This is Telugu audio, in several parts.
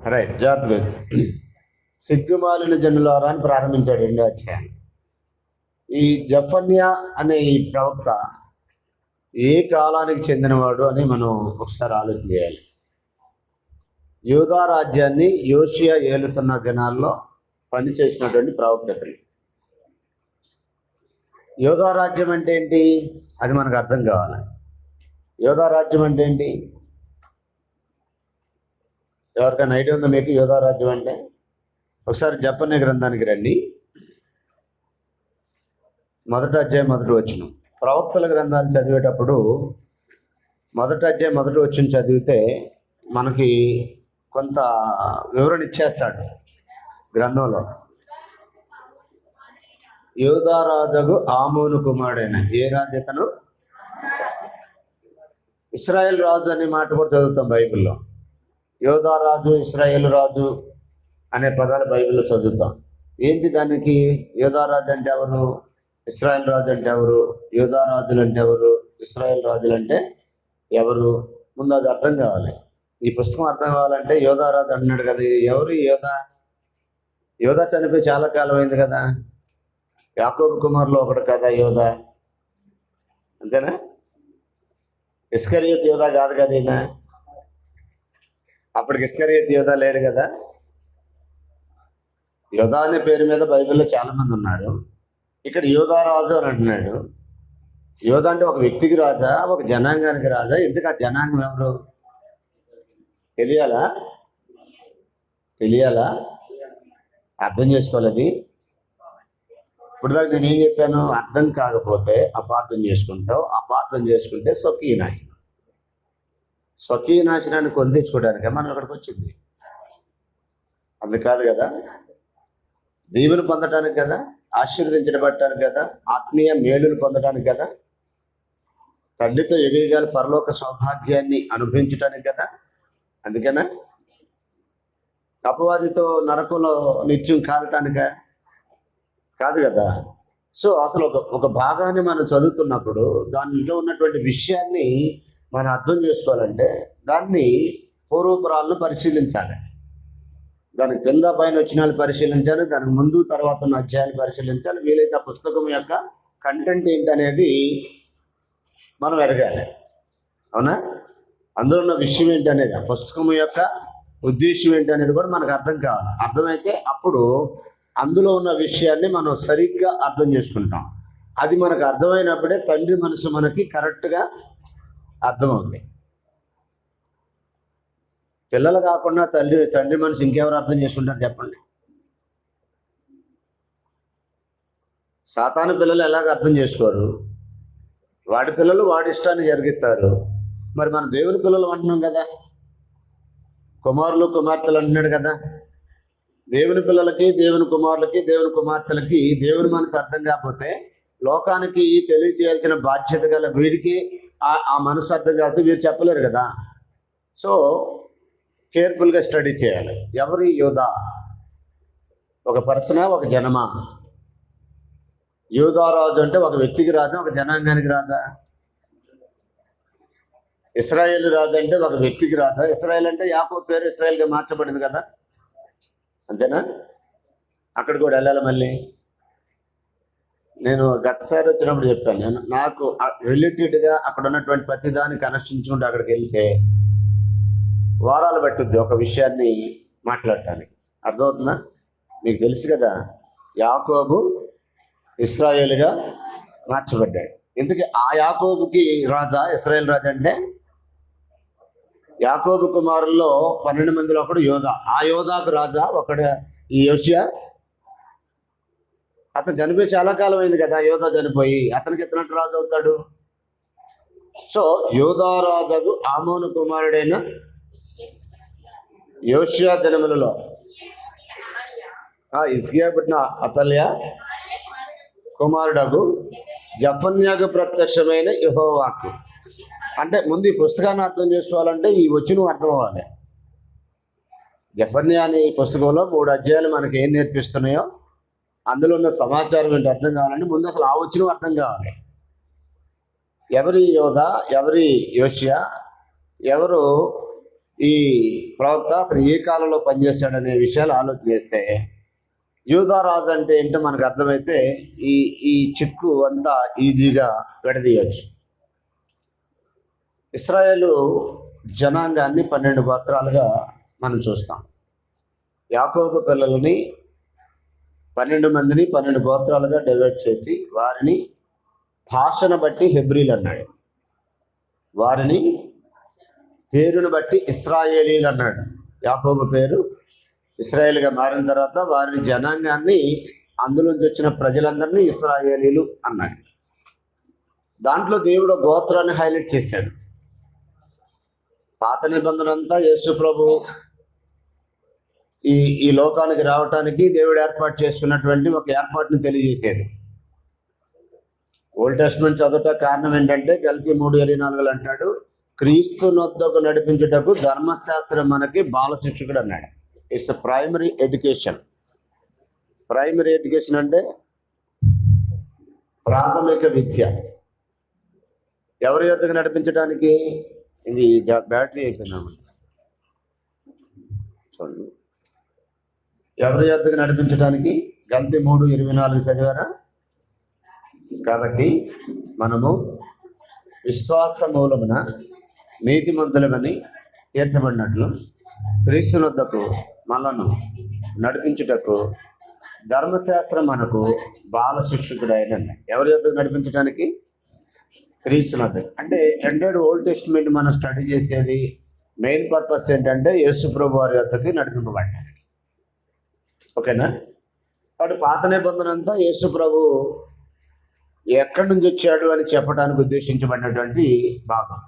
రైట్, జాగ్రత్తగా. సిగ్గుమాలిన జనులారా అని ప్రారంభించాడు 2వ అధ్యాయం. ఈ జఫన్యా అనే ఈ ప్రవక్త ఏ కాలానికి చెందినవాడు అని మనం ఒకసారి ఆలోచన చేయాలి. యూదా రాజ్యాన్ని యోషియా ఏలుతున్న దినాల్లో పనిచేసినటువంటి ప్రవక్తలు. యోధా రాజ్యం అంటే ఏంటి, అది మనకు అర్థం కావాలి. యోధా రాజ్యం అంటే ఏంటి? ఎవరికైనా ఐడియా ఉందా మీకు? యోధా రాజ్యం అంటే ఒకసారి జఫన్యా గ్రంథానికి రండి. 1వ అధ్యాయం 1వ వచనం. ప్రవక్తల గ్రంథాలు చదివేటప్పుడు 1వ అధ్యాయం 1వ వచనం చదివితే మనకి కొంత వివరణ ఇచ్చేస్తాడు గ్రంథంలో. యోధా రాజుకు ఆమోను కుమారుడైన ఏ రాజు ఇతను? ఇశ్రాయేల్ రాజు అనే మాట కూడా చదువుతాం బైబిల్లో. యోధా రాజు, ఇశ్రాయేల్ రాజు అనే పదాలు బైబిల్లో చదువుతాం. ఏంటి దానికి? యోధా రాజు అంటే ఎవరు, ఇశ్రాయేల్ రాజు అంటే ఎవరు, యోధా రాజులు అంటే ఎవరు, ఇశ్రాయేల్ రాజులు అంటే ఎవరు? ముందు అది అర్థం కావాలి. ఈ పుస్తకం అర్థం కావాలంటే యోధా రాజు అంటున్నాడు కదా, ఎవరు యోధా? యోధా చనిపోయి చాలా కాలం అయింది కదా. యాకోబు కుమారులో ఒకడు కదా యోధా, అంతేనా? ఇస్కరియోతు యోధా కాదు కదా ఈయన. అప్పటికి ఇస్కరియోతు యోధా లేడు కదా. యోధా అనే పేరు మీద బైబిల్లో చాలా మంది ఉన్నారు. ఇక్కడ యోధా రాజు అని అంటున్నాడు. యోధా అంటే ఒక వ్యక్తికి రాజా, ఒక జనాంగానికి రాజా? ఎందుకు ఆ జనాంగం ఎవరు తెలియాలా? అర్థం చేసుకోవాలి. ఇప్పుడు దాకా నేను ఏం చెప్పాను? అర్థం కాకపోతే అపార్థం చేసుకుంటావు, అపార్థం చేసుకుంటే స్వకీయ నాశనం. స్వకీయ నాశనాన్ని కొని తెచ్చుకోవడానికే మనం అక్కడికి వచ్చింది. అది కాదు కదా, దీవెను పొందటానికి కదా, ఆశీర్వదించబడటానికి కదా, ఆత్మీయ మేలును పొందటానికి కదా, తండ్రితో ఎగిరిగాలి పరలోక సౌభాగ్యాన్ని అనుభవించటానికి కదా. అందుకేనా? అపవాదితో నరకంలో నిత్యం కాలటానిక కాదు కదా. సో అసలు ఒక భాగాన్ని మనం చదువుతున్నప్పుడు దానిలో ఉన్నటువంటి విషయాన్ని మనం అర్థం చేసుకోవాలంటే దాన్ని పూర్వపురాలను పరిశీలించాలి. దానికి కింద పైన వచ్చినాలు పరిశీలించాలి, దానికి ముందు తర్వాత ఉన్న అధ్యాయాలు పరిశీలించాలి. వీలైతే ఆ పుస్తకం యొక్క కంటెంట్ ఏంటనేది మనం ఎరగాలి. అవునా? అందులో ఉన్న విషయం ఏంటనేది, ఆ పుస్తకం యొక్క ఉద్దేశం ఏంటనేది కూడా మనకు అర్థం కావాలి. అర్థమైతే అప్పుడు అందులో ఉన్న విషయాన్ని మనం సరిగ్గా అర్థం చేసుకుంటాం. అది మనకు అర్థమైనప్పుడే తండ్రి మనసు మనకి కరెక్ట్గా అర్థమవుతుంది. పిల్లలు కాకుండా తండ్రి మనసు ఇంకెవరు అర్థం చేసుకుంటారు చెప్పండి? సాతాను పిల్లలు ఎలాగ అర్థం చేసుకోరు? వాడి పిల్లలు వాడి ఇష్టాన్ని జరిగిస్తారు. మరి మన దేవుని పిల్లలు అంటున్నాం కదా, కుమారులు కుమార్తెలు అంటున్నాడు కదా. దేవుని పిల్లలకి, దేవుని కుమారులకి, దేవుని కుమార్తెలకి దేవుని మనసు అర్థం కాకపోతే లోకానికి తెలియచేయాల్సిన బాధ్యత గల వీడికి ఆ మనసు అర్థం కాకపోతే వీరు చెప్పలేరు కదా. సో కేర్ఫుల్గా స్టడీ చేయాలి. ఎవరి యోధా? ఒక పర్సనా, ఒక జనమా? యోధా రాజు అంటే ఒక వ్యక్తికి రాజా, ఒక జనాంగానికి రాజా? ఇశ్రాయేల్ రాజు అంటే ఒక వ్యక్తికి రాజా. ఇశ్రాయేల్ అంటే యాకోబు పేరు ఇశ్రాయేల్గా మార్చబడింది కదా, అంతేనా? అక్కడికి కూడా వెళ్ళాలి. మళ్ళీ నేను గతసారి వచ్చినప్పుడు చెప్పాను, నాకు రిలేటెడ్గా అక్కడ ఉన్నటువంటి ప్రతి దాన్ని కనెక్షించుకుంటూ అక్కడికి వెళ్తే వారాలు పట్టుద్ది ఒక విషయాన్ని మాట్లాడటానికి. అర్థమవుతుందా? మీకు తెలుసు కదా, యాకోబు ఇశ్రాయేలుగా మార్చబడ్డాడు. ఎందుకు ఆ యాకోబుకి రాజా ఇశ్రాయేల్ రాజా అంటే? యాకోబు కుమారుల్లో 12 మందిలో ఒకడు యోధా. ఆ యోధాకు రాజా ఒకడు ఈ యోషియా. అతను చనిపోయి చాలా కాలం అయింది కదా. యోధా చనిపోయి అతనికి ఎత్తనట్టు రాజు అవుతాడు. సో యోధా రాజుకు ఆమోను కుమారుడైన యోషియా దినములలో హిజ్కియా పుట్టిన అతల్యా కుమారుడకు జఫన్యాకు ప్రత్యక్షమైన యెహోవాకు. అంటే ముందు ఈ పుస్తకాన్ని అర్థం చేసుకోవాలంటే ఈ వచనం అర్థం అవ్వాలి. జఫన్యా అనే ఈ పుస్తకంలో 3 అధ్యాయాలు మనకి ఏం నేర్పిస్తున్నాయో అందులో ఉన్న సమాచారం ఏంటి అర్థం కావాలంటే ముందు అసలు ఆ వచనం అర్థం కావాలి. ఎవరి యోధా, ఎవరి యోషియా, ఎవరు ఈ ప్రవక్త అతను ఏ కాలంలో పనిచేశాడనే విషయాలు ఆలోచన చేస్తే యూదా రాజు అంటే ఏంటో మనకు అర్థమైతే ఈ చిక్కు అంతా ఈజీగా విడదీయచ్చు. ఇశ్రాయేలు జనాంగాన్ని 12 గోత్రాలుగా మనం చూస్తాం. యాకోబు పిల్లలని 12 మందిని 12 గోత్రాలుగా డివైడ్ చేసి వారిని భాషను బట్టి హెబ్రీలు అన్నాడు, వారిని పేరును బట్టి ఇశ్రాయేలీలు అన్నాడు. యాకోబు పేరు ఇశ్రాయేలుగా మారిన తర్వాత వారి జనాంగాన్ని, అందులోంచి వచ్చిన ప్రజలందరినీ ఇశ్రాయేలీలు అన్నాడు. దాంట్లో దేవుడు గోత్రాన్ని హైలైట్ చేశాడు. పాత నిబంధన అంతా యేసు ప్రభు ఈ లోకానికి రావటానికి దేవుడు ఏర్పాటు చేసుకున్నటువంటి ఒక ఏర్పాటుని తెలియజేసేది. ఓల్డ్ టెస్ట్మెంట్ చదవట కారణం ఏంటంటే గలతీ 3:24 అంటాడు, క్రీస్తు నొద్దకు నడిపించుటకు ధర్మశాస్త్రం మనకి బాల శిక్షకుడు అన్నాడు. It's primary education. Primary education అంటే ప్రాథమిక విద్య. ఎవరి యొద్దకు నడిపించడానికి? ఇది బ్యాటరీ అయిపోయిందామండి చూడండి. ఎవరి యొద్దకు నడిపించడానికి? గలతీ 3:24 చదివారా? కాబట్టి మనము విశ్వాస మూలమున నీతిమంతులమని తీర్చబడినట్లు క్రీస్తు వద్దకు మనను నడిపించుటకు ధర్మశాస్త్రం మనకు బాల శిక్షకుడు అయిన. ఎవరి యొద్దకు నడిపించడానికి? క్రీస్తు వద్దకు. అంటే ఎంటైర్ ఓల్డ్ టెస్టిమెంట్ మనం స్టడీ చేసేది మెయిన్ పర్పస్ ఏంటంటే యేసు ప్రభు వారి యొద్దకి నడిపింపబడ్డాడు. ఓకేనా? కాబట్టి పాత నిబంధన అంతా యేసు ప్రభు ఎక్కడి నుంచి వచ్చాడు అని చెప్పడానికి ఉద్దేశించబడినటువంటి భాగం.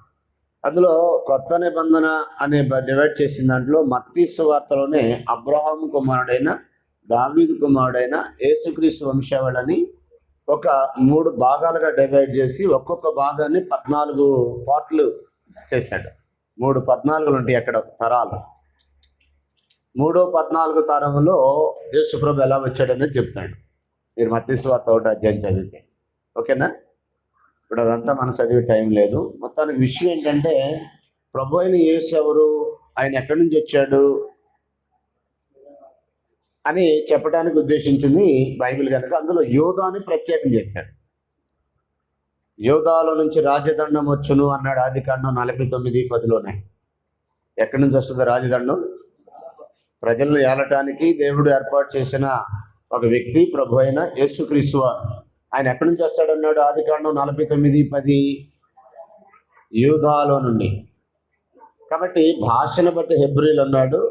అందులో కొత్త నిబంధన అనే డివైడ్ చేసిన దాంట్లో మత్తయి సువార్తలోనే అబ్రహాం కుమారుడైన దావీదు కుమారుడైన యేసుక్రీస్తు వంశావళిని ఒక 3 భాగాలుగా డివైడ్ చేసి ఒక్కొక్క భాగాన్ని 14 పార్ట్లు చేశాడు. 3 14 ఉంటాయి అక్కడ తరాలు. 3వ 14 తరంలో యేసుప్రభు ఎలా వచ్చాడనేది చెప్తాడు. మీరు మత్తయి సువార్త 1వ అధ్యాయం చదివితే. ఓకేనా? ఇప్పుడు అదంతా మనం చదివే టైం లేదు. మొత్తానికి విషయం ఏంటంటే ప్రభు అయిన యేసు ఎవరు, ఆయన ఎక్కడి నుంచి వచ్చాడు అని చెప్పడానికి ఉద్దేశించింది బైబిల్ కనుక అందులో యోధాని ప్రత్యేకం చేశాడు. యోధాలో నుంచి రాజదండం వచ్చును అన్నాడు ఆదికాండం 49:10లోనే. ఎక్కడి నుంచి వస్తుంది రాజదండం? ప్రజలను ఏలటానికి దేవుడు ఏర్పాటు చేసిన ఒక వ్యక్తి ప్రభు అయిన యేసుక్రీస్తు వారు. ఆయన ఎక్కడి నుంచి వస్తాడన్నాడు ఆదికాండం 49:10? యూదాలో నుండి. కాబట్టి భాషను బట్టి హెబ్రీలు అన్నాడు,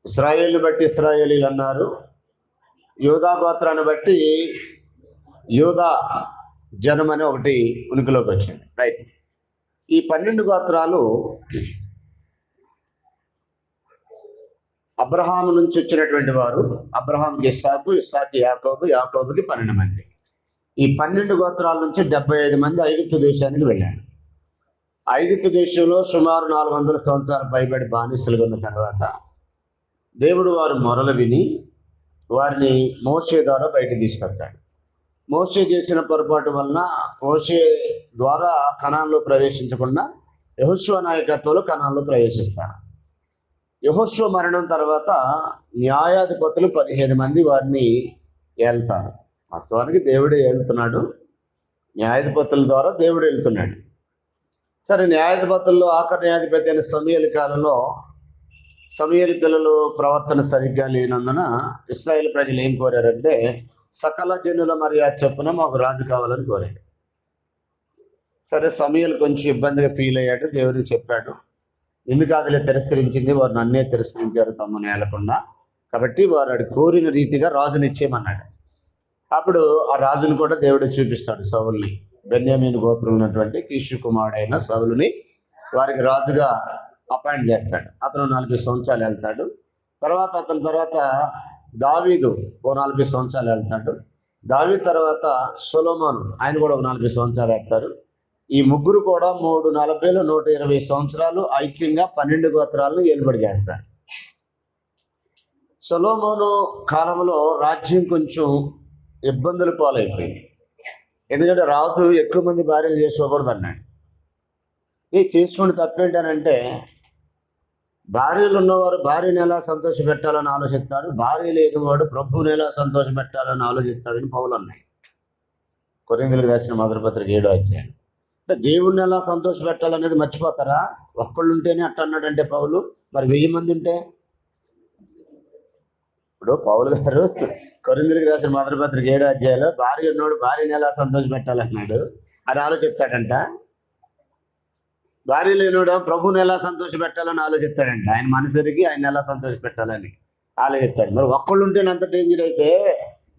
ఇశ్రాయేలుని బట్టి ఇశ్రాయేలీలు అన్నారు, యూదా గోత్రాన్ని బట్టి యూదా జనం అని ఒకటి ఉనికిలోకి వచ్చింది. రైట్. ఈ 12 గోత్రాలు అబ్రహాము నుంచి వచ్చినటువంటి వారు. అబ్రహాంకి ఇస్సాకు, ఇస్సాకు యాకోబు, యాకోబుకి 12 మంది. ఈ 12 గోత్రాల నుంచి 75 మంది ఐగుప్తు దేశానికి వెళ్ళారు. ఐగుప్తు దేశంలో సుమారు 400 సంవత్సరాలు పైబడి బానిసలుగా ఉన్న తర్వాత దేవుడు వారు మొరలు విని వారిని మోషే ద్వారా బయటికి తీసుకొస్తాడు. మోషే చేసిన పొరపాటు వలన మోషే ద్వారా కనాన్లో ప్రవేశించకుండా యెహోషువ నాయకత్వంలో కనాన్లో ప్రవేశిస్తారు. యెహోషువ మరణం తర్వాత న్యాయాధిపతులు 15 మంది వారిని ఏళ్తారు. వాస్తవానికి దేవుడే ఏళ్తున్నాడు, న్యాయాధిపతుల ద్వారా దేవుడు వెళ్తున్నాడు. సరే, న్యాయాధిపతుల్లో ఆఖరి న్యాయాధిపతి అయిన సమూయేలు కాలంలో సమూయేలు పిల్లలు ప్రవర్తన సరిగ్గా లేనందున ఇశ్రాయేలు ప్రజలు ఏం కోరారంటే సకల జనుల మర్యాద చొప్పున మాకు రాజు కావాలని కోరాడు. సరే, సమూయేలు కొంచెం ఇబ్బందిగా ఫీల్ అయ్యాడు. దేవుడికి చెప్పాడు, నిన్ను కాదులే తిరస్కరించింది, వారు నన్నే తిరస్కరించారు తమ్ముని ఏలకుండా, కాబట్టి వారు కోరిన రీతిగా రాజునిచ్చేయమన్నాడు. అప్పుడు ఆ రాజుని కూడా దేవుడు చూపిస్తాడు. సౌలుని, బెన్యామీను గోత్రం ఉన్నటువంటి కీషు కుమారుడైన సౌలుని వారికి రాజుగా అపాయింట్ చేస్తాడు. అతను 40 సంవత్సరాలు వెళ్తాడు. అతని తర్వాత దావీదు ఓ 40 సంవత్సరాలు వెళ్తాడు. దావీదు తర్వాత సొలొమోను, ఆయన కూడా ఒక 40 సంవత్సరాలు వెళ్తారు. ఈ ముగ్గురు కూడా 340 120 సంవత్సరాలు ఐక్యంగా 12 గోత్రాలను ఏలుబడి చేస్తారు. సొలొమోను కాలంలో రాజ్యం కొంచెం ఇబ్బందులు పాలైపోయింది. ఎందుకంటే రాజు ఎక్కువ మంది భార్యలు చేసుకోకూడదు అన్నాడు. చేసుకుని తప్పేంటనంటే భార్యలు ఉన్నవారు భార్యను ఎలా సంతోషపెట్టాలని ఆలోచిస్తారు, భార్య లేనివాడు ప్రభువుని ఎలా సంతోషపెట్టాలని ఆలోచిస్తాడని పౌలు అన్నాడు. కొరింథీయులకు రాసిన మొదటి పత్రిక 7వ అధ్యాయం. అంటే దేవుణ్ణి ఎలా సంతోషపెట్టాలనేది మర్చిపోతారా? ఒక్కళ్ళు ఉంటేనే అట్ట అన్నాడంటే పౌలు, మరి 1000 మంది ఉంటే? ఇప్పుడు పౌలు గారు కొరింథీయులకు రాసిన మొదటి పత్రిక 7వ అధ్యాయంలో భార్య ఉన్నాడు భార్యని ఎలా సంతోషపెట్టాలన్నాడు అని ఆలోచిస్తాడంట. భార్య లేనివాడు ప్రభువుని ఎలా సంతోషపెట్టాలని ఆలోచిస్తాడంట. ఆయన మనసుకి ఆయన ఎలా సంతోషపెట్టాలని ఆలోచిస్తాడు. మరి ఒక్కళ్ళు ఉంటేనే అంత డేంజర్ అయితే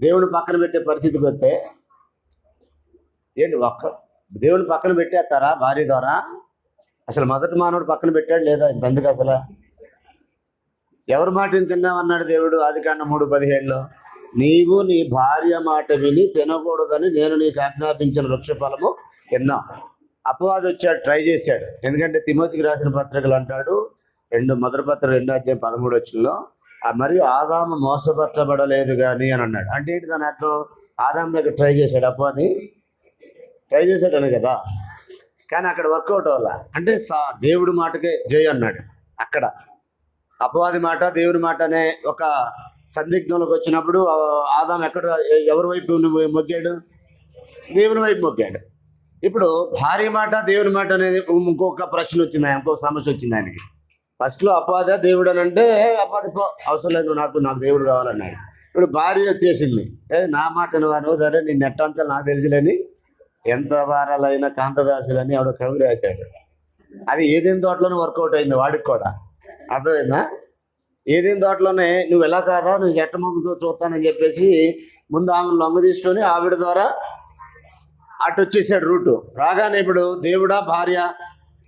దేవుని పక్కన పెట్టే పరిస్థితికి వస్తే ఏంటి? దేవుని పక్కన పెట్టేస్తారా భార్య ద్వారా? అసలు మొదటి మానవుడు పక్కన పెట్టాడు లేదా? ఇంతెందుకు అసలు? ఎవరి మాటని తిన్నామన్నాడు దేవుడు ఆదికాండం 3:17లో? నీవు నీ భార్య మాట విని తినకూడదని నేను నీకు ఆజ్ఞాపించిన వృక్ష ఫలము తిన్నావు. అపవాది వచ్చాడు, ట్రై చేశాడు. ఎందుకంటే తిమోతికి రాసిన పత్రికలు అంటాడు, మొదటి పత్రిక 2వ అధ్యాయం 13 మరియు ఆదాము మోసపరచబడలేదు కానీ అని అన్నాడు. అంటే ఏంటి దాని అర్థం? ఆదాము దగ్గర ట్రై చేశాడు, అపవాది ట్రై చేశాడని కదా. కానీ అక్కడ వర్కౌట్ అవ్వాల. అంటే దేవుడి మాటకే జై అన్నాడు. అక్కడ అపవాది మాట దేవుని మాట అనే ఒక సందిగ్ధంలోకి వచ్చినప్పుడు ఆదాము ఎవరి వైపు మొగ్గాడు? దేవుని వైపు మొగ్గాడు. ఇప్పుడు భార్య మాట దేవుని మాట అనేది ఇంకొక ప్రశ్న వచ్చింది, ఇంకొక సమస్య వచ్చింది ఆయనకి. ఫస్ట్లో అపవాదే దేవుడు అని అంటే అపవాది అవసరం లేదు, నాకు దేవుడు కావాలన్నాడు. ఇప్పుడు భార్య వచ్చేసింది, నా మాట నువ్వు సరే నీ నెట్టంతలు నాకు తెలిసిలేని ఎంత వారాలైనా కాంతదాసులని ఆవిడ కవి రాశాడు. అది ఏదేని తోటలోనే వర్కౌట్ అయింది వాడికి కూడా. అర్థమైందా? ఏదేని తోటలోనే నువ్వు ఎలా కాదా నువ్వు ఎట్ట మొగ్గుతో చూస్తానని చెప్పేసి ముందు ఆమెను లొంగ తీసుకొని ఆవిడ ద్వారా అటు వచ్చేసాడు రూటు. రాగానే ఇప్పుడు దేవుడా భార్య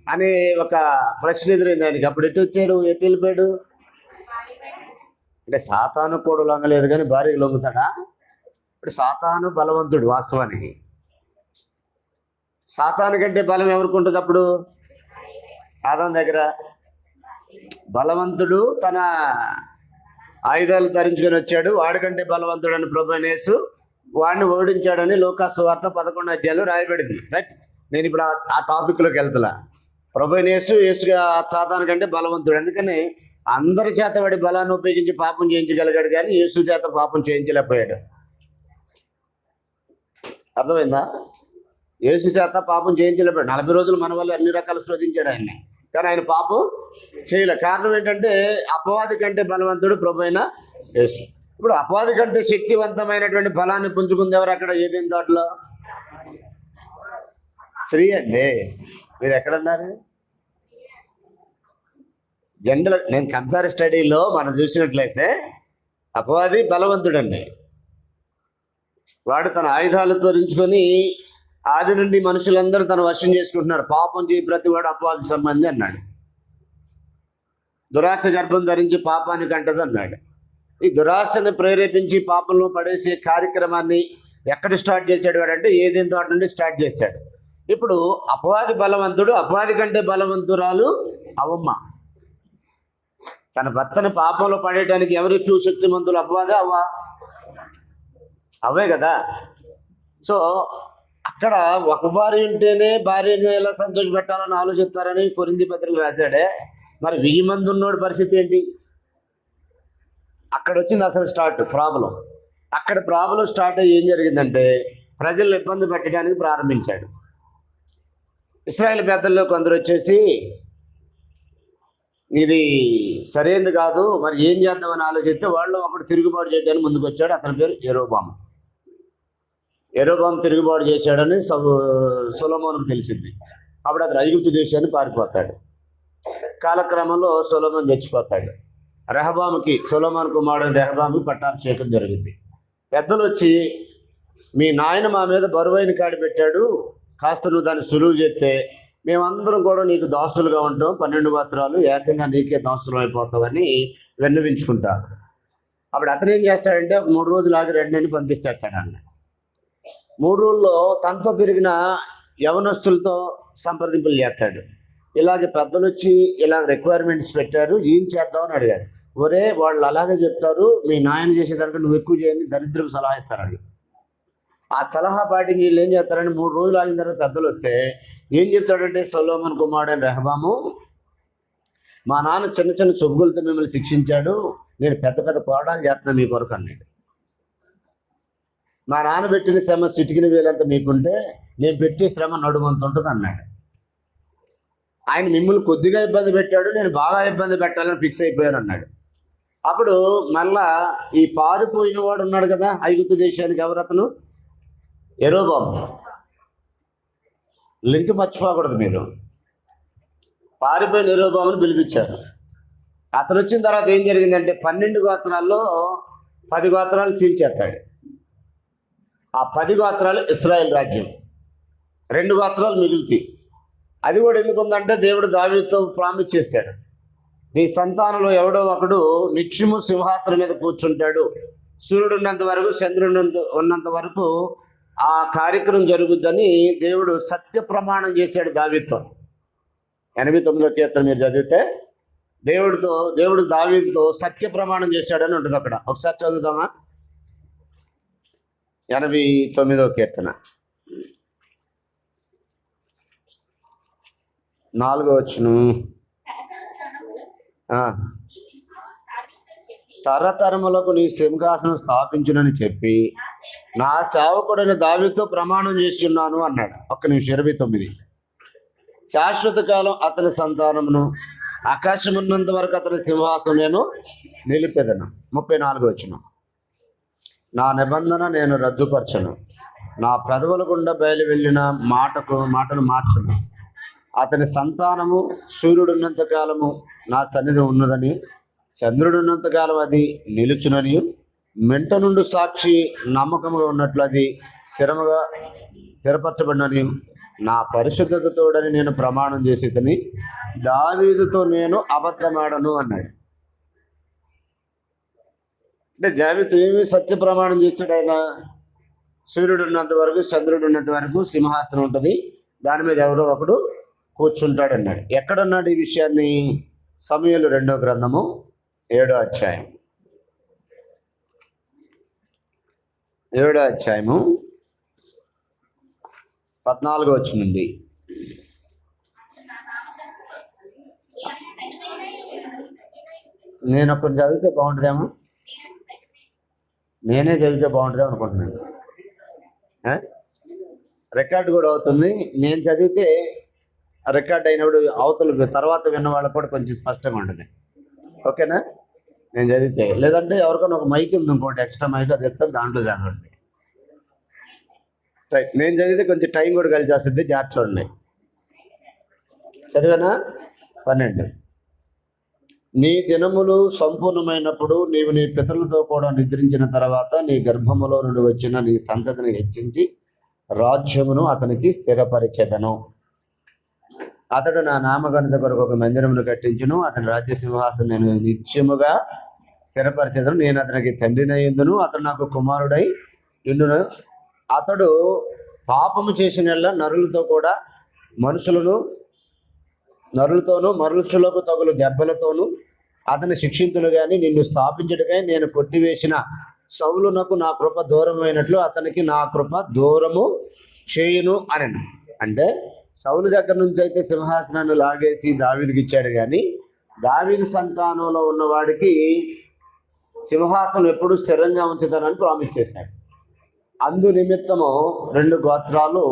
అనే ఒక ప్రశ్న ఎదురైంది ఆయనకి. అప్పుడు ఎటు వచ్చాడు, ఎటు వెళ్ళిపోయాడు? అంటే సాతాను కూడా లొంగలేదు కానీ భార్యకు లొంగుతాడా? ఇప్పుడు సాతాను బలవంతుడు. వాస్తవానికి సాతాను కంటే బలం ఎవరికి ఉంటుంది? అప్పుడు ఆదాము దగ్గర బలవంతుడు తన ఆయుధాలు ధరించుకొని వచ్చాడు, వాడికంటే బలవంతుడు అని ప్రభువైన యేసు వాడిని ఓడించాడని లోకాసు సువార్త 11వ అధ్యాయంలో రాయబడింది. రైట్, నేను ఇప్పుడు ఆ టాపిక్లోకి వెళ్తున్నా. ప్రభువైన యేసు సాతాను కంటే బలవంతుడు. ఎందుకని అందరి చేత వాడి బలాన్ని ఉపయోగించి పాపం చేయించగలిగాడు కానీ యేసు చేత పాపం చేయించలేకపోయాడు. అర్థమైందా? యేసు చేత పాపం చేయించలేకపోయాడు. 40 రోజులు మన వల్ల అన్ని రకాలు శోధించాడు ఆయన్ని, కానీ ఆయన పాపం చేయలే. కారణం ఏంటంటే అపవాది కంటే బలవంతుడు ప్రభువైన యేసు. ఇప్పుడు అపవాది కంటే శక్తివంతమైనటువంటి బలాన్ని పుంజుకుంది ఎవరు అక్కడ? ఏదేని తోటలో స్త్రీ అండి. మీరు ఎక్కడన్నారు? జనరల్ నేను కంపేర్ స్టడీలో మనం చూసినట్లయితే అపవాది బలవంతుడండి. వాడు తన ఆయుధాలు ధరించుకొని ఆది నుండి మనుషులందరూ తన వశం చేసుకుంటున్నాడు. పాపం చేయి ప్రతి వాడు అపవాది సంబంధి అన్నాడు. దురాశ గర్భం ధరించి పాపానికి అంటది అన్నాడు. ఈ దురాశను ప్రేరేపించి పాపంలో పడేసే కార్యక్రమాన్ని ఎక్కడ స్టార్ట్ చేశాడు వాడంటే ఏదేని తోట నుండి స్టార్ట్ చేశాడు. ఇప్పుడు అపవాది బలవంతుడు, అపవాది కంటే బలవంతురాలు అవ్వమ్మ. తన భర్తను పాపంలో పడేయడానికి ఎవరు ఎక్కువ శక్తిమంతులు? అపవాదే అవ్వా? అవే కదా. సో అక్కడ ఒక భార్య ఉంటేనే భార్యను ఎలా సంతోషపెట్టాలని ఆలోచిస్తారని కొరింథీ పత్రిక రాశాడే. మరి 1000 మంది ఉన్నోడి పరిస్థితి ఏంటి? అక్కడ వచ్చింది అసలు ప్రాబ్లం. అక్కడ ప్రాబ్లం స్టార్ట్ అయ్యి ఏం జరిగిందంటే ప్రజలను ఇబ్బంది పెట్టడానికి ప్రారంభించాడు. ఇశ్రాయేలు పెద్దల్లో కొందరు వచ్చేసి ఇది సరైనది కాదు, మరి ఏం చేద్దామని ఆలోచిస్తే వాళ్ళు ఒకటి తిరుగుబాటు చేయడానికి ముందుకు వచ్చాడు. అతని పేరు యెరోబాము. తిరుగుబాటు చేశాడని సొలొమోనుకు తెలిసింది. అప్పుడు అతను ఐగుప్తు దేశాన్ని పారిపోతాడు. కాలక్రమంలో సొలొమోను చచ్చిపోతాడు. సొలొమోను కుమారుడు రెహబాముకి పట్టాభిషేకం జరిగింది. పెద్దలు వచ్చి మీ నాయన మా మీద బరువైన కాడి పెట్టాడు, కాస్త నువ్వు దాన్ని సులువు చేస్తే మేమందరం కూడా నీకు దాసులుగా ఉంటాం, 12 గోత్రాలు ఏకంగా నీకే దాసులు అయిపోతామని విన్నవించుకుంటారు. అప్పుడు అతను ఏం చేస్తాడంటే 3 రోజులు ఆగి 2 పంపిస్తాడు అన్న. 3 రోజుల్లో తనతో పెరిగిన యవనస్తులతో సంప్రదింపులు చేస్తాడు. ఇలాగే పెద్దలు వచ్చి ఇలా రిక్వైర్మెంట్స్ పెట్టారు, ఏం చేద్దామని అడిగారు. ఒరే వాళ్ళు అలాగే చెప్తారు, మీ నాయన చేసేదానికి నువ్వు ఎక్కువ చేయని దరిద్రం సలహా ఇస్తారని. ఆ సలహా పాటి వీళ్ళు ఏం చేస్తారంటే 3 రోజులు ఆగిన తర్వాత పెద్దలు వస్తే ఏం చెప్తాడంటే సొలొమోను కుమారుడైన రెహబాము మా నాన్న చిన్న చిన్న చొప్పులతో మిమ్మల్ని శిక్షించాడు, నేను పెద్ద పెద్ద పోరాటాలు చేస్తున్నాను మీ కొరకు అన్నాడు. మా నాన్న పెట్టిన శ్రమ చిటికిన వేలంతా మీకుంటే నేను పెట్టే శ్రమ నడుమంత ఉంటుంది అన్నాడు. ఆయన మిమ్మల్ని కొద్దిగా ఇబ్బంది పెట్టాడు, నేను బాగా ఇబ్బంది పెట్టాలని ఫిక్స్ అయిపోయాను అన్నాడు. అప్పుడు మళ్ళా ఈ పారిపోయిన వాడు ఉన్నాడు కదా ఐగుప్తు దేశానికి, ఎవరతను? యెరోబాము. లింక్ మర్చిపోకూడదు మీరు. పారిపోయిన యెరోబామును పిలిపించారు. అతను వచ్చిన తర్వాత ఏం జరిగిందంటే 12 గోత్రాల్లో 10 గోత్రాలు చీల్చేస్తాడు. ఆ 10 గోత్రాలు ఇశ్రాయేల్ రాజ్యం, 2 గోత్రాలు మిగులుతాయి. అది కూడా ఎందుకుందంటే దేవుడు దావీదుతో ప్రామిస్ చేశాడు, నీ సంతానంలో ఎవడో ఒకడు నిత్యము సింహాసనం మీద కూర్చుంటాడు, సూర్యుడు ఉన్నంత వరకు చంద్రుడు ఉన్నంత వరకు ఆ కార్యక్రమం జరుగుద్దని దేవుడు సత్య ప్రమాణం చేశాడు దావీదుతో. 89వ కీర్తన మీరు చదివితే దేవుడు దావీదుతో సత్య ప్రమాణం చేశాడని ఉంటుంది అక్కడ. ఒకసారి చదువుదామా? 89వ కీర్తన 4వ వచనం. తరతరములకు నీ సింహాసనం స్థాపించునని చెప్పి నా సేవకుడైన దావీదుతో ప్రమాణం చేసి ఉన్నాను అన్నాడు. 1:29. శాశ్వత కాలం అతని సంతానమును, ఆకాశం ఉన్నంత వరకు అతని సింహాసనం నేను నిలిపెదను. 34వ వచనం. నా నిబంధన నేను రద్దుపరచను, నా పెదవుల గుండా బయలు వెళ్ళిన మాటను మార్చను. అతని సంతానము సూర్యుడు ఉన్నంత కాలము నా సన్నిధి ఉన్నదని, చంద్రుడు ఉన్నంత కాలం అది నిలుచునని, మెంట నుండి సాక్షి నమ్మకంగా ఉన్నట్లు అది స్థిరపరచబడినని, నా పరిశుద్ధతతోడని నేను ప్రమాణం చేసేదని దావీదుతో నేను అబద్ధమాడను అన్నాడు. అంటే దావీదు ఏమి సత్య ప్రమాణం చేశాడు? ఆయన సూర్యుడు ఉన్నంత వరకు చంద్రుడు ఉన్నంత వరకు సింహాసనం ఉంటుంది, దాని మీద ఎవరో ఒకడు కూర్చుంటాడు అన్నాడు. ఎక్కడున్నాడు ఈ విషయాన్ని? సమూయేలు 2వ గ్రంథము 7వ అధ్యాయం 14వ వచనం నుండి. నేను ఒకటి చదివితే బాగుంటుందేమో, నేనే చదివితే బాగుంటుందేమో అనుకుంటున్నాను. రికార్డు కూడా అవుతుంది. నేను చదివితే రికార్డ్ అయినప్పుడు అవతల తర్వాత విన్న వాళ్ళకు కూడా కొంచెం స్పష్టంగా ఉంటుంది. ఓకేనా? నేను చదివితే, లేదంటే ఎవరికైనా ఒక మైక్ ఉంది, ఇంకోటి ఎక్స్ట్రా మైక్, అది ఎత్తాను, దాంట్లో చదవండి. రైట్. నేను చదివితే కొంచెం టైం కూడా కలిసి వస్తుంది, జాగ్రత్త చూడండి. చదివానా? 12. నీ దినములు సంపూర్ణమైనప్పుడు నీవు నీ పితరులతో కూడా నిద్రించిన తర్వాత నీ గర్భములో నుండి వచ్చిన నీ సంతతిని హెచ్చించి రాజ్యమును అతనికి స్థిరపరిచెదను. అతడు నా నామఘనత కొరకు ఒక మందిరమును కట్టించును, అతని రాజ్య సింహాసనం నేను నిత్యముగా స్థిరపరిచెదను. నేను అతనికి తండ్రినయ్యుందును, అతడు నాకు కుమారుడై ఉండును. అతడు పాపము చేసిన నరులతో కూడా నరులతోనూ మనుషులకు తగులు దెబ్బలతోనూ అతని శిక్షింతులు గాని, నిన్ను స్థాపించటకై నేను కొట్టివేసిన సౌలునకు నా కృప దూరమైనట్లు అతనికి నా కృప దూరము చేయును అని. అంటే సౌలు దగ్గర నుంచి అయితే సింహాసనాన్ని లాగేసి దావీదుకి ఇచ్చాడు, కానీ దావీదు సంతానంలో ఉన్నవాడికి సింహాసనం ఎప్పుడు స్థిరంగా ఉంచుతానని ప్రామిస్ చేశాడు. అందు నిమిత్తము 2 గోత్రాలు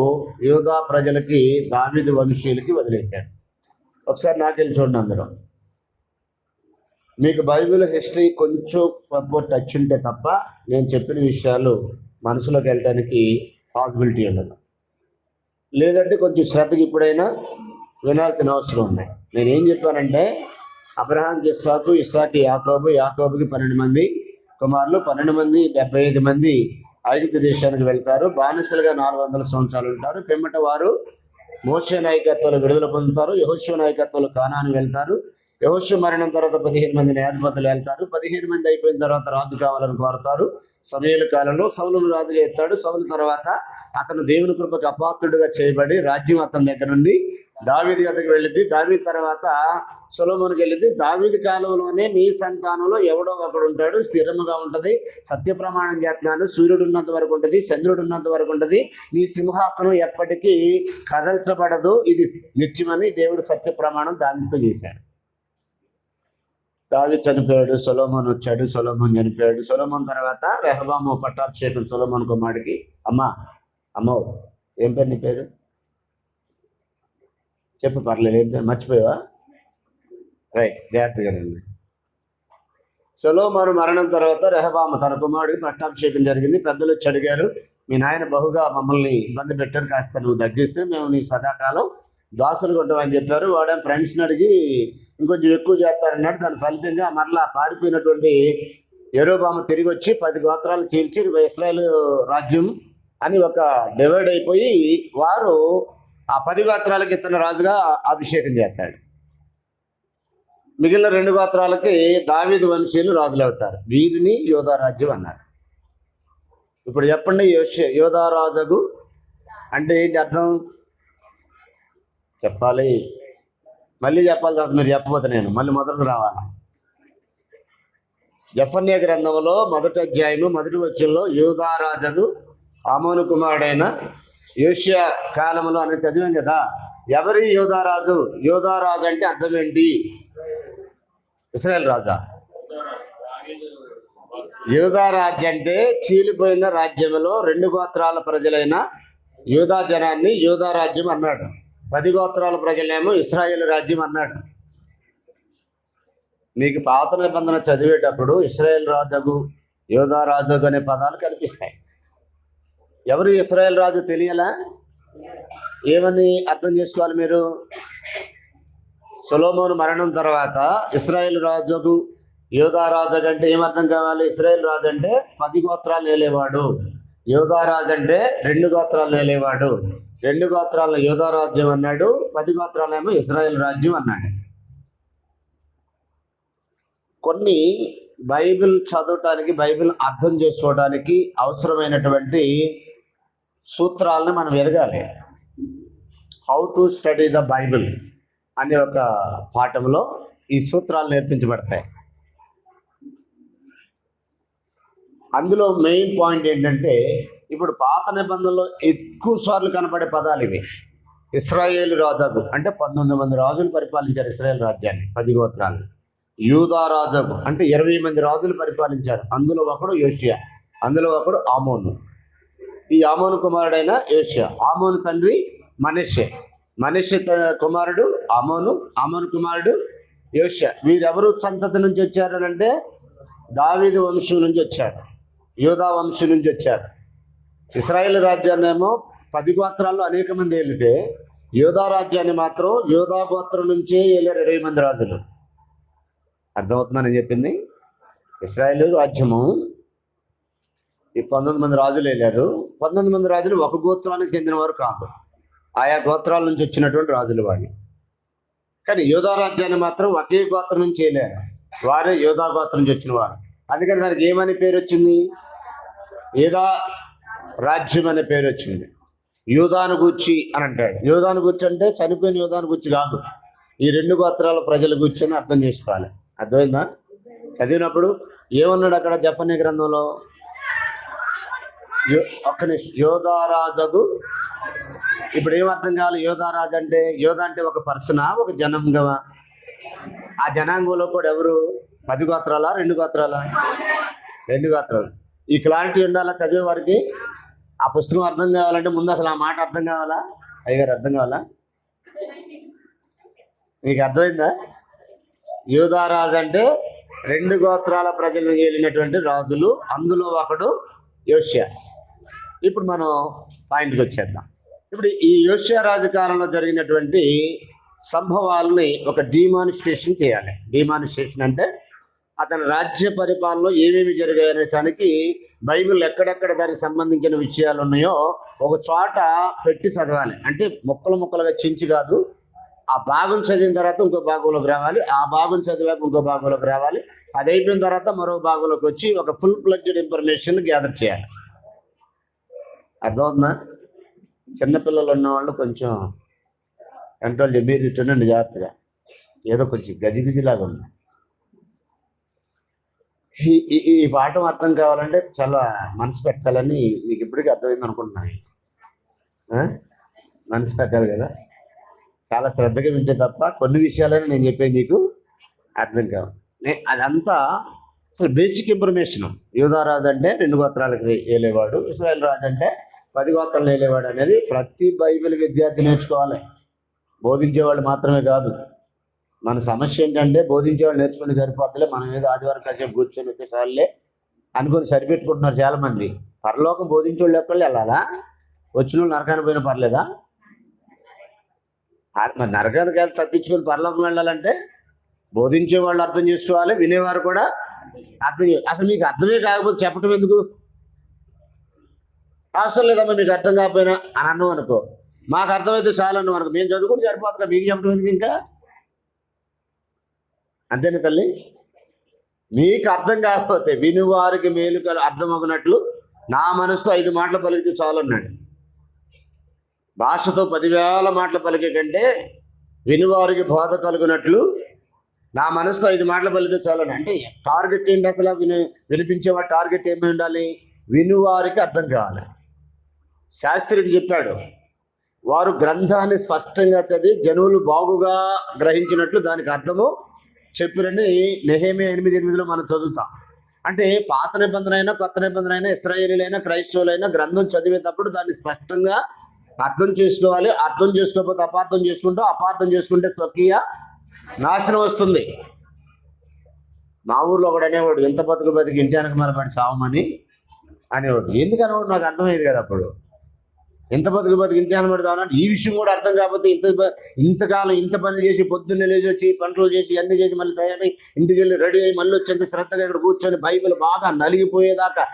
యూదా ప్రజలకి, దావీదు వంశీయులకి వదిలేశాడు. ఒకసారి నాకెళ్ళి చూడండి. అందులో మీకు బైబిల్ హిస్టరీ కొంచెం టచ్ ఉంటే తప్ప నేను చెప్పిన విషయాలు మనసులోకి వెళ్ళడానికి పాసిబిలిటీ ఉండదు. లేదంటే కొంచెం శ్రద్ధకి ఇప్పుడైనా వినాల్సిన అవసరం ఉంది. నేనేం చెప్పానంటే, అబ్రహాంకి ఇస్సాకు, ఇస్సాకి యాకోబు, యాకోబుకి 12 మంది కుమారులు, 12 మంది 75 మంది ఐగుప్తు దేశానికి వెళ్తారు. బానిసలుగా 400 సంవత్సరాలు ఉంటారు. పిమ్మట వారు మోషే నాయకత్వంలో విడుదల పొందుతారు. యెహోషువ నాయకత్వంలో కానాను వెళ్తారు. యెహోషువ మరణం తర్వాత 15 మంది న్యాయాధిపతులు వెళ్తారు. 15 మంది అయిపోయిన తర్వాత రాజు కావాలని కోరతారు. సమూయేలు కాలంలో సౌలును రాజుగా ఎత్తాడు. సౌలు తర్వాత అతను దేవుని కృపకు అపాత్రుడుగా చేయబడి రాజ్యం అతని దగ్గర నుండి దావీదు వద్దకు వెళ్ళింది. దావీదు తర్వాత సొలొమోనుకి వెళ్ళింది. దావీదు కాలంలోనే నీ సంతానంలో ఎవడో ఒకడు ఉంటాడు, స్థిరముగా ఉంటుంది, సత్య ప్రమాణం చేస్తున్నాను, సూర్యుడు ఉన్నంత వరకు ఉంటుంది, చంద్రుడు ఉన్నంత వరకు ఉంటుంది, నీ సింహాసనం ఎప్పటికీ కదల్చబడదు, ఇది నిత్యమని దేవుడు సత్య ప్రమాణం దానితో చేశాడు. దావీదు చనిపోయాడు, సొలొమోన్ వచ్చాడు, సొలొమోన్ చనిపోయాడు. సొలొమోన్ తర్వాత రెహబాము పట్టాభిషేకం సొలొమోన్ కుమారుడికి. అమ్మో ఏం పేరు నీ పేరు? చెప్పు, పర్లేదు. ఏం పేరు మర్చిపోయావా? రైట్, జాగ్రత్తగా రండి. సొలొమోను మరణం తర్వాత రెహబాము తన కుమారుడికి పట్టాభిషేకం జరిగింది. పెద్దలు వచ్చి అడిగారు, మీ నాయన బహుగా మమ్మల్ని ఇబ్బంది పెట్టారు, కాస్త నువ్వు తగ్గిస్తే మేము నీ సదాకాలం దాసులు కొట్టమని చెప్పారు. వాడే ఫ్రెండ్స్ని అడిగి ఇంకొంచెం ఎక్కువ చేస్తారన్నాడు. దాని ఫలితంగా మరలా పారిపోయినటువంటి యెరోబాము తిరిగి వచ్చి 10 గోత్రాలు చీల్చి ఇశ్రాయేలు రాజ్యం అని ఒక డివైడ్ అయిపోయి వారు ఆ 10 గోత్రాలకి ఇతను రాజుగా అభిషేకం చేస్తాడు. మిగిలిన 2 గోత్రాలకి దావీదు వంశీయులు రాజులు అవుతారు. వీరిని యోధా రాజ్యం అన్నారు. ఇప్పుడు చెప్పండి, యోధా రాజుకు అంటే ఏంటి అర్థం? చెప్పాలి, మళ్ళీ చెప్పాలి. తర్వాత మీరు చెప్పబోతే నేను మళ్ళీ మొదలకు రావాలి. జెఫన్యా గ్రంథంలో 1వ అధ్యాయము 1వ వచనంలో యోధా రాజుకు ఆమోను కుమారుడైన యోషియా కాలంలో అని చదివాం కదా. ఎవరి యోధా రాజు? యోధా రాజు అంటే అర్థం ఏంటి? ఇశ్రాయేల్ రాజా? యూదా రాజ్యం అంటే చీలిపోయిన రాజ్యంలో 2 గోత్రాల ప్రజలైన యూదా జనాన్ని యూదా రాజ్యం అన్నాడు. 10 గోత్రాల ప్రజలేమో ఇశ్రాయేలు రాజ్యం అన్నాడు. మీకు పాత నిబంధన చదివేటప్పుడు ఇశ్రాయేల్ రాజుకు యూదా రాజుకు అనే పదాలు కనిపిస్తాయి. ఎవరు ఇశ్రాయేల్ రాజు తెలియలా? ఏమని అర్థం చేసుకోవాలి మీరు? సొలొమోను మరణం తర్వాత ఇశ్రాయేల్ రాజుకు యోధా రాజు అంటే ఏమర్థం కావాలి? ఇశ్రాయేల్ రాజు అంటే 10 గోత్రాలు ఏలేవాడు. యోధా రాజు అంటే 2 గోత్రాలు ఏలేవాడు. 2 గోత్రాలను యోధా రాజ్యం అన్నాడు, 10 గోత్రాలేమో ఇశ్రాయేల్ రాజ్యం అన్నాడు. కొన్ని బైబిల్ చదవటానికి, బైబిల్ అర్థం చేసుకోవడానికి అవసరమైనటువంటి సూత్రాలను మనం ఎరగాలి. How to study the Bible అనే ఒక పాఠంలో ఈ సూత్రాలు నేర్పించబడతాయి. అందులో మెయిన్ పాయింట్ ఏంటంటే, ఇప్పుడు పాత నిబంధనలో ఎక్కువ సార్లు కనపడే పదాలు ఇవి. ఇశ్రాయేలు రాజుకు అంటే 19 మంది రాజులు పరిపాలించారు ఇశ్రాయేల్ రాజ్యాన్ని, 10 గోత్రాలు. యూదా రాజుకు అంటే 20 మంది రాజులు పరిపాలించారు. అందులో ఒకడు యోషియా, అందులో ఒకడు ఆమోను. ఈ ఆమోను కుమారుడైన యోషియా. ఆమోను తండ్రి మనష్షే, మనష్షే కుమారుడు ఆమోను, ఆమోను కుమారుడు యోషియా. వీరెవరు సంతతి నుంచి వచ్చారు అంటే దావీదు వంశం నుంచి వచ్చారు, యూదా వంశం నుంచి వచ్చారు. ఇశ్రాయేల్ రాజ్యాన్ని ఏమో 10 గోత్రాల్లో అనేక మంది ఏలితే, యూదా రాజ్యాన్ని మాత్రం యూదా గోత్రం నుంచే ఏలారు 20 మంది రాజులు. అర్థమవుతుందని చెప్పింది. ఇశ్రాయేల్ రాజ్యము ఈ 19 మంది రాజులు ఏలారు. 19 మంది రాజులు ఒక గోత్రానికి చెందిన వారు కాదు, ఆయా గోత్రాల నుంచి వచ్చినటువంటి రాజులు వాళ్ళు. కానీ యూదా రాజ్యాన్ని మాత్రం ఒకే గోత్రం నుంచి ఏలారు, వారే యూదా గోత్రం నుంచి వచ్చిన వారు. అందుకని దానికి ఏమని పేరు వచ్చింది? యూదా రాజ్యం అనే పేరు వచ్చింది. యూదాను గూర్చి అని అంటాడు. యూదాను గూర్చి అంటే చనిపోయిన యూదాను గూర్చి కాదు, ఈ 2 గోత్రాల ప్రజల గూర్చి అని అర్థం చేసుకోవాలి. అర్థమైందా? చదివినప్పుడు ఏమన్నాడు అక్కడ జెఫన్యా గ్రంథంలో? ఒక్క నిమిషం. యోధా రాజుకు ఇప్పుడు ఏం అర్థం కావాలి? యోధా రాజు అంటే, యోధా అంటే ఒక పర్సనా, ఒక జనాంగమా? ఆ జనాంగంలో కూడా ఎవరు? 10 గోత్రాలా, 2 గోత్రాలా? 2 గోత్రాలు. ఈ క్లారిటీ ఉండాలా చదివే వారికి. ఆ పుస్తకం అర్థం కావాలంటే ముందు అసలు ఆ మాట అర్థం కావాలా? అయ్యగారు అర్థం కావాలా? మీకు అర్థమైందా? యూదా రాజు అంటే 2 గోత్రాల ప్రజలు ఏలినటువంటి రాజులు, అందులో ఒకడు యోషియా. ఇప్పుడు మనం పాయింట్కి వచ్చేద్దాం. ఇప్పుడు ఈ యోషియా రాజు కాలంలో జరిగినటువంటి సంభవాలని ఒక డిమానిస్ట్రేషన్ చేయాలి. డిమానిస్ట్రేషన్ అంటే అతని రాజ్య పరిపాలనలో ఏమేమి జరిగాయనటానికి బైబిల్ ఎక్కడెక్కడ దానికి సంబంధించిన విషయాలు ఉన్నాయో ఒక చోట పెట్టి చదవాలి. అంటే ముక్కలు ముక్కలుగా చించి కాదు, ఆ భాగం చదివిన తర్వాత ఇంకో భాగంలోకి రావాలి, ఆ భాగం చదివాక ఇంకో భాగంలోకి రావాలి, అది అయిపోయిన తర్వాత మరో భాగంలోకి వచ్చి ఒక ఫుల్ ప్లగ్డ్ ఇన్ఫర్మేషన్ గ్యాదర్ చేయాలి. అర్థమవుతుందా? చిన్నపిల్లలు ఉన్నవాళ్ళు కొంచెం కంట్రోల్ చేయ, మీరు ఇటుండండి జాగ్రత్తగా. ఏదో కొంచెం గజిబిజిలాగా ఉంది. ఈ పాఠం అర్థం కావాలంటే చాలా మనసు పెట్టాలని మీకు ఇప్పటికీ అర్థమైంది అనుకుంటున్నాను. మనసు పెట్టాలి కదా, చాలా శ్రద్ధగా వింటే తప్ప కొన్ని విషయాలని నేను చెప్పేది మీకు అర్థం కావాలి. అదంతా అసలు బేసిక్ ఇన్ఫర్మేషన్. యూదారాజు అంటే 2 గోత్రాలకు ఏలేవాడు, ఇశ్రాయేల్ రాజు అంటే 10 గోత్రాలు ఏలేవాడు అనేది ప్రతి బైబిల్ విద్యార్థి నేర్చుకోవాలి. బోధించేవాళ్ళు మాత్రమే కాదు. మన సమస్య ఏంటంటే బోధించేవాళ్ళు నేర్చుకుని సరిపోతలే, మనం ఏదో ఆదివారం కాసేపు కూర్చొని వస్తే చాలులే అనుకొని సరిపెట్టుకుంటున్నారు చాలామంది. పరలోకం బోధించేవాళ్ళు ఎక్కడ వెళ్ళాలా? వచ్చిన వాళ్ళు నరకానికి పోయినా పర్లేదా? మరి నరకానికి వెళ్ళి తప్పించుకొని పరలోకం వెళ్ళాలంటే బోధించేవాళ్ళు అర్థం చేసుకోవాలి, వినేవారు కూడా అసలు మీకు అర్థమే కాకపోతే చెప్పటం ఎందుకు? అవసరం లేదమ్మా మీకు అర్థం కాకపోయినా అని అన్నాం అనుకో, మాకు అర్థమైతే చాలు అన్నాం అనుకో, మేము చదువుకుంటే సరిపోతుందా, మీకు చెప్పడం ఎందుకు ఇంకా? అంతేనా తల్లి? మీకు అర్థం కాకపోతే వినువారికి మేలు అర్థమవునట్లు నా మనసుతో 5 మాటలు పలికితే చాలు అన్నాడు. భాషతో 10,000 మాటలు పలికే కంటే వినువారికి బోధ కలుగునట్లు నా మనసుతో 5 మాటలు పలికితే చాలు అని. అంటే టార్గెట్ ఏంటి అసలు? వినిపించేవాడు టార్గెట్ ఏమై ఉండాలి? వినువారికి అర్థం కావాలి. శాస్త్రికి చెప్పాడు, వారు గ్రంథాన్ని స్పష్టంగా చదివి జనువులు బాగుగా గ్రహించినట్లు దానికి అర్థము చెప్పిరని నెహెమియా 8:8 మనం చదువుతాం. అంటే పాత నిబంధన అయినా కొత్త నిబంధన అయినా ఇశ్రాయేలీలైనా క్రైస్తవులైనా గ్రంథం చదివేటప్పుడు దాన్ని స్పష్టంగా అర్థం చేసుకోవాలి. అర్థం చేసుకోకపోతే అపార్థం చేసుకుంటూ, అపార్థం చేసుకుంటే స్వకీయ నాశనం వస్తుంది. మా ఊర్లో ఒకడు అనేవాడు, ఎంత బతికి ఇంటి వెనక మీద పడి సావమని అనేవాడు. ఎందుకు అనేవాడు నాకు అర్థమయ్యేది కదా అప్పుడు. ఎంత బతికి ఇంటి వెనక పడి సావనంటే ఈ విషయం కూడా అర్థం కాకపోతే ఇంతకాలం ఇంత పని చేసి పొద్దున్నే లేచి వచ్చి పంటలు చేసి అన్ని చేసి మళ్ళీ తయారై ఇంటికి వెళ్ళి రెడీ అయ్యి మళ్ళీ వచ్చేంత శ్రద్ధగా ఇక్కడ కూర్చొని బైబిల్ బాగా నలిగిపోయేదాకా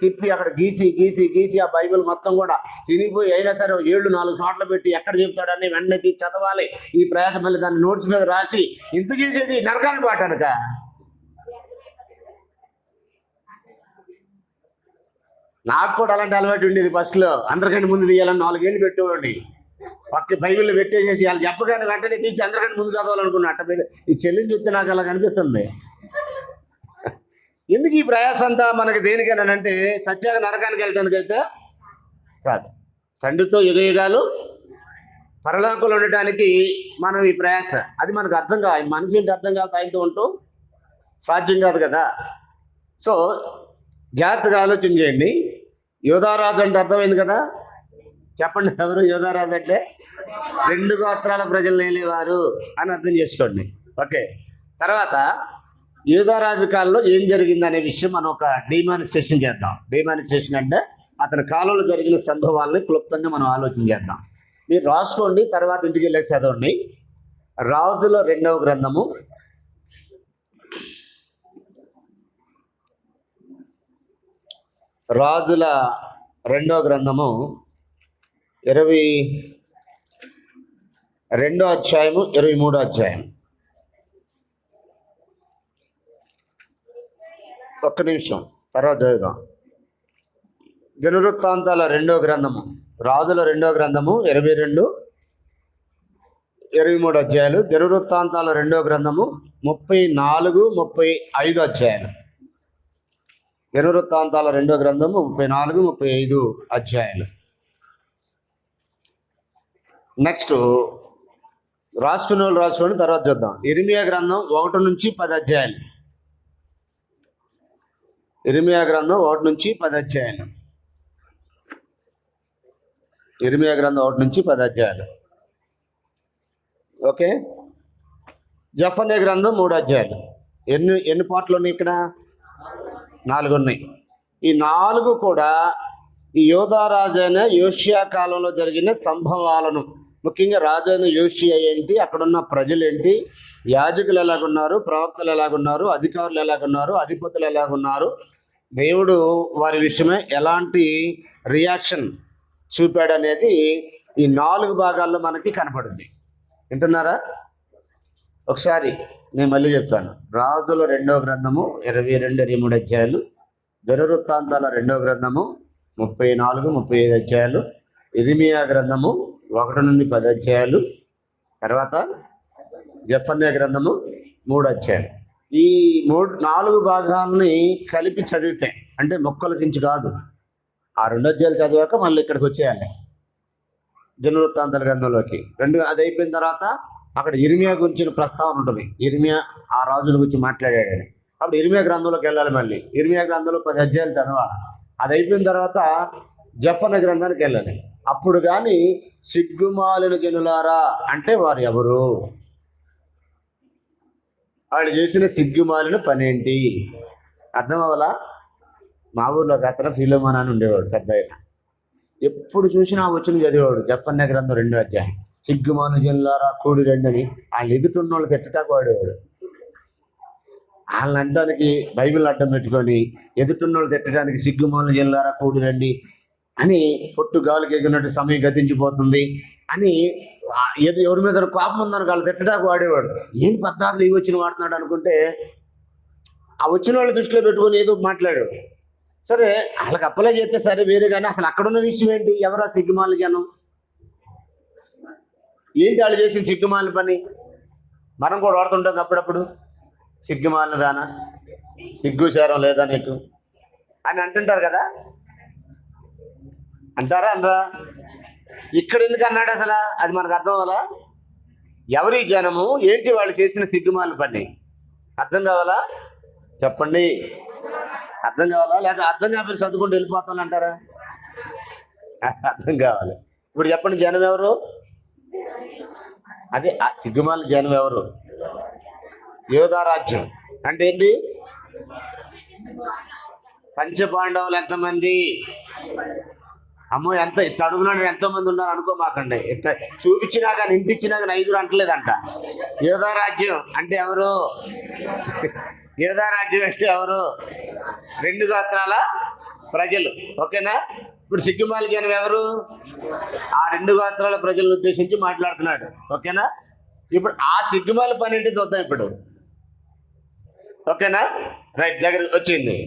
తిప్పి అక్కడ గీసి ఆ బైబిల్ మొత్తం కూడా చినిగిపోయి అయినా సరే 7-4 చోట్ల పెట్టి ఎక్కడ చెప్తాడని వెంటనే తీసి చదవాలి. ఈ ప్రయాసం మళ్ళీ దాన్ని నోట్స్ మీద రాసి ఇంత చేసేది నరకానికి పాటానుక. నాకు కూడా అలాంటి అలవాటు ఉండేది. ఫస్ట్లో అందరికంటే ముందు తీయాలని 4 ఏళ్ళు పెట్టేవాడిని. పక్క బైబిల్లో పెట్టేసేసి వాళ్ళు చెప్పగానే వెంటనే తీసి అందరికంటే ముందు చదవాలనుకున్నా. ఈ చెల్లిని చూస్తే నాకు అలా కనిపిస్తుంది. ఎందుకు ఈ ప్రయాసం అంతా మనకి దేనికైనానంటే సత్యాగా నరకానికి వెళ్ళటానికైతే కాదు, తండ్రితో యుగయుగాలు పరలోకంలో ఉండటానికి మనం ఈ ప్రయాస. అది మనకు అర్థం కాదు, మనిషి ఏంటి అర్థం కాక ఆయనతో ఉంటూ సాధ్యం కాదు కదా. సో జాగ్రత్తగా ఆలోచన చేయండి. యోధారాజు అంటే అర్థమైంది కదా? చెప్పండి, ఎవరు యోధారాజు అంటే? 2 గోత్రాల ప్రజలు నేలేవారు అని అర్థం చేసుకోండి. ఓకే, తర్వాత యోధారాజు కాలంలో ఏం జరిగింది అనే విషయం మనం ఒక డిమానిస్ట్రేషన్ చేద్దాం. డిమానిస్ట్రేషన్ అంటే అతని కాలంలో జరిగిన సంభవాలని క్లుప్తంగా మనం ఆలోచన చేద్దాం. మీరు రాసుకోండి, తర్వాత ఇంటికి వెళ్ళి చదవండి. రాజుల 2వ గ్రంథము 22వ అధ్యాయము 23వ అధ్యాయం. ఒక్క నిమిషం, తర్వాత చదువుదాం. దినవృత్తాంతాల 2వ గ్రంథము, రాజుల 2వ గ్రంథము 22-23 అధ్యాయాలు. దినవృత్తాంతాల 2వ గ్రంథము 34-35 అధ్యాయాలు. దినవృత్తాంతాల 2వ గ్రంథము 34-35 అధ్యాయాలు. నెక్స్ట్ రాసుకునే వాళ్ళు రాసుకోండి, తర్వాత చూద్దాం. ఇర్మియా గ్రంథం 1-10 అధ్యాయాలు. ఇర్మియా గ్రంథం 1-10 అధ్యాయాలు. ఇర్మియా గ్రంథం 1-10 అధ్యాయాలు. ఓకే. జెఫన్యా గ్రంథం 3 అధ్యాయాలు. ఎన్ని పాటలు ఉన్నాయి ఇక్కడ? 4 ఉన్నాయి. ఈ 4 కూడా ఈ యోధారాజైన యోషియా కాలంలో జరిగిన సంభవాలను, ముఖ్యంగా రాజైన యోషియా ఏంటి, అక్కడున్న ప్రజలు ఏంటి, యాజకులు ఎలాగున్నారు, ప్రవక్తలు ఎలాగున్నారు, అధికారులు ఎలాగున్నారు, అధిపతులు ఎలాగున్నారు, దేవుడు వారి విషయమే ఎలాంటి రియాక్షన్ చూపాడనేది ఈ 4 భాగాల్లో మనకి కనపడుతుంది. వింటున్నారా? ఒకసారి నేను మళ్ళీ చెప్తాను. రాజుల 2వ గ్రంథము 22-23 అధ్యాయాలు. దినవృత్తాంతాల 2వ గ్రంథము 34-35 అధ్యాయాలు. ఇర్మియా గ్రంథము 1-10 అధ్యాయాలు. తర్వాత జెఫన్యా గ్రంథము 3 అధ్యాయాలు. ఈ 4 భాగాలని కలిపి చదివితే, అంటే మొక్కలు చించి కాదు, ఆ 2 అధ్యాయాలు చదివాక మళ్ళీ ఇక్కడికి వచ్చేయాలి దినవృత్తాంతాల గ్రంథంలోకి. అది అయిపోయిన తర్వాత అక్కడ ఇర్మియా గురించిన ప్రస్తావన ఉంటుంది. ఇర్మియా ఆ రాజుల గురించి మాట్లాడాడని. అప్పుడు ఇర్మియా గ్రంథంలోకి వెళ్ళాలి. మళ్ళీ ఇర్మియా గ్రంథంలో 10 అధ్యాయాలు చదవాలి. అది అయిపోయిన తర్వాత జెఫన్యా గ్రంథానికి వెళ్ళాలి. అప్పుడు కానీ సిగ్గుమాలిన జనులారా అంటే వారు ఎవరు, వాళ్ళు చేసిన సిగ్గుమాలిన పనేంటి అర్థం అవ్వాలా? మా ఊర్లో ఒక అతను ఫిలోమోనా అని ఉండేవాడు, పెద్ద ఆయన. ఎప్పుడు చూసినా వచ్చిన చదివేవాడు. జెఫన్యా గ్రంథం 2వ అధ్యాయం. సిగ్గుమాలిన జనులారా కూడి రండి అని వాళ్ళు ఎదుటిన్న వాళ్ళు తిట్టటాకు వాడేవాడు. వాళ్ళని అంటానికి బైబిల్ అడ్డం పెట్టుకొని ఎదుటిన్న వాళ్ళు తిట్టడానికి సిగ్గుమాలిన జనులారా కూడి రండి అని, పొట్టు గాలికి ఎగినట్టు సమయం గతించిపోతుంది అని ఏదో ఎవరి మీద కోపం ఉందని వాళ్ళు తిట్టడానికి వాడేవాడు. ఏంటి పద్దాకులు ఇవి వచ్చిన వాడుతున్నాడు అనుకుంటే ఆ వచ్చిన వాళ్ళు దృష్టిలో పెట్టుకొని ఏదో మాట్లాడాడు. సరే వాళ్ళకి అప్లై చేస్తే సరే వేరే, కానీ అసలు అక్కడున్న విషయం ఏంటి? ఎవరా సిగ్గుమాల జనం? ఏంటి వాళ్ళు చేసిన సిగ్గుమాల పని? మనం కూడా వాడుతుంటాం అప్పుడప్పుడు. సిగ్గుమాలిన దానా, సిగ్గుచారం లేదా నీకు అని అంటుంటారు కదా, అంటారా అనరా? ఇక్కడ ఎందుకు అన్నాడు అసలు? అది మనకు అర్థం అవ్వాలా? ఎవరి జనము, ఏంటి వాళ్ళు చేసిన సిగ్గుమాల పని? అర్థం కావాలా? చెప్పండి. అర్థం కావాలా? లేదా అర్థం కావాలి చదువుకుంటూ వెళ్ళిపోతాను అంటారా? అర్థం కావాలి. ఇప్పుడు చెప్పండి, జనం ఎవరు? అదే సిగ్గుమాల జనం ఎవరు? యోధా రాజ్యం. అంటే ఏంటి? పంచపాండవులు ఎంతమంది? అమ్మో, ఎంత ఇట్లా అడుగున్నాడు, ఎంతోమంది ఉన్నారు అనుకోమాకండి. ఇట్లా చూపించినా కానీ, ఇంటిచ్చినా కానీ 5 అంటలేదంట. యోధా రాజ్యం అంటే ఎవరు? యోధా రాజ్యం అంటే ఎవరు? 2 గోత్రాల ప్రజలు. ఓకేనా? ఇప్పుడు సిగ్గుమాల జనం ఎవరు? ఆ 2 గోత్రాల ప్రజలను ఉద్దేశించి మాట్లాడుతున్నాడు. ఓకేనా? ఇప్పుడు ఆ సిగ్గుమాల పని ఏంటి చూద్దాం ఇప్పుడు. ఓకేనా? రైట్, దగ్గరికి వచ్చింది.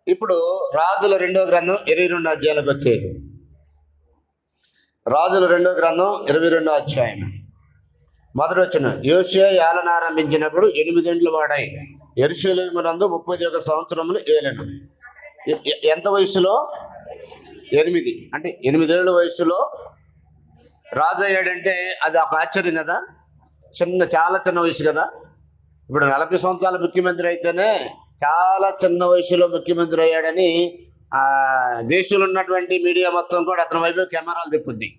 ఇప్పుడు రాజుల 2వ గ్రంథం 22వ అధ్యాయాలకు వచ్చేసి, రాజుల 2వ గ్రంథం 22వ అధ్యాయం మొదటి వచనం. యోషియా ఏలన ఆరంభించినప్పుడు 8 ఏండ్ల వాడై యెరూషలేమునందు 31 సంవత్సరములు ఏలెను. ఎంత వయసులో? 8. అంటే 8 ఏళ్ళ వయసులో రాజు అయ్యాడంటే అది ఒక ఆశ్చర్యం కదా. చాలా చిన్న వయసు కదా. ఇప్పుడు 40 సంవత్సరాల ముఖ్యమంత్రి అయితేనే చాలా చిన్న వయసులో ముఖ్యమంత్రి అయ్యాడని దేశంలో ఉన్నటువంటి మీడియా మొత్తం కూడా అతని వైపు కెమెరాలు తిప్పుద్ది.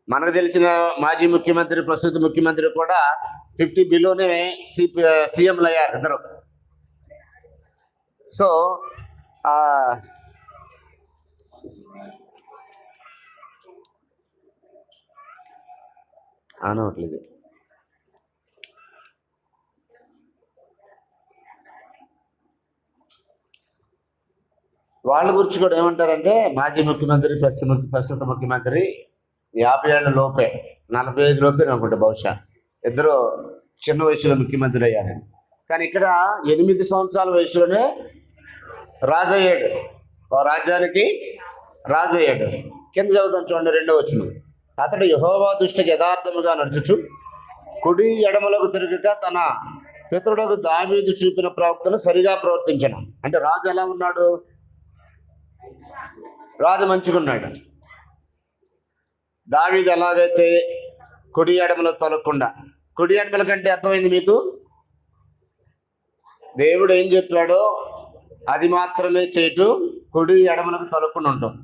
మనకు తెలిసిన మాజీ ముఖ్యమంత్రి, ప్రస్తుత ముఖ్యమంత్రి కూడా 50 బిలోనే సీఎంలు అయ్యారు ఇద్దరు. సో అనవట్లేదు. వాళ్ళ గురించి కూడా ఏమంటారంటే, మాజీ ముఖ్యమంత్రి, ప్రస్తుత ముఖ్యమంత్రి 50 ఏళ్ళ లోపే, 45 లోపే అనుకుంటే బహుశా ఇద్దరు చిన్న వయసులో ముఖ్యమంత్రి అయ్యారని. కానీ ఇక్కడ 8 సంవత్సరాల వయసులోనే రాజయ్యాడు, రాజ్యానికి రాజయ్యాడు. కింద చదువుతాం చూడండి, 2వ వచనం. అతడు యెహోవా దృష్టికి యథార్థముగా నడుచుచు కుడి ఎడమలకు తిరుగుగా తన పితరుడకు దావీదు చూపిన ప్రవక్తను సరిగా ప్రవర్తించను. అంటే రాజు ఎలా ఉన్నాడు? రాజు మంచిగా ఉన్నాడు. దావీదు ఎలాగైతే కుడి ఎడమలు తొలగకుండా, కుడి ఎడమల కంటే అర్థమైంది మీకు? దేవుడు ఏం చెప్పాడో అది మాత్రమే చేయటం, కుడి ఎడమలకు తొలగకుండా ఉంటాం.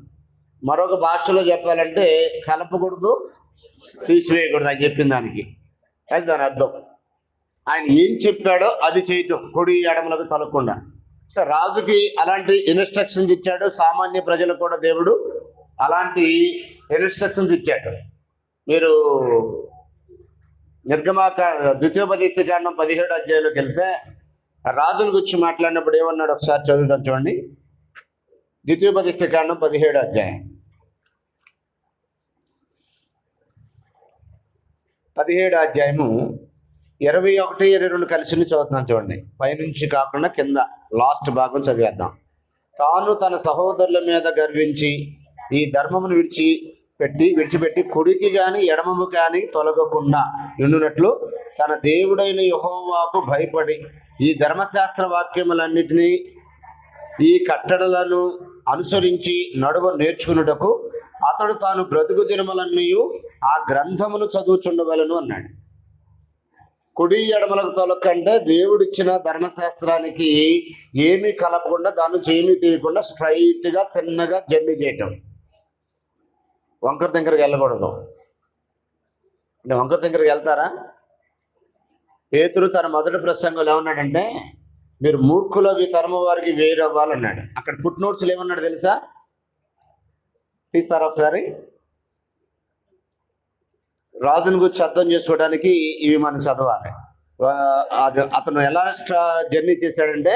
మరొక భాషలో చెప్పాలంటే కలపకూడదు, తీసివేయకూడదు అని చెప్పిన దానికి. అది దాని అర్థం. ఆయన ఏం చెప్పాడో అది చేయటం, కుడి ఎడమలకు తొలగకుండా. సో రాజుకి అలాంటి ఇన్స్ట్రక్షన్స్ ఇచ్చాడు. సామాన్య ప్రజలకు కూడా దేవుడు అలాంటి ఇన్స్ట్రక్షన్స్ ఇచ్చాడు. మీరు ద్వితీయోపదేశకాండం 17వ అధ్యాయంలోకి వెళ్తే రాజుల గురించి మాట్లాడినప్పుడు ఏమన్నాడు ఒకసారి చదువుతాం చూడండి. ద్వితీయోపదేశకాండం 17వ అధ్యాయం 17వ అధ్యాయము 21, 22 కలిసి చదువుతున్నాను చూడండి. పైనుంచి కాకుండా కింద లాస్ట్ భాగం చదివేద్దాం. తాను తన సహోదరుల మీద గర్వించి ఈ ధర్మమును విడిచిపెట్టి కుడికి గాని ఎడమము కానీ తొలగకుండా ఉండునట్లు తన దేవుడైన యెహోవాకు భయపడి ఈ ధర్మశాస్త్ర వాక్యములన్నిటినీ ఈ కట్టడలను అనుసరించి నడువ నేర్చుకున్నటకు అతడు తాను బ్రతుకు దినములన్నీ ఆ గ్రంథమును చదువుచుండవలను అన్నాడు. కుడి ఎడమలకు తొలకంటే దేవుడిచ్చిన ధర్మశాస్త్రానికి ఏమీ కలపకుండా దాని నుంచి ఏమీ తీయకుండా స్ట్రైట్గా తిన్నగా జర్నీ చేయటం. వంకర దగ్గరికి వెళ్ళకూడదు. అంటే వంకర దగ్గరికి వెళ్తారా? పేతురు తన మొదటి ప్రసంగంలో ఏమన్నాడంటే, మీరు మూర్ఖులవి తరము వారికి వేరు అవ్వాలన్నాడు. అక్కడ ఫుట్ నోట్స్లు ఏమన్నాడు తెలుసా? తీస్తారా ఒకసారి? రాజుని గురించి అర్థం చేసుకోవడానికి ఇవి మనం చదవాలి. అతను ఎలా జర్నీ చేశాడంటే,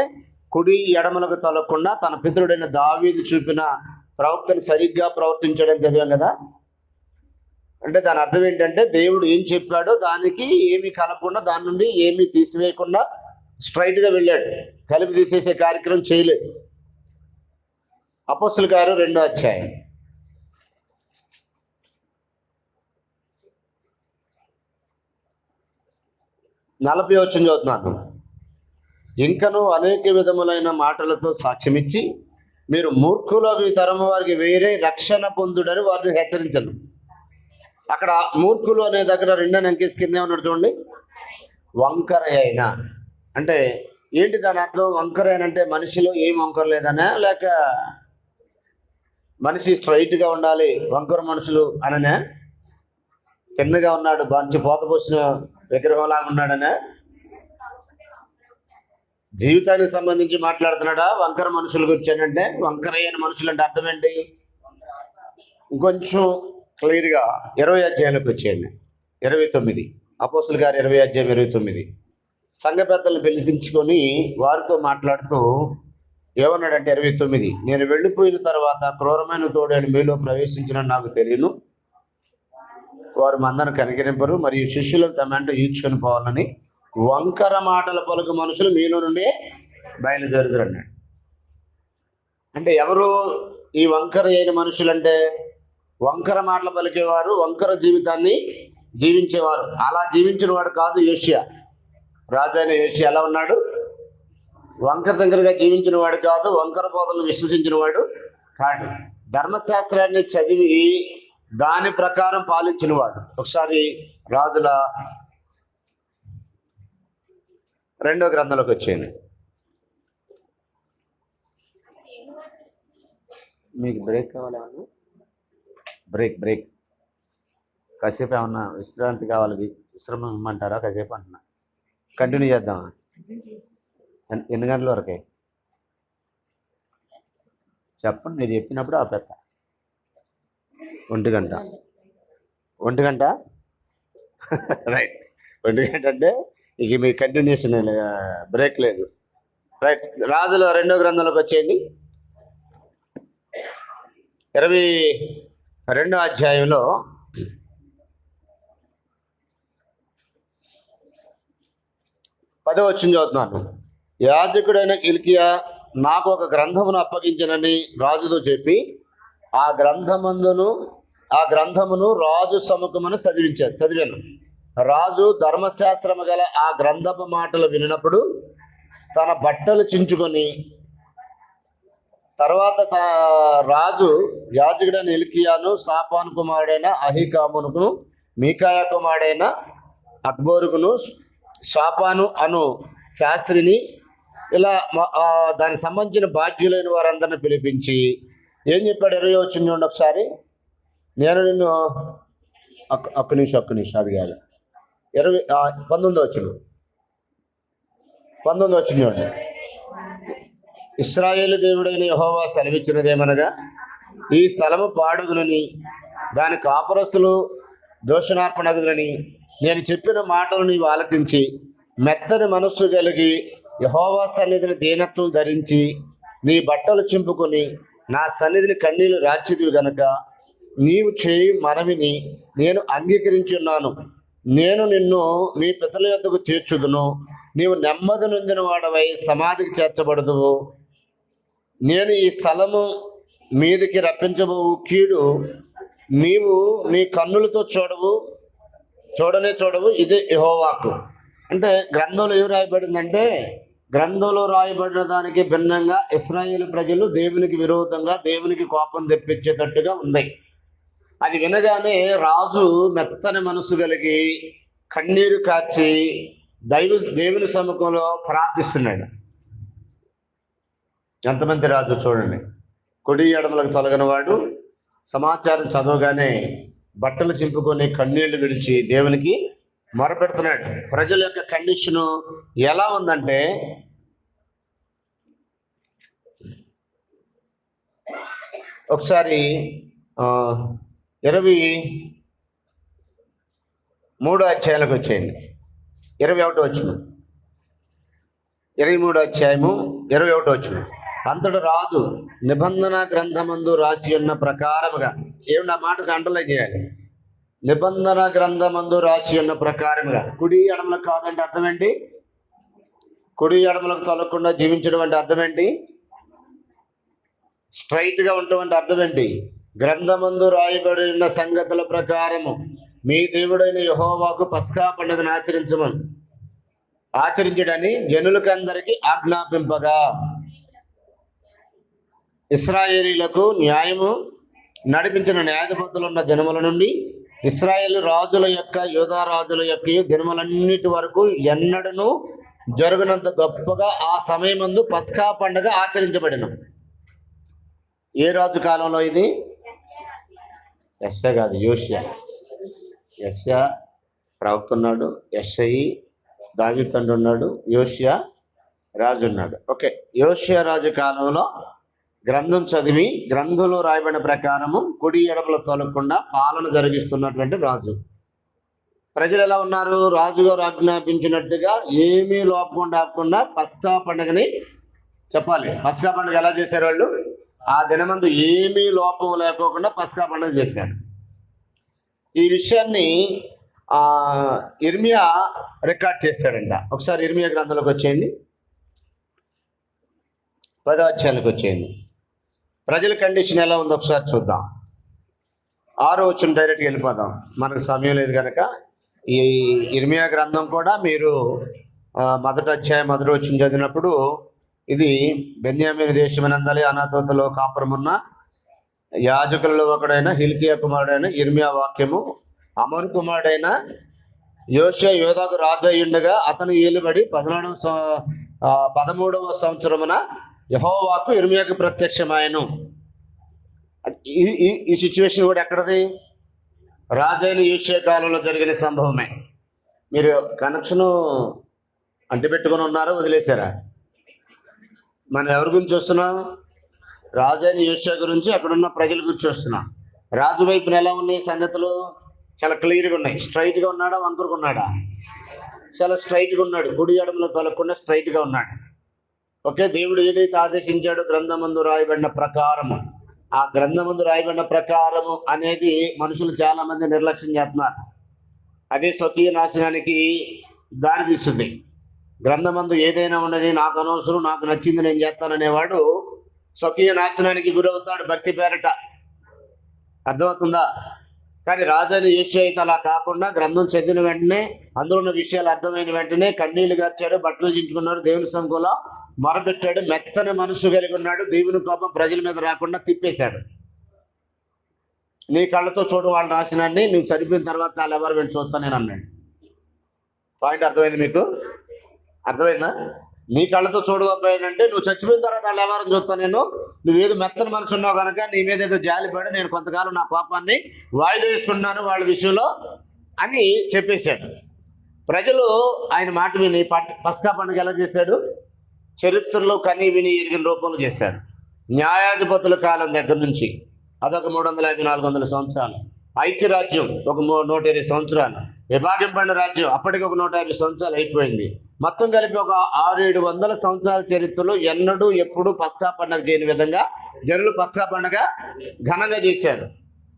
కుడి ఎడమలకు తొలగకుండా తన పితరుడైన దావీదు చూపిన ప్రవక్తను సరిగ్గా ప్రవర్తించడం చదివాం కదా. అంటే దాని అర్థం ఏంటంటే, దేవుడు ఏం చెప్పాడో దానికి ఏమీ కలపకుండా, దాని నుండి ఏమీ తీసివేయకుండా స్ట్రైట్గా వెళ్ళాడు. కలిపి తీసేసే కార్యక్రమం చేయలేదు. అపోస్తుల కార్యం 2వ అధ్యాయం 40వ వచనం చదువుతున్నాను. ఇంకను అనేక విధములైన మాటలతో సాక్ష్యమిచ్చి మీరు మూర్ఖులవి తరము వారికి వేరే రక్షణ పొందుడని వారిని హెచ్చరించను. అక్కడ మూర్ఖులు అనే దగ్గర 2 అంకెస్ కింద ఏమన్నాడు చూడండి, వంకర అయిన. అంటే ఏంటి దాని అర్థం? వంకర అయిన అంటే మనిషిలో ఏం వంకర లేదనే, లేక మనిషి స్ట్రైట్గా ఉండాలి వంకర మనుషులు అననే? తిన్నగా ఉన్నాడు, మంచి పోత పోసిన విగ్రహంలాగా ఉన్నాడనే? జీవితానికి సంబంధించి మాట్లాడుతున్నాడా వంకర మనుషుల గురించి? అంటే వంకర అయిన మనుషులు అంటే అర్థం ఏంటి? ఇంకొంచెం క్లియర్గా 20వ అధ్యాయంలోకి వచ్చేయండి. 29 అపోస్తుల గారు 20వ అధ్యాయం 29. సంఘ పెద్దలను పిలిపించుకొని వారితో మాట్లాడుతూ ఏమన్నాడంటే 29, నేను వెళ్ళిపోయిన తర్వాత క్రూరమైన తోడేలు మీలో ప్రవేశించిన నాకు తెలియను. వారు మందను కనికరింపరు, మరియు శిష్యులను తమ వెంట ఈడ్చుకొని పోవాలని వంకర మాటల పలుకు మనుషులు మీలో నుండి బయలుదేరుతారు అన్నాడు. అంటే ఎవరు ఈ వంకర అయిన మనుషులు? అంటే వంకర మాటలు పలికేవారు, వంకర జీవితాన్ని జీవించేవారు. అలా జీవించిన వాడు కాదు యోషియా. రాజైన యోషియా ఎలా ఉన్నాడు? వంకర దగ్గరగా జీవించిన వాడు కాదు, వంకర బోధనలు విశ్వసించిన వాడు కాదు. ధర్మశాస్త్రాన్ని చదివి దాని ప్రకారం పాలించిన వాడు. ఒకసారి రాజుల 2వ గ్రంథంలోకి వచ్చేయండి. మీకు బ్రేక్ కావాలా? బ్రేక్ కాసేపు ఏమన్నా విశ్రాంతి కావాలి? విశ్రమం ఇమ్మంటారా? కాసేపు అంటున్నా. కంటిన్యూ చేద్దామా? ఎన్ని గంటల వరకే చెప్పండి. మీరు చెప్పినప్పుడు ఆపేస్తా. 1 గంట రైట్. 1 గంట అంటే ఇక మీ కంటిన్యూషన్, బ్రేక్ లేదు. రైట్. రాజుల 2వ గ్రంథంలోకి వచ్చేయండి. 22వ అధ్యాయంలో 10వ వచనం చదువుతున్నాను. యాజకుడైన హిల్కీయా నాకు ఒక గ్రంథమును అప్పగించనని రాజుతో చెప్పి ఆ గ్రంథమును రాజు సముఖమును చదివాను. రాజు ధర్మశాస్త్రము గల ఆ గ్రంథపు మాటలు వినినప్పుడు తన బట్టలు చించుకొని, తర్వాత రాజు యాజకుడైన హిల్కీయాను, సాపాను కుమారుడైన అహీకామునుకును, మీకాయా కుమారుడైన అక్బోరుకును, షాపాను అను శాస్త్రిని, ఇలా దానికి సంబంధించిన బాధ్యులైన వారందరిని పిలిపించి ఏం చెప్పాడు? 20వ వచనం చూడండి ఒకసారి. నేను నిన్ను ఒక్క నిమిషం అది కాదు, 19వ వచనం చూడండి. ఇశ్రాయేలు దేవుడైన యెహోవా సెలవిచ్చినదేమనగా, ఈ స్థలము పాడుగునని దాని కాపురస్తులు దోషణార్పణగునని నేను చెప్పిన మాటలు నీవు ఆలకించి మెత్తని మనస్సు కలిగి యెహోవా సన్నిధిని దీనత్వం ధరించి నీ బట్టలు చింపుకొని నా సన్నిధిని కన్నీళ్లు రాచిదివి గనుక నీవు చేయి మనవిని నేను అంగీకరించున్నాను. నేను నిన్ను నీ పితరుల యొద్దకు చేర్చుదును. నీవు నెమ్మది నొందిన వాడవై సమాధికి చేర్చబడదువు. నేను ఈ స్థలము మీదికి రప్పించబోవు కీడు నీవు నీ కన్నులతో చూడవు. ఇది యెహోవాకు. అంటే గ్రంథంలో ఏం రాయబడిందంటే, గ్రంథంలో రాయబడిన దానికి భిన్నంగా ఇశ్రాయేలు ప్రజలు దేవునికి విరోధంగా దేవునికి కోపం తెప్పించేటట్టుగా ఉంది. అది వినగానే రాజు మెత్తని మనసు కలిగి కన్నీరు కార్చి దేవుని సముఖంలో ప్రార్థిస్తున్నాడు. ఎంతమంది రాజు చూడండి, కుడి ఎడమలకు తొలగని వాడు సమాచారం చదవగానే బట్టలు చింపుకొని కన్నీళ్లు విడిచి దేవునికి మొరపెడుతున్నాడు. ప్రజల యొక్క కండిషను ఎలా ఉందంటే, ఒకసారి 23వ అధ్యాయాలకు వచ్చేయండి. 21వ వచనం, 23వ అధ్యాయము 21వ వచనం. అంతటి రాజు నిబంధన గ్రంథమందు రాసి ఉన్న ప్రకారముగా, ఏమిటి ఆ మాటకు అండర్లైన్ చేయాలి, నిబంధన గ్రంథమందు రాసి ఉన్న ప్రకారముగా. కుడి ఎడమలకు కాదంటే అర్థం ఏంటి? కుడి ఎడమలకు తొలగకుండా జీవించడం అంటే అర్థం ఏంటి? స్ట్రైట్గా ఉండటం అంటే అర్థం ఏంటి? గ్రంథమందు రాయబడి ఉన్న సంగతుల ప్రకారము మీ దేవుడైన యెహోవాకు పస్కా పండుగను ఆచరించడని జనులకందరికీ ఆజ్ఞాపింపగా, ఇశ్రాయేలీలకు న్యాయము నడిపించిన న్యాయాధిపతులు ఉన్న దినముల నుండి ఇశ్రాయేలు రాజుల యొక్క యూదా రాజుల యొక్క దినములన్నిటి వరకు ఎన్నడను జరుగునంత గొప్పగా ఆ సమయమందు పస్కా పండుగ ఆచరించబడిన. ఏ రాజు కాలంలో ఇది? యెషయా కాదు, యోషియా. యెషయా ప్రవక్త ఉన్నాడు, యెషయి దావీదు తండ్రి ఉన్నాడు, యోషియా రాజు ఉన్నాడు. ఓకే, యోషియా రాజు కాలంలో గ్రంథం చదివి గ్రంథంలో రాయబడిన ప్రకారము కుడి ఎడమలు తొలగకుండా పాలన జరిగిస్తున్నటువంటి రాజు. ప్రజలు ఎలా ఉన్నారు? రాజుగారు ఆజ్ఞాపించినట్టుగా ఏమీ లోపకుండా ఆపకుండా పస్కా పండుగని చెప్పాలి. పస్కా పండుగ ఎలా చేశారు వాళ్ళు? ఆ దినమందు ఏమీ లోపం లేకోకుండా పస్కా పండుగ చేశారు. ఈ విషయాన్ని ఇర్మియా రికార్డ్ చేశాడంట. ఒకసారి ఇర్మియా గ్రంథంలోకి వచ్చేయండి, 10వ అధ్యాయానికి వచ్చేయండి. ప్రజల కండిషన్ ఎలా ఉందో ఒకసారి చూద్దాం. 6వ వచనం డైరెక్ట్గా వెళ్ళిపోదాం, మనకు సమయం లేదు కనుక. ఈ ఇర్మియా గ్రంథం కూడా మీరు 1వ అధ్యాయం 1వ వచనం చదివినప్పుడు, ఇది బెన్యామీను దేశమనందలి అనాతోతలో కాపురమున్న యాజకులలో ఒకడైన హిల్కియా కుమారుడైన ఇర్మియా వాక్యము. అమోను కుమారుడైన యోషియా యోధాకు రాజు అయ్యుండగా అతను ఏలుబడి 13వ సంవత్సరమున యెహోవాకు ఇర్మియాకు ప్రత్యక్షమాయను. ఈ సిచ్యువేషన్ కూడా ఎక్కడది? రాజైన యోషియా కాలంలో జరిగిన సంభవమే. మీరు కనెక్షను అంటిపెట్టుకుని ఉన్నారా, వదిలేశారా? మనం ఎవరి గురించి వస్తున్నాం? రాజైన యోషియా గురించి, అక్కడున్న ప్రజల గురించి వస్తున్నాం. రాజు వైపున ఎలా ఉన్నాయి సంగతులు? చాలా క్లియర్గా ఉన్నాయి. స్ట్రైట్గా ఉన్నాడా, వంకరగా ఉన్నాడా? చాలా స్ట్రైట్గా ఉన్నాడు. కుడి ఎడమలో తొలగకుండా స్ట్రైట్గా ఉన్నాడు. ఓకే, దేవుడు ఏదైతే ఆదేశించాడో గ్రంథమందు రాయబడిన ప్రకారము, ఆ గ్రంథమందు రాయబడిన ప్రకారము అనేది మనుషులు చాలామంది నిర్లక్ష్యం చేస్తున్నారు. అదే స్వకీయ నాశనానికి దారితీస్తుంది. గ్రంథమందు ఏదైనా ఉండని, నాకు అనవసరం, నాకు నచ్చింది నేను చేస్తాననేవాడు స్వకీయ నాశనానికి గురవుతాడు భక్తి పేరట. అర్థమవుతుందా? కానీ రాజైన యోషియా అయితే అలా కాకుండా గ్రంథం చదివిన వెంటనే, అందులో ఉన్న విషయాలు అర్థమైన వెంటనే కన్నీళ్లు గార్చాడు, బట్టలు చించుకున్నాడు, దేవుని సముఖంలో మొరపెట్టాడు, మెత్తని మనసు కలిగి ఉన్నాడు. దేవుని కోపం ప్రజల మీద రాకుండా తిప్పేశాడు. నీ కళ్ళతో చూడు వాళ్ళ నాశనాన్ని, నువ్వు చనిపోయిన తర్వాత వాళ్ళు ఎవరు వెళ్ళి చూస్తా నేను అన్నాడు. పాయింట్ అర్థమైంది మీకు? అర్థమైందా? నీ కళ్ళతో చూడకపోయానంటే నువ్వు చచ్చిపోయిన తర్వాత వాళ్ళు ఎవరిని చూస్తాను నేను, నువ్వేదో మెత్తని మనసు ఉన్నావు కనుక నీ మీద ఏదో జాలిపడి నేను కొంతకాలం నా కోపాన్ని వాయిదా వేసుకున్నాను వాళ్ళ విషయంలో అని చెప్పేశాడు. ప్రజలు ఆయన మాట విని పస్కా పండుగ ఎలా చేశాడు? చరిత్రలో కనీ విని ఎరిగిన రూపంలో చేశారు. న్యాయాధిపతుల కాలం దగ్గర నుంచి అదొక 350-400 సంవత్సరాలు, ఐక్యరాజ్యం ఒక 120 సంవత్సరాలు, విభాగింపడిన రాజ్యం అప్పటికి ఒక 150 సంవత్సరాలు అయిపోయింది. మొత్తం కలిపి ఒక 600-700 సంవత్సరాల చరిత్రలో ఎన్నడూ ఎప్పుడు పస్కా పండుగ చేయని విధంగా జనులు పస్కా పండుగ ఘనంగా చేశారు.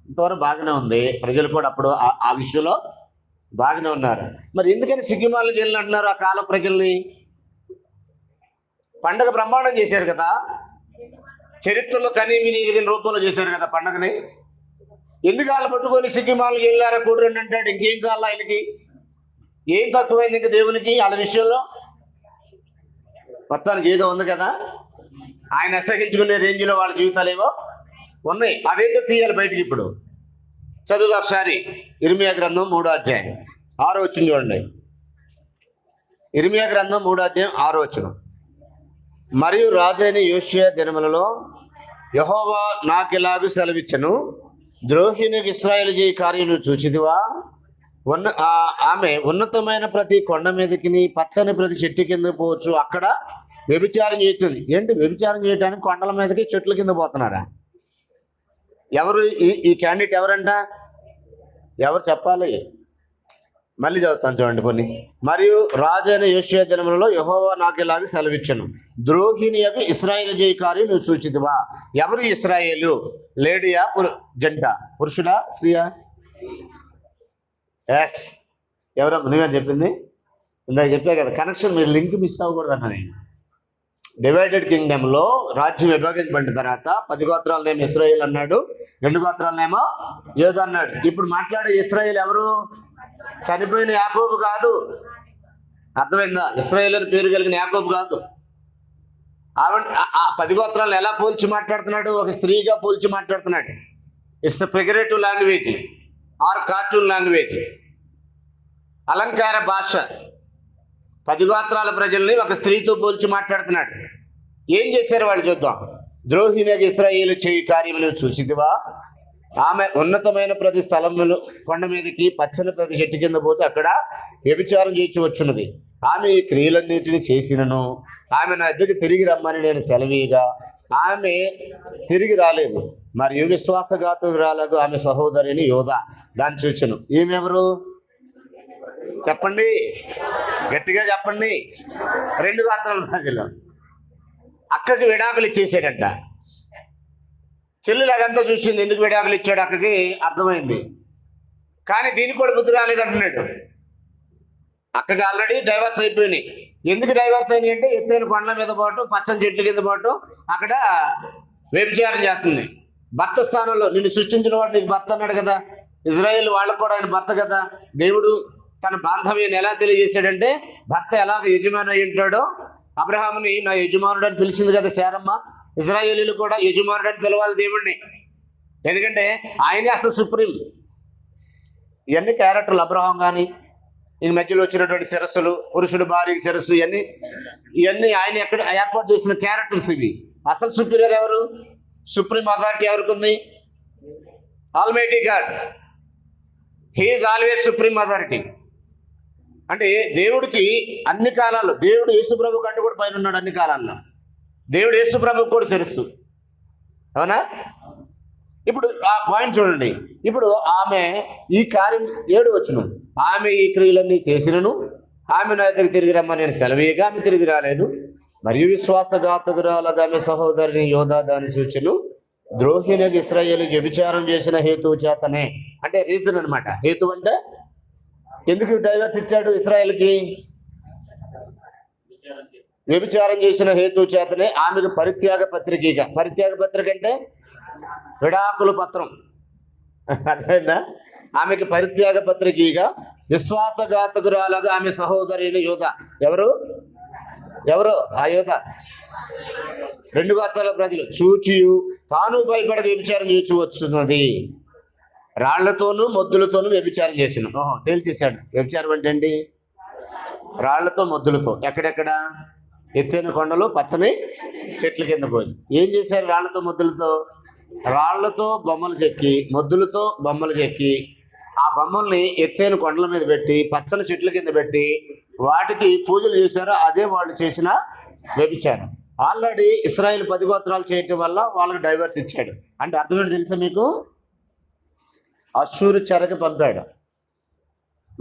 ఇంతవరకు బాగానే ఉంది. ప్రజలు కూడా అప్పుడు ఆ విషయంలో బాగానే ఉన్నారు. మరి ఎందుకని సిగ్గిమాల జైలు అంటున్నారు? ఆ కాలం ప్రజల్ని పండుగ బ్రహ్మాండం చేశారు కదా, చరిత్రలో కనీ విని ఎరిగిన రూపంలో చేశారు కదా పండుగని. ఎందుకు వాళ్ళు పట్టుకొని సిగ్గిమాలకు వెళ్ళారా కూడరండి అంటాడు? ఇంకేం చాలా ఆయనకి? ఏం తక్కువైంది ఇంకా దేవునికి వాళ్ళ విషయంలో? మొత్తానికి ఏదో ఉంది కదా, ఆయన అసహించుకునే రేంజ్లో వాళ్ళ జీవితాలు ఏవో ఉన్నాయి. అదేంటో తీయాలి బయటికి. ఇప్పుడు చదువు ఒకసారి. ఇర్మియా గ్రంథం 3వ అధ్యాయం 6వ వచనం చూడండి. ఇర్మియా గ్రంథం 3వ అధ్యాయం 6వ వచనం. మరియు రాజైన యోషియా దినములలో యెహోవా నాకిలాగు సెలవిచ్చెను, ద్రోహిని ఇశ్రాయేలు చేయి కార్యం చూచిదివా? ఆమె ఉన్నతమైన ప్రతి కొండ మీదకి, పచ్చని ప్రతి చెట్టు కింద పోవచ్చు, అక్కడ వ్యభిచారం చేస్తుంది. ఏంటి వ్యభిచారం చేయడానికి కొండల మీదకి చెట్ల కింద పోతున్నారా? ఎవరు ఈ క్యాండిడేట్? ఎవరంట? ఎవరు చెప్పాలి? మళ్ళీ చదువుతాను చూడండి కొన్ని. మరియు రాజైన యోషియా దినములలో యెహోవా నాకు ఇలాగ సెలవిచ్చెను, ద్రోహిణి అవి ఇశ్రాయేలు చేయి కార్యం నువ్వు చూచిదివా? ఎవరు ఇశ్రాయేలు? లేడీయా జంట? పురుషుడా స్త్రీయా? ఎస్. ఎవరమ్మా నువ్వేం చెప్పింది? ఇందాక చెప్పా కదా కనెక్షన్, మీరు లింక్ మిస్ అవ్వకూడదు అన్న. నేను డివైడెడ్ కింగ్డమ్లో రాజ్యం విభజించబడిన తర్వాత 10 గోత్రాలనేమో ఇశ్రాయేల్ అన్నాడు, 2 గోత్రాలనేమో యోధా అన్నాడు. ఇప్పుడు మాట్లాడే ఇశ్రాయేల్ ఎవరు? చనిపోయిన యాకోబు కాదు. అర్థమైందా? ఇశ్రాయేల్ అని పేరు కలిగిన యాకోబు కాదు. ఆవిడ 10 గోత్రాలను ఎలా పోల్చి మాట్లాడుతున్నాడు? ఒక స్త్రీగా పోల్చి మాట్లాడుతున్నాడు. It's figurative language or cartoon language, అలంకార భాష. 10 గోత్రాల ప్రజల్ని ఒక స్త్రీతో పోల్చి మాట్లాడుతున్నాడు. ఏం చేశారు వాళ్ళు చూద్దాం. ద్రోహిణి ఇశ్రాయేలు చేయి కార్యమును చూసిదివా? ఆమె ఉన్నతమైన ప్రతి స్థలములు కొండ మీదకి, పచ్చని ప్రతి చెట్టు కింద పోతే అక్కడ వ్యభిచారం చేయించి వచ్చున్నది. ఆమె ఈ క్రియలన్నిటిని చేసినను ఆమె నా ఎద్దుకు తిరిగి రమ్మని నేను సెలవీగా ఆమె తిరిగి రాలేదు. మరియు విశ్వాసఘాతుకురాలకు ఆమె సహోదరిని యోధా దాన్ని చూచెను. ఈమెవరు చెప్పండి, గట్టిగా చెప్పండి. 2 గోత్రాల ప్రజలు. అక్కకి విడాకులు ఇచ్చేసాడంట. చెల్లెలు అదంతా చూసింది. ఎందుకు విడాకులు ఇచ్చాడు అక్కకి అర్థమైంది. కానీ దీనికి కూడా బుద్ధి రాలేదంటున్నాడు. అక్కకి ఆల్రెడీ డైవర్స్ అయిపోయినాయి. ఎందుకు డైవర్స్ అయినాయి అంటే ఎత్తైన కొండల మీద పోవటం, పచ్చని చెట్ల కింద పోవటం, అక్కడ వ్యభిచారం చేస్తుంది. భర్త స్థానంలో నిన్ను సృష్టించిన వాడు నీకు భర్త అన్నాడు కదా. ఇజ్రాయేల్ వాళ్ళకు కూడా ఆయన భర్త కదా. దేవుడు తన బాంధవ్యాన్ని ఎలా తెలియజేశాడంటే, భర్త ఎలాగ యజమాని అయి ఉంటాడో అబ్రహాముని నా యజమానుడు అని పిలిచింది కదా శారమ్మ. ఇజ్రాయేలీలు కూడా యజమానుడు అని పిలవాలి దేవుడిని, ఎందుకంటే ఆయనే అసలు సుప్రీం. ఇవన్నీ క్యారెక్టర్లు. అబ్రహాం కానీ ఈ మధ్యలో వచ్చినటువంటి శిరస్సులు, పురుషుడు భార్యకి శిరస్సు, ఇవన్నీ ఆయన ఎక్కడ ఏర్పాటు చేసిన క్యారెక్టర్స్ ఇవి. అసలు సుపీరియర్ ఎవరు? సుప్రీం అథారిటీ ఎవరికి ఉంది? Almighty God. He is always supreme authority. అంటే దేవుడికి అన్ని కాలాల్లో, దేవుడు యేసుప్రభు కంటే కూడా పైన ఉన్నాడు అన్ని కాలాల్లో. దేవుడు యేసుప్రభుకు కూడా శిరస్సు, అవునా? ఇప్పుడు ఆ పాయింట్ చూడండి. ఇప్పుడు ఆమె ఈ కార్యం 7వ వచనం, ఆమె ఈ క్రియలన్నీ చేసినను ఆమె నా దగ్గర తిరిగి రమ్మని నేను సెలవీయగా ఆమె తిరిగి రాలేదు. మరియు విశ్వాసఘాతకురాలుగా ఆమె సహోదరిని యోధా దాన్ని చూచెను, ద్రోహిణికి ఇశ్రాయేలు వ్యభిచారం చేసిన హేతువు చేతనే. అంటే రీజన్ అనమాట. హేతు అంటే ఎందుకు డైవర్స్ ఇచ్చాడు ఇశ్రాయేల్కి? వ్యభిచారం చేసిన హేతు చేతనే ఆమెకు పరిత్యాగ పత్రిక. పరిత్యాగ పత్రిక అంటే విడాకుల పత్రం, అర్థమైందా? ఆమెకి పరిత్యాగ పత్రికగా విశ్వాసఘాతకురాలుగా ఆమె సహోదరిని యోధా. ఎవరు ఆ యోధా? 2 గోత్రాల ప్రజలు. చూచి తాను భయపడక వ్యభిచారం చేసి వచ్చున్నది. రాళ్లతోనూ మొద్దులతోనూ వ్యభిచారం చేసిన. తేల్చేశాడు. వ్యభిచారం అంటే ఏంటి? రాళ్లతో మొద్దులతో. ఎక్కడెక్కడ? ఎత్తైన కొండలు, పచ్చని చెట్ల కింద పోయి ఏం చేశారు? రాళ్లతో మొద్దులతో. రాళ్లతో బొమ్మలు చెక్కి, మొద్దులతో బొమ్మలు చెక్కి, ఆ బొమ్మల్ని ఎత్తైన కొండల మీద పెట్టి, పచ్చని చెట్ల కింద పెట్టి వాటికి పూజలు చేశారు. అదే వాళ్ళు చేసిన వ్యభిచారం. ఆల్రెడీ ఇశ్రాయేల్ 10 గోత్రాలు చేయటం వల్ల వాళ్ళకి డైవర్స్ ఇచ్చాడు. అంటే అర్థమేంటి తెలుసా మీకు? అశ్షూరు చెరక పంపాడు.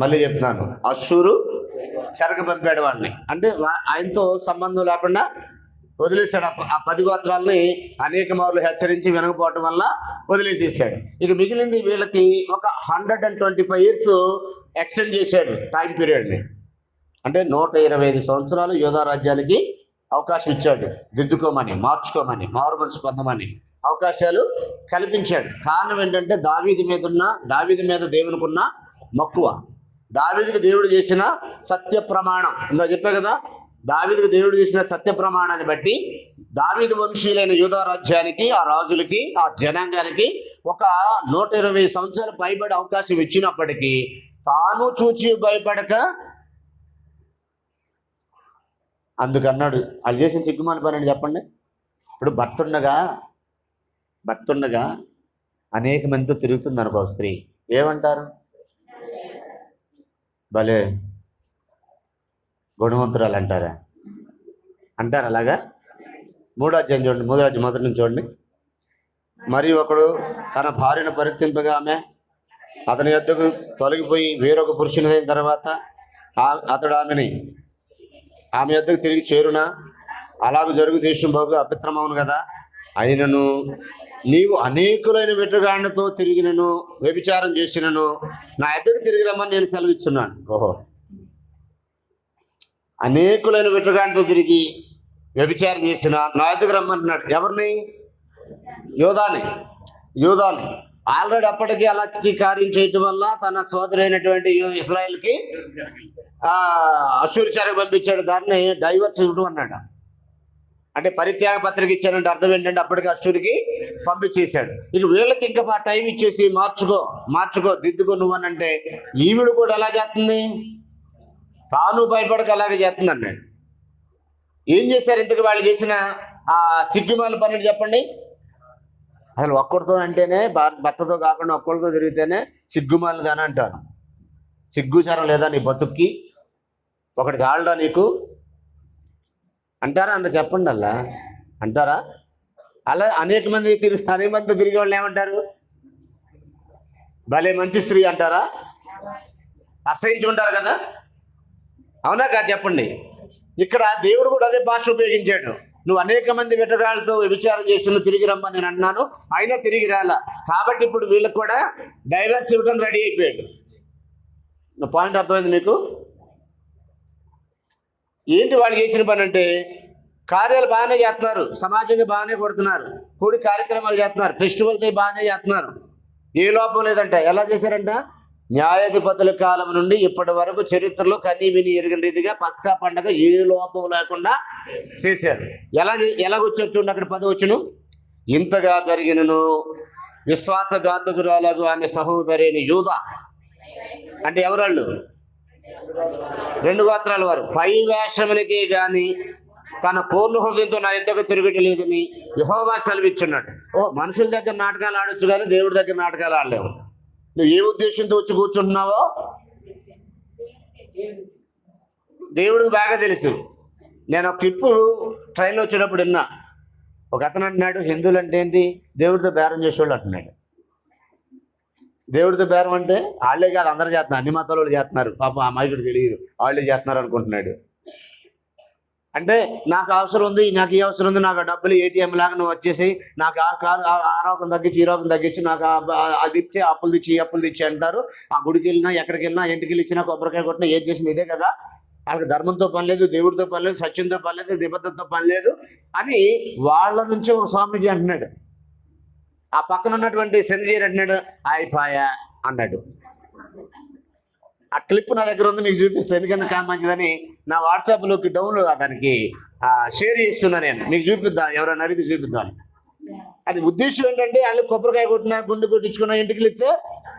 మళ్ళీ చెప్తున్నాను, అశ్షూరు చెరక పంపాడు వాళ్ళని. అంటే ఆయనతో సంబంధం లేకుండా వదిలేశాడు. ఆ 10 గోత్రాలని అనేక మార్లు హెచ్చరించి వినకపోవటం వల్ల వదిలేసేసాడు. ఇక మిగిలింది వీళ్ళకి ఒక 125 years ఎక్స్టెండ్ చేశాడు టైం పీరియడ్ని. అంటే 125 సంవత్సరాలు యోధా రాజ్యానికి అవకాశం ఇచ్చాడు. దిద్దుకోమని, మార్చుకోమని, మారు మనసు పొందమని అవకాశాలు కల్పించాడు. కారణం ఏంటంటే దావీదు మీద దేవునికి ఉన్న మక్కువ. దావీదుకు దేవుడు చేసిన సత్య ప్రమాణం. ఇందా చెప్పా కదా, దావీదుకు దేవుడు చేసిన సత్య ప్రమాణాన్ని బట్టి దావీదు వంశీయులైన యూదా రాజ్యానికి, ఆ రాజులకి, ఆ జనాంగానికి ఒక 120 సంవత్సరాలు పైబడి అవకాశం ఇచ్చినప్పటికీ తాను చూచి భయపడక అందుకన్నాడు. వాళ్ళు చేసిన సిగ్గుమాల పని అని చెప్పండి. ఇప్పుడు భర్త ఉండగా అనేక మందితో తిరుగుతుంది అనుకో స్త్రీ, ఏమంటారు? భలే గుణవంతురాలు అంటారా? అంటారు అలాగా? 3వ అధ్యాయం చూడండి, 3వ అధ్యాయం మొదటి నుంచి చూడండి. మరి ఒకడు తన భార్యను పరిత్తింపగా అతని యొద్దకు తొలగిపోయి వేరొక పురుషుని అయిన తర్వాత అతడు ఆమె యొద్దకు తిరిగి చేరునా? అలాగ జరుగు దేశం బహుగా అపిత్రమవును కదా. అయినను నీవు అనేకులైన వెటుగాండ్లతో తిరిగినను వ్యభిచారం చేసినను నా యొద్దకు తిరిగి రమ్మని నేను సెలవిస్తున్నాను. ఓహో, అనేకులైన వెటుగాండ్లతో తిరిగి వ్యభిచారం చేసిన నా యొద్దకు రమ్మంటున్నాడు. ఎవరిని? యోధాని. ఆల్రెడీ అప్పటికి అలా కార్యం చేయటం వల్ల తన సోదరైనటువంటి ఇశ్రాయేల్కి అష్షూరు చెరకు పంపించాడు. దాన్ని డైవర్స్ ఇవ్వడం అన్నాడు. అంటే పరిత్యాగ పత్రిక ఇచ్చానంటే అర్థం ఏంటంటే అప్పటికి అష్షూరుకి పంపించేశాడు. ఇక వీళ్ళకి ఇంకా టైం ఇచ్చేసి మార్చుకో దిద్దుకో నువ్వు అని అంటే ఈవిడ కూడా ఎలా చేస్తుంది? తాను భయపడక అలాగే చేస్తుంది అన్నాడు. ఏం చేశారు ఇంతకు వాళ్ళు చేసిన ఆ సిగ్గుమాల పనులు చెప్పండి? అసలు ఒక్కడితో అంటేనే భర్తతో కాకుండా ఒక్కడితో తిరిగితేనే సిగ్గుమాలదని అంటారు. సిగ్గుచారం లేదా నీ బతుక్కి? ఒకటి చాలడా నీకు అంటారా? అంటే చెప్పండి. అలా అంటారా? అలా అనేక మంది తిరిగే వాళ్ళు ఏమంటారు? భలే మంచి స్త్రీ అంటారా? అసహించుకుంటారు కదా, అవునా కాదు చెప్పండి. ఇక్కడ దేవుడు కూడా అదే భాష ఉపయోగించాడు. నువ్వు అనేక మంది వెటగాళ్ళతో వ్యభిచారం చేసి నువ్వు తిరిగి రమ్మని నేను అన్నాను, అయినా తిరిగి రాలా. కాబట్టి ఇప్పుడు వీళ్ళకి కూడా డైవర్స్ ఇవ్వడం రెడీ అయిపోయాడు. నా పాయింట్ అర్థమైంది మీకు? ఏంటి వాళ్ళు చేసిన పని అంటే, కార్యాలు బాగానే చేస్తున్నారు, సమాజంగా బాగానే కొడుతున్నారు, కూడి కార్యక్రమాలు చేస్తున్నారు, ఫెస్టివల్తో బాగానే చేస్తున్నారు, ఏ లోపం లేదంట. ఎలా చేశారంట? న్యాయాధిపతుల కాలం నుండి ఇప్పటి వరకు చరిత్రలో కనీ విని ఎరిగిన రీతిగా పస్కా పండగ ఏ లోపం లేకుండా చేశారు. ఎలాగొచ్చారు చూడండి, అక్కడ 10 వచ్చును. ఇంతగా జరిగినను విశ్వాసఘాతకురాలకు ఆమె సహోదరిని యూదా, అంటే ఎవరాళ్ళు? 2 గోత్రాల వారు, పై వేషమునికే గాని తన పూర్ణ హృదయంతో నా యొద్దకు తిరగటలేదని యెహోవా సెలవిచ్చున్నాడు. మనుషుల దగ్గర నాటకాలు ఆడొచ్చు కానీ దేవుడి దగ్గర నాటకాలు ఆడలేవు. నువ్వు ఏ ఉద్దేశంతో వచ్చి కూర్చుంటున్నావో దేవుడికి బాగా తెలుసు. నేను ఒక క్లిప్పు ట్రైన్లో వచ్చేటప్పుడు విన్నా. ఒక అతను అంటున్నాడు, హిందువులు అంటే ఏంటి? దేవుడితో బేరం చేసేవాళ్ళు అంటున్నాడు. దేవుడితో బేరం అంటే వాళ్ళే కాదు, అందరూ చేస్తున్నారు, అన్ని మతాల వాళ్ళు చేస్తున్నారు. పాపం ఆ మైకుడు తెలియదు, వాళ్ళే చేస్తున్నారు అనుకుంటున్నాడు. అంటే నాకు అవసరం ఉంది, నాకు ఈ అవసరం ఉంది, నాకు డబ్బులు ఏటీఎం లాగా నువ్వు వచ్చేసి నాకు ఆ రోగం తగ్గించి ఈ రోగం తగ్గించి నాకు అది ఇచ్చి అప్పులు తెచ్చి అంటారు. ఆ గుడికి వెళ్ళినా ఎక్కడికి వెళ్ళినా ఇంటికి వెళ్ళి ఇచ్చినా కొబ్బరికాయ కొట్టినా ఏం చేసింది ఇదే కదా. వాళ్ళకి ధర్మంతో పని లేదు, దేవుడితో పని లేదు, సత్యంతో పని లేదు, నిబద్ధతతో పని లేదు అని వాళ్ళ నుంచి ఒక స్వామీజీ అంటున్నాడు. ఆ పక్కన ఉన్నటువంటి సెన్జీర్ అంటున్నాడు, అయిపోయా అన్నాడు. ఆ క్లిప్ నా దగ్గర ఉంది, మీకు చూపిస్తాను. ఎందుకంటే మంచిదని నా వాట్సాప్లోకి డౌన్లోడ్ దానికి షేర్ చేస్తున్నా నేను, మీకు చూపిద్దాం, ఎవరైనా అడిగితే చూపిద్దాం. అది ఉద్దేశం ఏంటంటే వాళ్ళు కొబ్బరికాయ కొట్టినా గుండు కొట్టించుకున్నా ఇంటికి వెళ్తే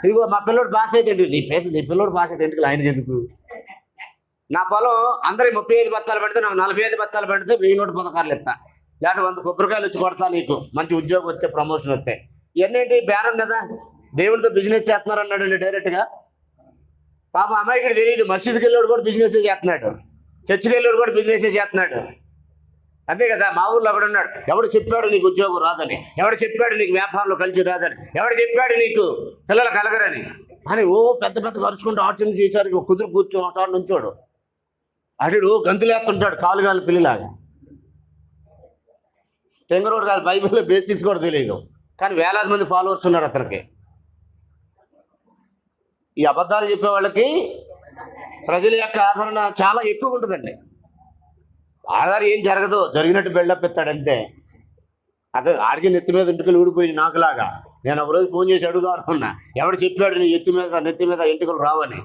ఇదిగో మా పిల్లోడు పాస్ అయితే నీ పిల్లోడు పాస్ అయితే ఇంటికి ఆయన ఎందుకు? నా పొలం అందరికి 35 బత్తాలు పెడితే నాకు 45 బత్తాలు పెడితే 1016 ఇస్తా, లేదా 100 కొబ్బరికాయలు వచ్చి కొడతా, నీకు మంచి ఉద్యోగం వస్తే ప్రమోషన్ వస్తే. ఇవన్నీ బేరం కదా. దేవుడితో బిజినెస్ చేస్తున్నారు అన్నాడు డైరెక్ట్గా. పాప అమ్మాయికి తెలియదు, మసీదుకి వెళ్ళాడు కూడా బిజినెస్ చేస్తున్నాడు, చర్చికి వెళ్ళాడు కూడా బిజినెస్ చేస్తున్నాడు. అంతే కదా. మా ఊర్లో అక్కడ ఉన్నాడు, ఎవడు చెప్పాడు నీకు ఉద్యోగం రాదని, ఎవడు చెప్పాడు నీకు వ్యాపారంలో కలిసి రాదని, ఎవడు చెప్పాడు నీకు పిల్లలు కలగరని అని పెద్ద ఖర్చుకుంటూ ఆటం చేసారికి కుదురు కూర్చో నుంచోడు. అటు గంతులేస్తుంటాడు కాలుగాలి పిల్లిలాగా. తెంగరోడు కాదు, బైబిల్లో బేసిక్స్ కూడా తెలియదు, కానీ వేలాది మంది ఫాలోవర్స్ ఉన్నారు అతనికి. ఈ అబద్ధాలు చెప్పే వాళ్ళకి ప్రజల యొక్క ఆదరణ చాలా ఎక్కువ ఉంటుందండి. ఆధారం ఏం జరగదు, జరిగినట్టు బిల్డప్ ఇస్తాడంతే. అదే ఆడికి నెత్తి మీద ఎంటుకలు ఊడిపోయి నాకులాగా. నేను ఒకరోజు ఫోన్ చేసి అడుగుదాం అనుకున్నా, ఎవడు చెప్పాడు నీ నెత్తి మీద ఎంటుకలు రావని.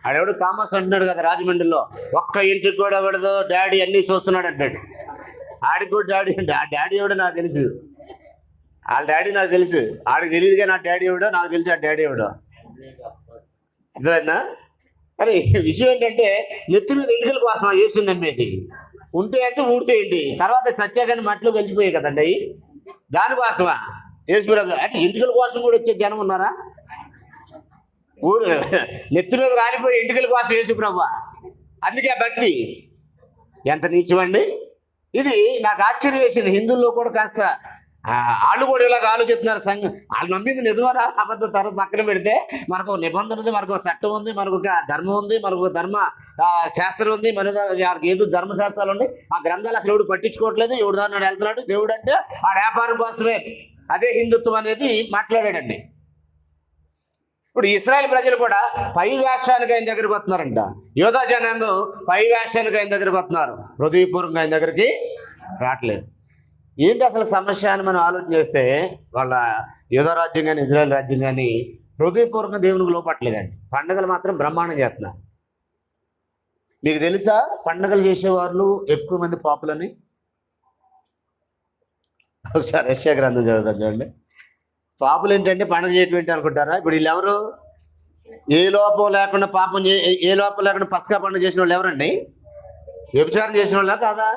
ఆడెవడు థామస్ అంటున్నాడు కదా రాజమండ్రిలో, ఒక్క ఇంటికి కూడా పడదు డాడీ అన్నీ చూస్తున్నాడు అంటాడు. ఆడికి కూడా డాడీ అంటే ఆ డాడీ ఎవడో నాకు తెలుసు. వాళ్ళ డాడీ నాకు తెలుసు, ఆడికి తెలియదు కానీ నా డాడీ ఎవడో నాకు తెలుసు, ఆ డాడీ ఎవడో. అర్థమైందా? కానీ విషయం ఏంటంటే నెత్తి మీద ఎంటుకల కోసం యేసుని నమ్మేది. ఉంటే ఎంత ఊడితే ఏంటి, తర్వాత చచ్చాకని మట్టిలో కలిసిపోయాయి కదండి అవి. దానికోసమా యేసు బ్రదర్ అంటే ఎంటుకల కోసం కూడా వచ్చే జనం ఉన్నారా? నెత్తి మీద రాలిపోయి ఎంటుకల కోసం యేసు ప్రభు. అందుకే ఆ భక్తి ఎంత నీచమండి. ఇది నాకు ఆశ్చర్యం వేసింది. హిందువుల్లో కూడా కాస్త వాళ్ళు కూడా ఇలాగ ఆలోచిస్తున్నారు. వాళ్ళు నమ్మింది నిజమరా అబద్ధం తర్వాత పక్కన పెడితే మనకు నిబంధన ఉంది, మనకు చట్టం ఉంది, మనకు ఒక ధర్మం ఉంది, మనకు ధర్మ శాస్త్రం ఉంది, మన ఏదో ధర్మశాస్త్రాలు ఉన్నాయి. ఆ గ్రంథాలు అసలు ఎవడు పట్టించుకోవట్లేదు. ఎవడు దాన్ని వెళ్తున్నాడు. దేవుడు అంటే ఆ వ్యాపారం కోసమే. అదే హిందుత్వం అనేది మాట్లాడాడండి. ఇప్పుడు ఇశ్రాయేల్ ప్రజలు కూడా పై వేషానికి ఆయన దగ్గరికి వస్తున్నారంట. యోధా జనాంగం పై వేషానికి ఆయన దగ్గరికి వస్తున్నారు, హృదయపూర్వకంగా ఆయన దగ్గరికి రావట్లేదు. ఏంటి అసలు సమస్య అని మనం ఆలోచన చేస్తే వాళ్ళ యోధా రాజ్యం కానీ ఇజ్రాయెల్ రాజ్యం కానీ హృదయపూర్వకంగా దేవునికి లోపట్లేదండి. పండుగలు మాత్రం బ్రహ్మాండం చేస్తున్నారు. మీకు తెలుసా పండుగలు చేసేవాళ్ళు ఎక్కువ మంది పాపులని? ఒకసారి యెషయా గ్రంథం చదువుతాను చూడండి. పాపులు ఏంటంటే పండుగ చేయటం అనుకుంటారా? ఇప్పుడు వీళ్ళు ఎవరు? ఏ లోపం లేకుండా పాపం ఏ లోపం లేకుండా పసకా పండుగ చేసిన వాళ్ళు ఎవరండి? వ్యభిచారం చేసిన వాళ్ళ కాదా?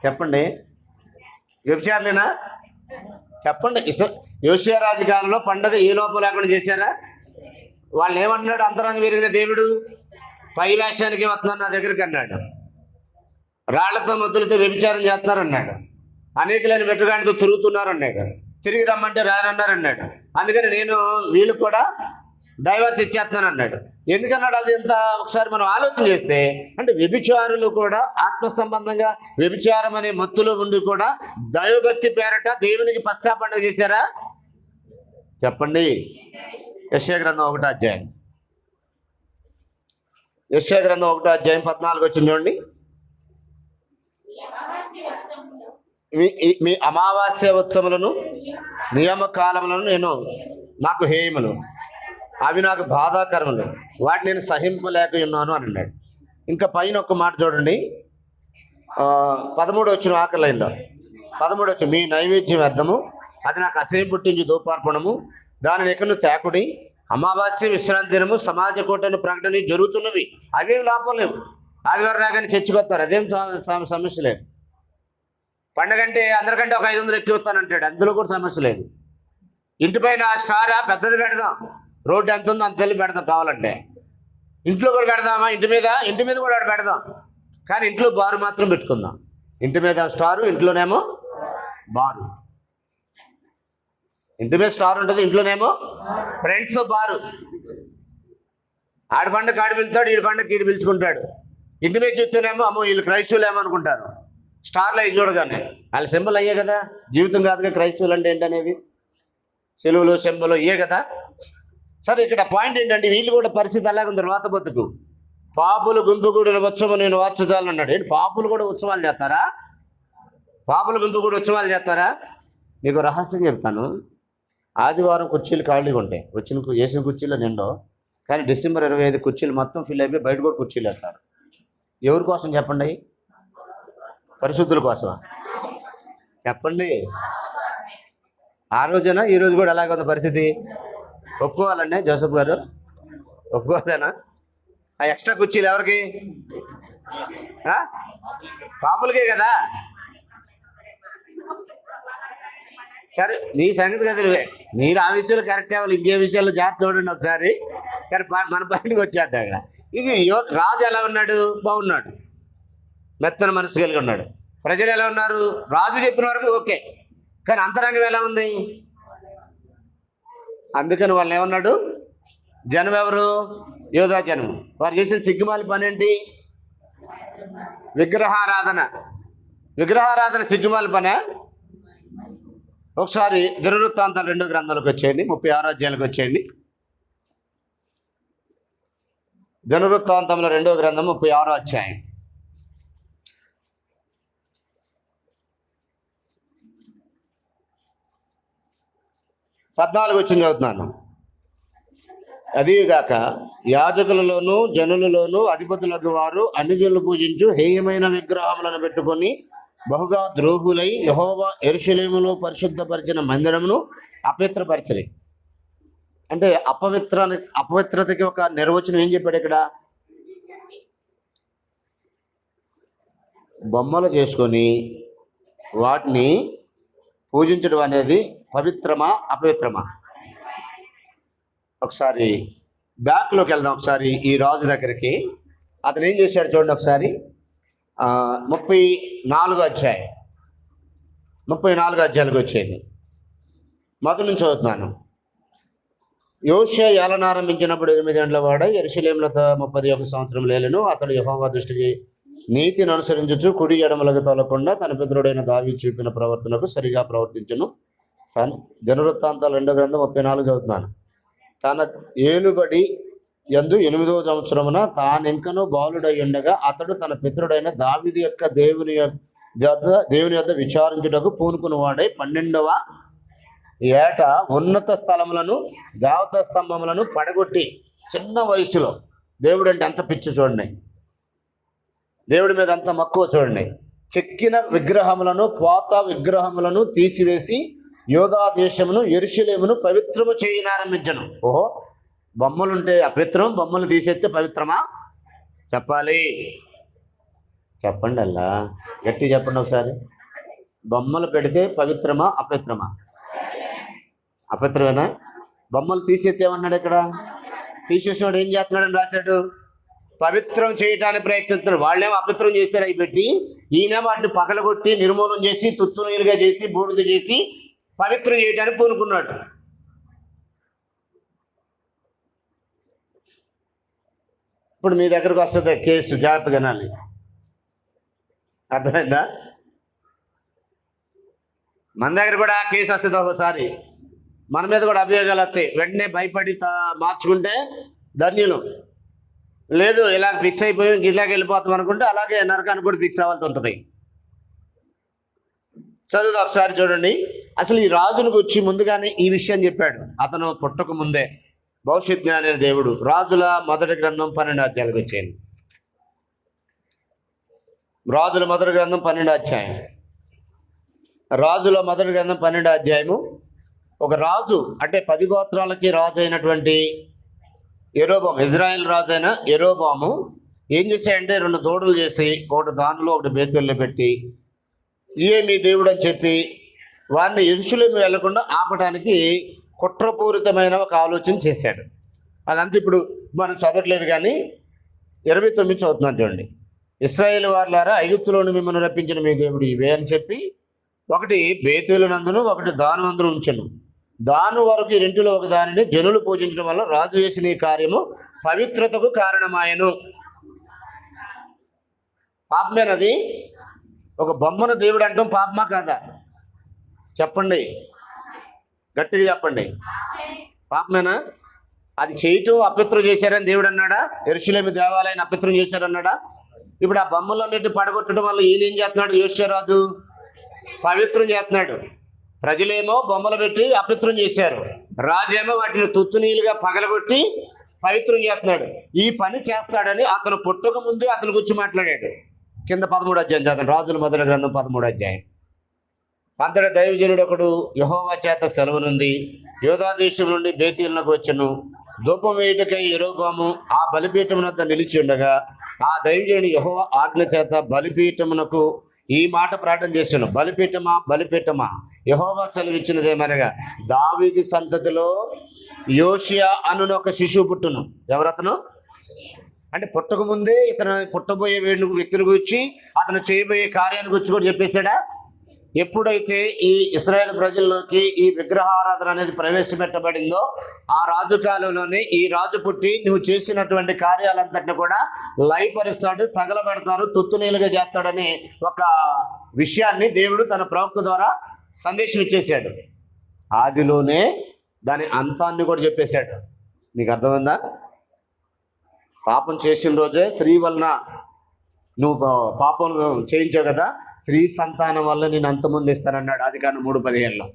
చెప్పండి. వ్యభిచారులేనా? చెప్పండి. యోషియా రాజు కాలంలో పండుగ ఏ లోపం లేకుండా చేశారా? వాళ్ళు ఏమంటున్నాడు? అంతరంగ విరిగిన దేవుడు పై వేషానికి వస్తున్నాడు నా దగ్గరికి అన్నాడు. రాళ్లతో మొద్దులతో వ్యభిచారం చేస్తున్నారు అన్నాడు. అనేకులైన వెట్టుగాడితో తిరుగుతున్నారు అన్నాడు. తిరిగి రమ్మంటే రానన్నారు అన్నాడు. అందుకని నేను వీళ్ళు కూడా డైవర్స్ ఇచ్చేస్తున్నాను అన్నాడు. ఎందుకన్నాడు? అది ఎంత ఒకసారి మనం ఆలోచన చేస్తే అంటే వ్యభిచారులు కూడా ఆత్మ సంబంధంగా వ్యభిచారం అనే మత్తులో ఉండి కూడా దైవభక్తి పేరట దేవునికి పస్కా పండుగ చేశారా? చెప్పండి. యెషయా గ్రంథం 1వ అధ్యాయం, యెషయా గ్రంథం 1వ అధ్యాయం 14 వచ్చింది చూడండి. మీ అమావాస్య ఉత్సవములను నియమకాలములను నేను నాకు హేయములు, అవి నాకు బాధాకరములు, వాటిని నేను సహింపలేక ఉన్నాను అని అన్నాడు. ఇంకా పైన ఒక మాట చూడండి, 13 వచ్చిన ఆఖరి లైన్లో 13 వచ్చి మీ నైవేద్యం వ్యర్థము, అది నాకు అసహ్యం పుట్టించి ధూపార్పణము, దానిని ఎక్కడ తేకుడి, అమావాస్య విశ్రాంతి దినము సమాజ కూటమి ప్రకటన జరుగుతున్నవి. అవేం లాభం లేవు. ఆదివారం రాగానే చర్చకొస్తారు, అదేం సమస్య లేదు. పండగ అంటే అందరికంటే ఒక 500 ఎక్కువ వస్తానంటాడు, అందులో కూడా సమస్య లేదు. ఇంటి పైన స్టారా పెద్దది పెడదాం, రోడ్డు ఎంత ఉందో అంత వెళ్ళి పెడదాం కావాలంటే. ఇంట్లో కూడా పెడదామా? ఇంటి మీద కూడా పెడదాం, కానీ ఇంట్లో బారు మాత్రం పెట్టుకుందాం. ఇంటి మీద స్టారు, ఇంట్లోనేమో బారు. ఇంటి మీద స్టార్ ఉంటుంది, ఇంట్లోనేమో ఫ్రెండ్స్తో బారు. ఆడి పండుగ ఆడి పిలుతాడు, ఈడి పండుగ ఈడు పిలుచుకుంటాడు. ఇంటి మీద చూస్తేనేమో అమ్మో వీళ్ళు క్రైస్తవులు ఏమో అనుకుంటారు. స్టార్లు అవి చూడగానే వాళ్ళ సింబల్ అయ్యే కదా. జీవితం కాదుగా క్రైస్తవులు అంటే ఏంటనేది, సెలవులు సింబలు ఇయే కదా. సరే, ఇక్కడ పాయింట్ ఏంటంటే వీళ్ళు కూడా పరిస్థితి అలాగే ఉంది. రోత బతుకు పాపులు గుంపుగూడిన ఉత్సవం నేను వార్చచాలని అన్నాడు. ఏంటి పాపులు కూడా ఉత్సవాలు చేస్తారా? పాపుల గుంపుగూడి ఉత్సవాలు చేస్తారా? మీకు రహస్యం చెప్తాను. ఆదివారం కుర్చీలు ఖాళీగా ఉంటాయి, వేసిన కుర్చీలో నిండో, కానీ డిసెంబర్ 25 కుర్చీలు మొత్తం ఫిల్ అయిపోయి బయట కూడా కుర్చీలు వేస్తారు. ఎవరి కోసం చెప్పండి? పరిశుద్ధుల కోసం చెప్పండి. ఆ రోజున ఈ రోజు కూడా అలాగే ఉంది పరిస్థితి. ఒప్పుకోవాలండి జోసఫ్ గారు, ఒప్పుకోవాలేనా? ఆ ఎక్స్ట్రా కుర్చీలు ఎవరికి? పాపులకే కదా. సరే, మీ సంగతి కదా, మీరు ఆ విషయంలో కరెక్ట్ అవ్వాలి, ఇంకే విషయాల్లో జాగ్రత్త చూడండి ఒకసారి. సరే, మన పైనకి వచ్చేద్దాం. ఇక్కడ ఇది రాజు ఎలా ఉన్నాడు? బాగున్నాడు, మెత్తన మనసు కలిగి ఉన్నాడు. ప్రజలు ఎలా ఉన్నారు? రాజు చెప్పిన వరకు ఓకే, కానీ అంతరంగం ఎలా ఉంది? అందుకని వాళ్ళు ఏమన్నాడు? జనం ఎవరు? యోధా జనం. వారు చేసిన సిగ్గుమాలి పని ఏంటి? విగ్రహారాధన. విగ్రహారాధన సిగ్గుమాలి పనే. ఒకసారి దినవృత్తాంతాలు 2వ గ్రంథంలోకి వచ్చేయండి, 36వ అధ్యాయానికి వచ్చేయండి. దినవృత్తాంతంలో 2వ గ్రంథం 36వ అధ్యాయం. వచ్చింది చదువుతున్నాను. అదీగాక యాజకులలోను జనులలోను అధిపతులకు వారు అన్యజనులు పూజించు హేయమైన విగ్రహములను పెట్టుకొని బహుగా ద్రోహులై యెహోవా యెరూషలేములో పరిశుద్ధపరిచిన మందిరమును అపవిత్రపరిచిరి. అంటే అపవిత్రతకి ఒక నిర్వచనం ఏం చెప్పాడు ఇక్కడ? బొమ్మలు చేసుకొని వాటిని పూజించడం అనేది పవిత్రమా అపవిత్రమా? ఒకసారి బ్యాక్లోకి వెళ్దాం. ఒకసారి ఈ రాజు దగ్గరికి అతను ఏం చేశాడు చూడండి. ఒకసారి 34 అధ్యాయం 34 అధ్యాయాలకు వచ్చేది. మొదటి నుంచి చదువుతున్నాను. యోషియా ఏలనారంభించినప్పుడు 8 ఏళ్ల వాడ యెరూషలేములో 31 సంవత్సరం లేలను. అతడు యెహోవా దృష్టికి నీతిని అనుసరించుచు కుడి ఎడమలకు తొలకుండా తన పితరుడైన దావీదు చూపిన ప్రవర్తనకు సరిగా ప్రవర్తించును. దినవృత్తాంతాలు 2వ గ్రంథం 34 చదువుతున్నాను. తన ఏలుబడి యందు 8వ సంవత్సరమున తానెంకనూ బాలుడై ఉండగా అతడు తన పితరుడైన దావీదు యొక్క దేవుని యొద్ద విచారించుటకు పూనుకుని వాడై 12వ ఏట ఉన్నత స్థలములను దేవతా స్తంభములను పడగొట్టి, చిన్న వయసులో దేవుడు అంటే అంత పిచ్చి చూడండి, దేవుడి మీద అంత మక్కువ చూడండి, చెక్కిన విగ్రహములను పోత విగ్రహములను తీసివేసి యూదా దేశమును యెరూషలేమును పవిత్రము చేయనారంభించను. ఓహో, బొమ్మలుంటే అపవిత్రం, బొమ్మలు తీసేస్తే పవిత్రమా? చెప్పాలి, చెప్పండి. అలా గట్టి చెప్పండి ఒకసారి. బొమ్మలు పెడితే పవిత్రమా అపవిత్రమా? అపవిత్రమేనా? బొమ్మలు తీసేస్తే ఏమన్నాడు ఇక్కడ? తీసేసినవాడు ఏం చేస్తున్నాడని రాశాడు? పవిత్రం చేయడానికి ప్రయత్నిస్తున్నాడు. వాళ్ళేమో అపవిత్రం చేశారు అవి పెట్టి, ఈయన వాటిని పగలగొట్టి నిర్మూలన చేసి తుత్తునీలుగా చేసి బూడిద చేసి పవిత్రం చేయడానికి పూనుకున్నాడు. ఇప్పుడు మీ దగ్గరకు వస్తుంది కేసు, జాగ్రత్తగా వినాలి. అర్థమైందా? మన దగ్గర కూడా కేసు వస్తుంది ఒకసారి, మన మీద కూడా అభియోగాలు వస్తాయి. వెంటనే భయపడి మార్చుకుంటే ధన్యులు. లేదు ఇలా ఫిక్స్ అయిపోయి ఇలాగ వెళ్ళిపోతాం అనుకుంటే అలాగే నరకానికి కూడా ఫిక్స్ అవ్వాల్సి ఉంటుంది. చదువు ఒకసారి చూడండి. అసలు ఈ రాజును గురించి ముందుగానే ఈ విషయం చెప్పాడు. అతను పుట్టక ముందే భవిష్యత్ జ్ఞాని అనే దేవుడు. రాజుల మొదటి గ్రంథం 12 అధ్యాయాలకు వచ్చేయండి. రాజుల మొదటి గ్రంథం 12 అధ్యాయం. రాజుల మొదటి గ్రంథం 12 అధ్యాయము. ఒక రాజు అంటే 10 గోత్రాలకి రాజు అయినటువంటి యెరోబాము, ఇజ్రాయెల్ రాజు అయిన యెరోబాము ఏం చేశాడంటే 2 దూడలు చేసి ఒకటి దానిలో ఒకటి బేతేల్లో పెట్టి ఇయే మీ దేవుడు అని చెప్పి వారిని యెరూషలేము వెళ్లకుండా ఆపడానికి కుట్రపూరితమైన ఒక ఆలోచన చేశాడు. అదంతా ఇప్పుడు మనం చదవట్లేదు కానీ 29 చదువుతున్నాను చూడండి. ఇశ్రాయేలు వారులారా, ఐగుప్తులోని మిమ్మల్ని రప్పించిన మీ దేవుడు ఇవే అని చెప్పి ఒకటి బేతేలు నందును ఒకటి దాను నందును ఉంచెను. దాను వరకు ఈ రెంటిలో ఒక దానిని జనులు పూజించడం వల్ల రాజు చేసిన ఈ కార్యము పవిత్రతకు కారణమాయను. పాపమేనది? ఒక బొమ్మను దేవుడు అంటాం పాపమా కాదా? చెప్పండి, గట్టిగా చెప్పండి. పాపమేనా? అది చేయటం అపవిత్రం చేశారని దేవుడు అన్నాడా? యెరూషలేము దేవాలయాన్ని అపవిత్రం చేశారన్నాడా? ఇప్పుడు ఆ బొమ్మలన్నింటినీ పడగొట్టడం వల్ల ఈయన ఏం చేస్తున్నాడు? యోషియారాజు పవిత్రం చేస్తున్నాడు. ప్రజలేమో బొమ్మలు పెట్టి అపవిత్రం చేశారు, రాజేమో వాటిని తుత్తునీలుగా పగలగొట్టి పవిత్రం చేస్తున్నాడు. ఈ పని చేస్తాడని అతను పుట్టక ముందే అతను గురించి మాట్లాడాడు. కింద 13 అధ్యాయం చదవండి. రాజుల మొదటి గ్రంథం 13 అధ్యాయం. అంతటి దైవజనుడు ఒకడు యెహోవా చేత సెలవునుంది యూదా దేశం నుండి బేతేలునకు వచ్చెను. ధూపం వేయుటకై యెరోబాము ఆ బలిపీఠమునొద్ద నిలిచి ఉండగా ఆ దైవజనుడు యెహోవా ఆజ్ఞ చేత బలిపీఠమునకు ఈ మాట ప్రార్థన చేశాను. బలిపీఠమా, బలిపీఠమా, యెహోవా సెలవిచ్చినదేమనగా దావీదు సంతతిలో యోషియా అనున ఒక శిశువు పుట్టును. ఎవరతను? అంటే పుట్టక ముందే ఇతను పుట్టబోయే వ్యక్తిని గురించి, అతను చేయబోయే కార్యాన్ని గురించి కూడా చెప్పేశాడా? ఎప్పుడైతే ఈ ఇశ్రాయేల్ ప్రజల్లోకి ఈ విగ్రహారాధన అనేది ప్రవేశపెట్టబడిందో ఆ రాజు కాలంలోనే ఈ రాజు పుట్టి నువ్వు చేసినటువంటి కార్యాలంతటిని కూడా లయపరుస్తాడు, తగలబెడతారు, తుత్తునీలుగా చేస్తాడని ఒక విషయాన్ని దేవుడు తన ప్రవక్త ద్వారా సందేశం ఇచ్చేశాడు. ఆదిలోనే దాని అంతాన్ని కూడా చెప్పేశాడు. నీకు అర్థమైందా? పాపం చేసిన రోజే స్త్రీ వలన నువ్వు పాపం చేయించావు కదా, స్త్రీ సంతానం వల్ల నేను అంతమంది ఇస్తానన్నాడు ఆదికాండం 3:15.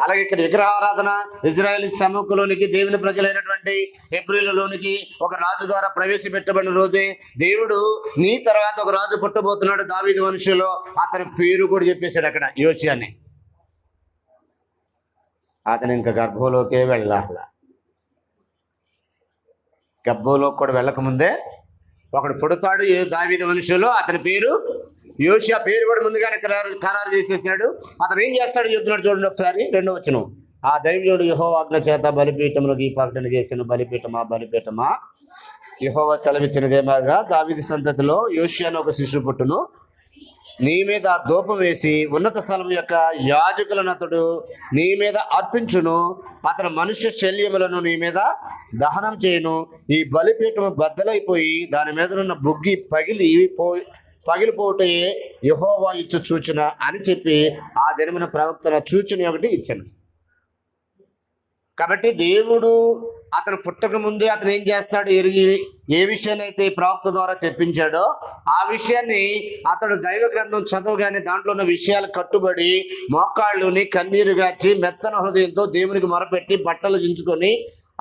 అలాగే ఇక్కడ విగ్రహారాధన ఇజ్రాయేల్ సముఖంలోనికి దేవుని ప్రజలైనటువంటి హెబ్రీలలోనికి ఒక రాజు ద్వారా ప్రవేశపెట్టబడిన రోజే దేవుడు నీ తర్వాత ఒక రాజు పుట్టబోతున్నాడు దావీదు వంశంలో. అతని పేరు కూడా చెప్పేశాడు అక్కడ, యోషియా అని. అతను ఇంకా గర్భంలోకే వెళ్ళాల. గర్భంలోకి కూడా వెళ్ళకముందే ఒకడు పుడతాడు దావీదు వంశంలో, అతని పేరు యోషియా. పేరు కూడా ముందుగానే ఖరారు చేసేసాడు. అతను ఏం చేస్తాడు చెప్తున్నాడు చూడండి ఒకసారి, 2వ వచనం. ఆ దైవజనుడు యెహోవా ఆజ్ఞ చేత బలిపీఠములకు ఈ ప్రకటన చేసిన, బలిపీఠమా యెహోవా సెలవిచ్చినదేమగా దావీదు సంతతిలో యోషియాను ఒక శిశువు పుట్టును. నీ మీద ధూపం వేసి ఉన్నత స్థలం యొక్క యాజకులను అతడు నీ మీద అర్పించును. అతను మనుష్య శల్యములను నీ మీద దహనం చేయను. ఈ బలిపీఠము బద్దలైపోయి దాని మీద ఉన్న బుగ్గి పగిలిపోటే యెహోవా ఇచ్చు సూచన అని చెప్పి ఆ దినమున ప్రవక్తల సూచన ఒకటి ఇచ్చాను. కాబట్టి దేవుడు అతను పుట్టక ముందే అతను ఏం చేస్తాడు ఎరిగి ఏ విషయాన్ని అయితే ప్రవక్త ద్వారా చెప్పించాడో ఆ విషయాన్ని అతడు దైవ గ్రంథం చదవగానే దాంట్లో ఉన్న విషయాలు కట్టుబడి మోకాళ్ళుని కన్నీరు గార్చి మెత్తన హృదయంతో దేవునికి మొరపెట్టి బట్టలు దించుకొని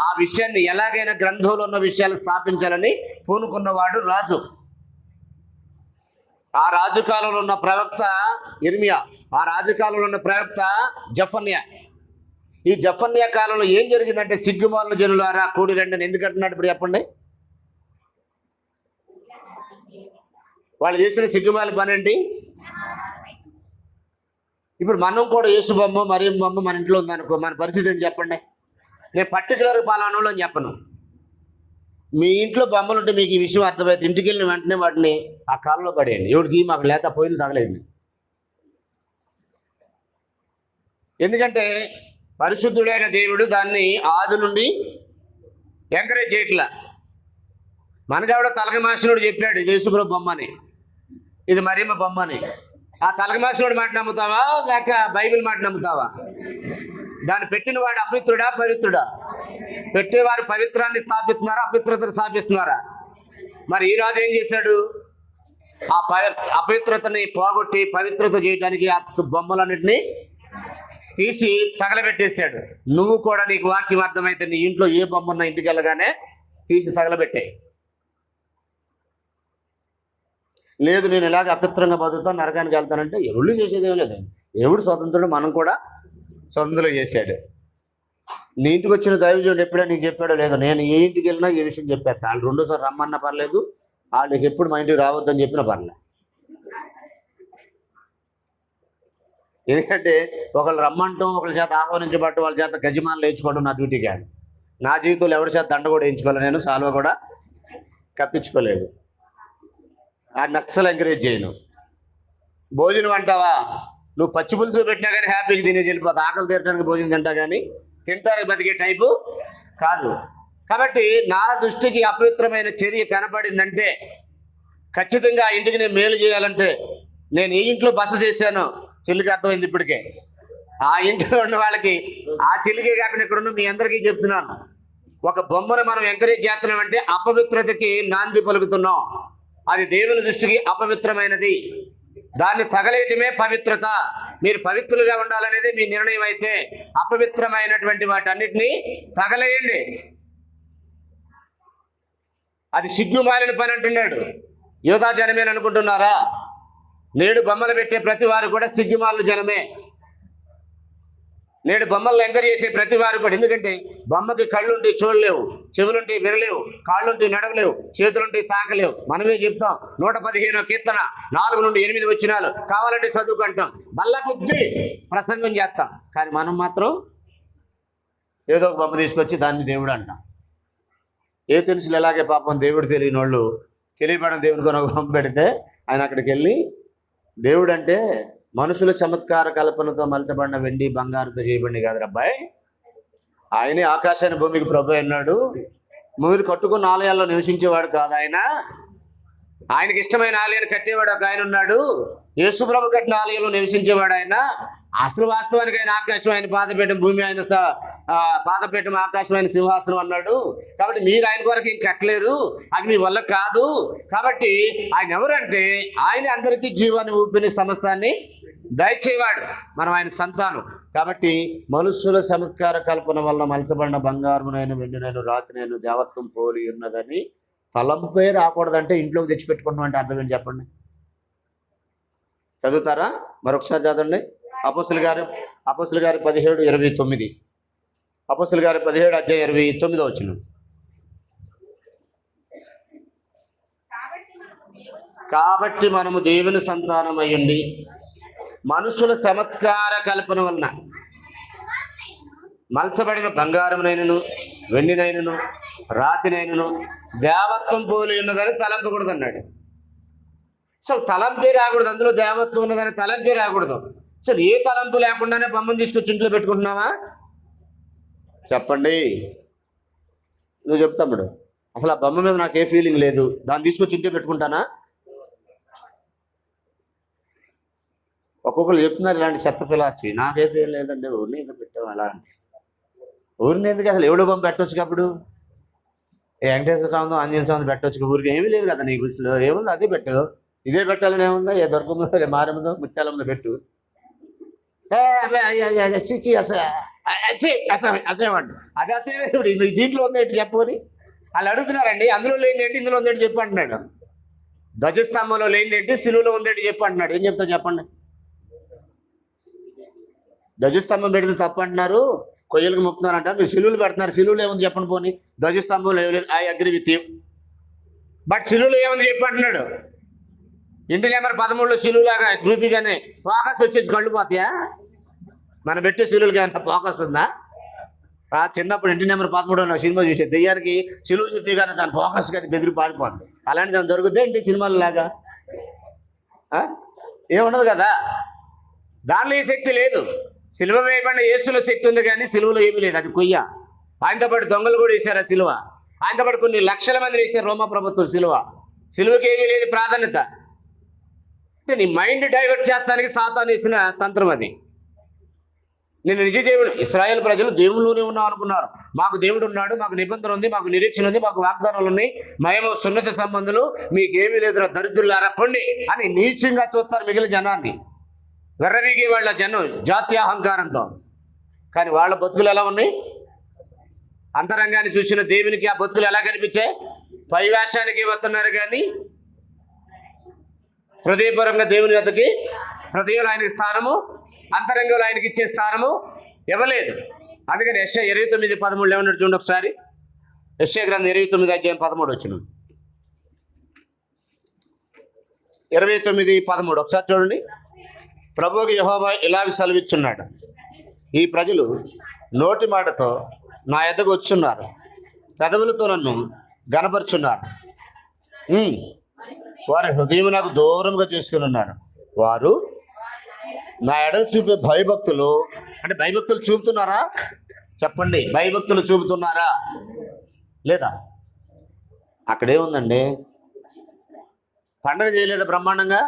ఆ విషయాన్ని ఎలాగైనా గ్రంథంలో ఉన్న విషయాలు స్థాపించాలని పూనుకున్నవాడు రాజు. ఆ రాజు కాలంలో ఉన్న ప్రవక్త ఇర్మియా, ఆ రాజు కాలంలో ఉన్న ప్రవక్త జెఫన్యా. ఈ జెఫన్యా కాలంలో ఏం జరిగిందంటే, సిగ్గుమాలిన జనులారా కూడి రండి అని ఎందుకు అంటున్నాడు ఇప్పుడు చెప్పండి? వాళ్ళు చేసిన సిగ్గుమాలి పని ఏంటి? ఇప్పుడు మనం కూడా యేసు బొమ్మ మరియం బొమ్మ మన ఇంట్లో ఉందనుకో, మన పరిస్థితి ఏంటి చెప్పండి? నేను పర్టికులర్ పలానాలో అని చెప్పను. మీ ఇంట్లో బొమ్మలు ఉంటే మీకు ఈ విషయం అర్థమైతే ఇంటికి వెళ్ళిన వెంటనే వాటిని ఆ కాలంలో పడేయండి. ఎవరికి మాకు లేత పొయ్యిలు తగలేయండి. ఎందుకంటే పరిశుద్ధుడైన దేవుడు దాన్ని ఆది నుండి ఎంకరేజ్ చేయట్లా. మనకావిడ తలకమాసినుడు చెప్పాడు ఇది యేసుప్రభు బొమ్మని, ఇది మరియమ్మ బొమ్మని. ఆ తలకమాసినుడు మాట నమ్ముతావా లేక బైబిల్ మాట నమ్ముతావా? దాన్ని పెట్టిన వాడు అపవిత్రుడా పవిత్రుడా? పెట్టేవారు పవిత్రాన్ని స్థాపిస్తున్నారా అపవిత్రతను స్థాపిస్తున్నారా? మరి ఈ రాజు ఏం చేశాడు? ఆ అపవిత్రతని పోగొట్టి పవిత్రత చేయడానికి ఆ బొమ్మలన్నింటినీ తీసి తగలబెట్టేశాడు. నువ్వు కూడా నీకు వాక్యం అర్థమైతే నీ ఇంట్లో ఏ బొమ్మ ఉన్నా ఇంటికి వెళ్ళగానే తీసి తగలబెట్టాయి. లేదు నేను ఇలాగ అపవిత్రంగా బతుకుతాను నరకానికి వెళ్తానంటే ఎవరు చేసేదేం లేదు. ఎవడు స్వతంత్రుడు, మనం కూడా స్వతంత్రం చేశాడు. నీ ఇంటికి వచ్చిన దైవజనుడు ఎప్పుడో నీకు చెప్పాడో లేదో, నేను ఏ ఇంటికి వెళ్ళినా ఏ విషయం చెప్పేస్తా. వాళ్ళు 2సారి రమ్మన్నా పర్లేదు, వాళ్ళకి ఎప్పుడు మా ఇంటికి రావద్దని చెప్పినా పర్లేదు. ఎందుకంటే ఒకళ్ళు రమ్మంటాం, ఒకళ్ళ చేత ఆహ్వానించబట్టు వాళ్ళ చేత గజమాలు వేయించుకోవడం నా డ్యూటీ కాదు. నా జీవితంలో ఎవరి చేత దండ కూడా వేయించుకోలేదు, నేను సాల్వ కూడా కప్పించుకోలేదు. వాడిని అస్సలు ఎంకరేజ్ చేయను. భోజనం అంటావా, నువ్వు పచ్చి పులుసు పెట్టినా కానీ హ్యాపీగా తినేసి వెళ్ళిపోతా. ఆకలి తీరడానికి భోజనం తింటా కానీ తింటానికి బతికే టైపు కాదు. కాబట్టి నా దృష్టికి అపవిత్రమైన చర్య కనపడిందంటే ఖచ్చితంగా ఆ ఇంటికి నేను మేలు చేయాలంటే నేను ఏ ఇంట్లో బస చేశానో చెల్లికి అర్థమైంది ఇప్పటికే. ఆ ఇంట్లో ఉన్న వాళ్ళకి, ఆ చెల్లికే కాకుండా ఇక్కడ ఉన్న మీ అందరికీ చెప్తున్నాను, ఒక బొమ్మను మనం ఎంకరేజ్ చేస్తున్నామంటే అపవిత్రతకి నాంది పలుకుతున్నాం. అది దేవుని దృష్టికి అపవిత్రమైనది. దాన్ని తగలేయటమే పవిత్రత. మీరు పవిత్రులుగా ఉండాలనేది మీ నిర్ణయం అయితే అపవిత్రమైనటువంటి వాటన్నిటినీ తగలేయండి. అది సిగ్గుమాలిన పని అంటున్నాడు. యోధా జనమేని అనుకుంటున్నారా? నేడు బొమ్మలు పెట్టే ప్రతి వారు కూడా సిగ్గుమాలిన జనమే. నేడు బొమ్మలను ఎంకరేజ్ చేసే ప్రతి వారు కూడా. ఎందుకంటే బొమ్మకి కళ్ళుంటే చూడలేవు, చెవులుంటే వినలేవు, కాళ్ళుంటే నడవలేవు, చేతులుంటే తాకలేవు. మనమే చెప్తాం 115వ కీర్తన 4 నుండి 8 వచనాలు కావాలంటే చదువుకుంటాం, బల్ల బుద్ధి ప్రసంగం చేస్తాం. కానీ మనం మాత్రం ఏదో ఒక బొమ్మ తీసుకొచ్చి దాన్ని దేవుడు అంటాం. ఏ తెలుసులు ఎలాగే పాపం దేవుడు తెలియని వాళ్ళు తెలియబడిన దేవుని కొని ఒక బొమ్మ పెడితే ఆయన అక్కడికి వెళ్ళి దేవుడు అంటే మనుషుల చమత్కార కల్పనతో మలచబడిన వెండి బంగారుతో చేయబడి కాదు అబ్బాయి, ఆయనే ఆకాశాన్ని భూమికి ప్రభు అన్నాడు. మీరు కట్టుకున్న ఆలయాల్లో నివసించేవాడు కాదు ఆయన. ఆయనకి ఇష్టమైన ఆలయాన్ని కట్టేవాడు ఒక ఆయన ఉన్నాడు. యేసుప్రభు కట్టిన ఆలయంలో నివసించేవాడు ఆయన. అసలు వాస్తవానికి ఆయన ఆకాశం, ఆయన పాదపీఠం భూమి, ఆయన పాదపీఠం ఆకాశం, ఆయన సింహాసనం అన్నాడు. కాబట్టి మీరు ఆయన కొరకు ఏం కట్టలేరు, అది మీ వల్ల కాదు. కాబట్టి ఆయన ఎవరంటే ఆయన అందరికీ జీవాన్ని ఊపిని సమస్తాన్ని దయచేవాడు, మనం ఆయన సంతానం. కాబట్టి మనుషుల చమత్కార కల్పన వల్ల మలచబడిన బంగారమునైన వెండినైన రాతినైన దేవత్వం పోలి ఉన్నదని తలంపే రాకూడదంటే ఇంట్లోకి తెచ్చిపెట్టుకున్నాం అంటే అర్థం ఏంటి చెప్పండి? చదువుతారా? మరొకసారి చదవండి. అపోస్తుల గారు 17:29. అపోస్తుల గారు 17:29. కాబట్టి మనము దేవుని సంతానమయ్యండి మనుషుల చమత్కార కల్పన వలన మలచబడిన బంగారమునైనను వెండినైనను రాతినైనను దేవత్వం పోలి ఉన్నదని తలంపకూడదు అన్నాడు. సో తలంపే రాకూడదు, అందులో దేవత్వం ఉన్నదని తలంపే రాకూడదు. అసలు ఏ తలంపు లేకుండానే బొమ్మను తీసుకొచ్చి ఇంట్లో పెట్టుకుంటున్నావా? చెప్పండి, నువ్వు చెప్తాడు. అసలు ఆ బొమ్మ మీద నాకు ఏ ఫీలింగ్ లేదు, దాన్ని తీసుకొచ్చి ఇంట్లో పెట్టుకుంటానా? ఒక్కొక్కరు చెప్తున్నారు ఇలాంటి చెత్త ఫిలాసఫీ. నాకైతే ఏం లేదండి, ఊరిని ఎందుకు పెట్టాము అలా అంటే. ఊరిని ఎందుకు? అసలు ఎవడో బొమ్మ పెట్టవచ్చు అప్పుడు. వెంకటేశ్వర స్వామి ఆంజనేయ స్వామి పెట్టవచ్చు, ఊరికి ఏమీ లేదు కదా నీ గురిలో. ఏముంది అదే పెట్టు, ఇదే పెట్టాలని ఏముందో, ఏ దొరకముందో మారముందో ముత్యాలముందో పెట్టు. అసేమండి అది అసేమేడు దీంట్లో ఉందేంటి చెప్పని వాళ్ళు అడుగుతున్నారండి. అందులో లేనిదేంటి, ఇందులో ఉందేంటి చెప్పు అంటున్నాడు. ధ్వజస్తంభంలో లేనిదేంటి, సిలువలో ఉందేంటి చెప్పు అంటున్నాడు. ఏం చెప్తావు చెప్పండి? ధ్వజస్తంభం పెడితే తప్పు అంటున్నారు, కొయ్యలకు మొక్కుతున్నారు అంటారు, మీరు సిలువలు పెడుతున్నారు. సిలువలు ఏముంది చెప్పండి పోనీ. ధ్వజస్తంభంలో ఏం లేదు, I agree with you. But సిలువలో ఏముంది చెప్పు అంటున్నాడు. ఇంటి నెంబర్ 13లో సిలువులాగా చూపిగానే ఫోకస్ వచ్చేసి కళ్ళు పోతాయా? మనం పెట్టే సిలువులకి అంత ఫోకస్ ఉందా? చిన్నప్పుడు ఇంటి నెంబర్ 13లో సినిమా చూసే దెయ్యానికి సిలువు చూపిగానే దాని ఫోకస్కి అది బెదిరి పారిపోతుంది. అలాంటి దాన్ని దొరుకుతే ఏంటి సినిమాలలాగా? ఏముండదు కదా, దానిలో ఈ శక్తి లేదు. సిలువ వేయబడిన యేసులో శక్తి ఉంది కానీ సిలువలో ఏమీ లేదు, అది కొయ్య. ఆయనతో పాటు దొంగలు కూడా వేశారు ఆ సిలువ. ఆయనతో పాటు కొన్ని లక్షల మంది వేశారు రోమా ప్రభుత్వం సిలువకి ఏమీ లేదు ప్రాధాన్యత. అంటే నీ మైండ్ డైవర్ట్ చేస్తానికి సాతాను వేసిన తంత్రం అది. నేను నిజ దేవుడు, ఇశ్రాయేల్ ప్రజలు దేవుళ్ళలోనే ఉన్నాం అనుకున్నారు. మాకు దేవుడు ఉన్నాడు, మాకు నిబంధన ఉంది, మాకు నిరీక్షణ ఉంది, మాకు వాగ్దానాలు ఉన్నాయి, మేము సున్నత సంబంధులు, మీకేమీ లేదు దరిద్రులారా పొండి అని నీచంగా చూస్తారు మిగిలిన జనాన్ని. వెర్రవీగే వాళ్ళ జనం జాత్యాహంకారంతో. కానీ వాళ్ళ బతుకులు ఎలా ఉన్నాయి? అంతరంగాన్ని చూసిన దేవునికి ఆ బతుకులు ఎలా కనిపించాయి? పైవేషానికి వస్తున్నారు కానీ హృదయపూర్వకంగా దేవుని వద్దకి, హృదయంలో ఆయనకి స్థానము, అంతరంగంలో ఆయనకి ఇచ్చే స్థానము ఇవ్వలేదు. అందుకని యెషయా 29:13 ఏమన్నాడు చూడండి ఒకసారి. యెషయా గ్రంథం 29:13 వచ్చిన 29:13 ఒకసారి చూడండి. ప్రభువుకి యెహోవా ఇలాగ సెలవిచ్చున్నాడు, ఈ ప్రజలు నోటి మాటతో నా ఎద్దకు వచ్చున్నారు, పెదవులతో నన్ను గనపరుచున్నారు, వారి హృదయం నాకు దూరంగా చేసుకుని ఉన్నారు. వారు నా ఎడలు చూపే భయభక్తులు, అంటే భయభక్తులు చూపుతున్నారా? చెప్పండి, భయభక్తులు చూపుతున్నారా లేదా? అక్కడేముందండి? పండగ చేయలేదా? బ్రహ్మాండంగా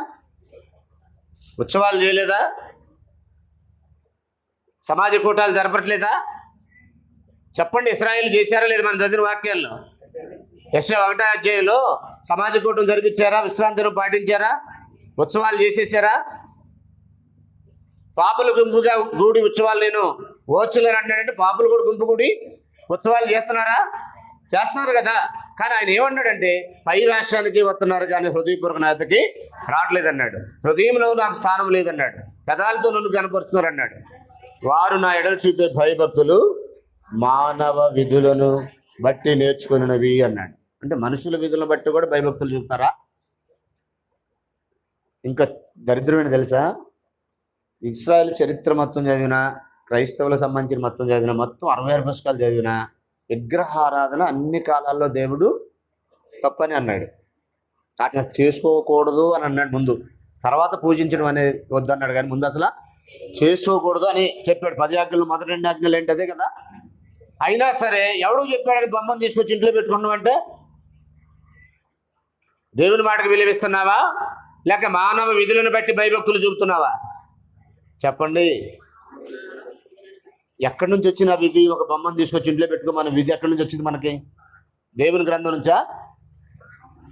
ఉత్సవాలు చేయలేదా? సమాజ కూటాలు జరపట్లేదా? చెప్పండి, ఇశ్రాయేలు చేశారా లేదా? మన చదివిన వాక్యాల్లో యెషయా 1 సమాజ కూటం జరిపించారా? విశ్రాంతిని పాటించారా? ఉత్సవాలు చేసేసారా? పాపులు గుంపుగా గూడి ఉత్సవాలు నేను ఓర్చలేను అంటాడంటే పాపులు కూడా గుంపు కూడి ఉత్సవాలు చేస్తున్నారా? చేస్తున్నారు కదా. కానీ ఆయన ఏమన్నాడంటే పై వేషానికి వస్తున్నారు కానీ హృదయపూర్వక నాయతకి రావట్లేదన్నాడు. హృదయంలో నాకు స్థానం లేదన్నాడు. పెదాలతో నన్ను కనపరుస్తున్నారు అన్నాడు. వారు నా ఎడలు చూపే భయభక్తులు మానవ విధులను బట్టి నేర్చుకున్నవి అన్నాడు. అంటే మనుషుల విధులను బట్టి కూడా భయభక్తులు చూపుతారా? ఇంకా దరిద్రమైన తెలుసా, ఇశ్రాయేల్ చరిత్ర మొత్తం చదివిన, క్రైస్తవులకు సంబంధించిన మొత్తం చదివిన, మొత్తం 66 పుస్తకాలు చదివిన విగ్రహారాధన అన్ని కాలాల్లో దేవుడు తప్పని అన్నాడు. వాటిని చేసుకోకూడదు అని అన్నాడు ముందు. తర్వాత పూజించడం అనేది వద్దన్నాడు, కానీ ముందు అసలు చేసుకోకూడదు అని చెప్పాడు. 10 ఆజ్ఞలు మొదటి 2 ఆజ్ఞలు ఏంటి అదే కదా. అయినా సరే ఎవడు చెప్పాడని బొమ్మను తీసుకొచ్చి ఇంట్లో పెట్టుకున్నావంటే దేవుని మాటకు విలువిస్తున్నావా లేక మానవ విధులను బట్టి భయభక్తులు చూపుతున్నావా? చెప్పండి. ఎక్కడి నుంచి వచ్చిన విధి? ఒక బొమ్మను తీసుకొచ్చి ఇంట్లో పెట్టుకో. మన విధి ఎక్కడి నుంచి వచ్చింది మనకి? దేవుని గ్రంథం నుంచా?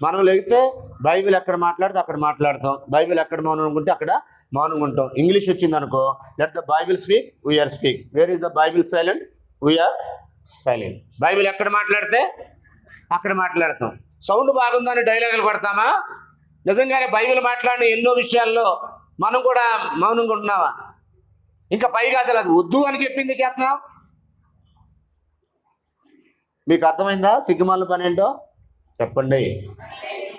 మనం లేకపోతే బైబిల్ ఎక్కడ మాట్లాడితే అక్కడ మాట్లాడతాం, బైబిల్ ఎక్కడ మౌనం అనుకుంటే అక్కడ మౌనంగా ఉంటాం. ఇంగ్లీష్ వచ్చింది అనుకో, let the Bible speak, we are speak. Where is the Bible silent, we are silent. Bible ఎక్కడ మాట్లాడితే అక్కడ మాట్లాడతాం. సౌండ్ బాగుందని డైలాగులు కొడతామా? నిజంగానే బైబిల్ మాట్లాడిన ఎన్నో విషయాల్లో మనం కూడా మౌనంగా ఉంటున్నావా? ఇంకా పైగా అసలు అది వద్దు అని చెప్పింది చేస్తున్నాం. మీకు అర్థమైందా సిగ్గుమాల పని ఏంటో? చెప్పండి.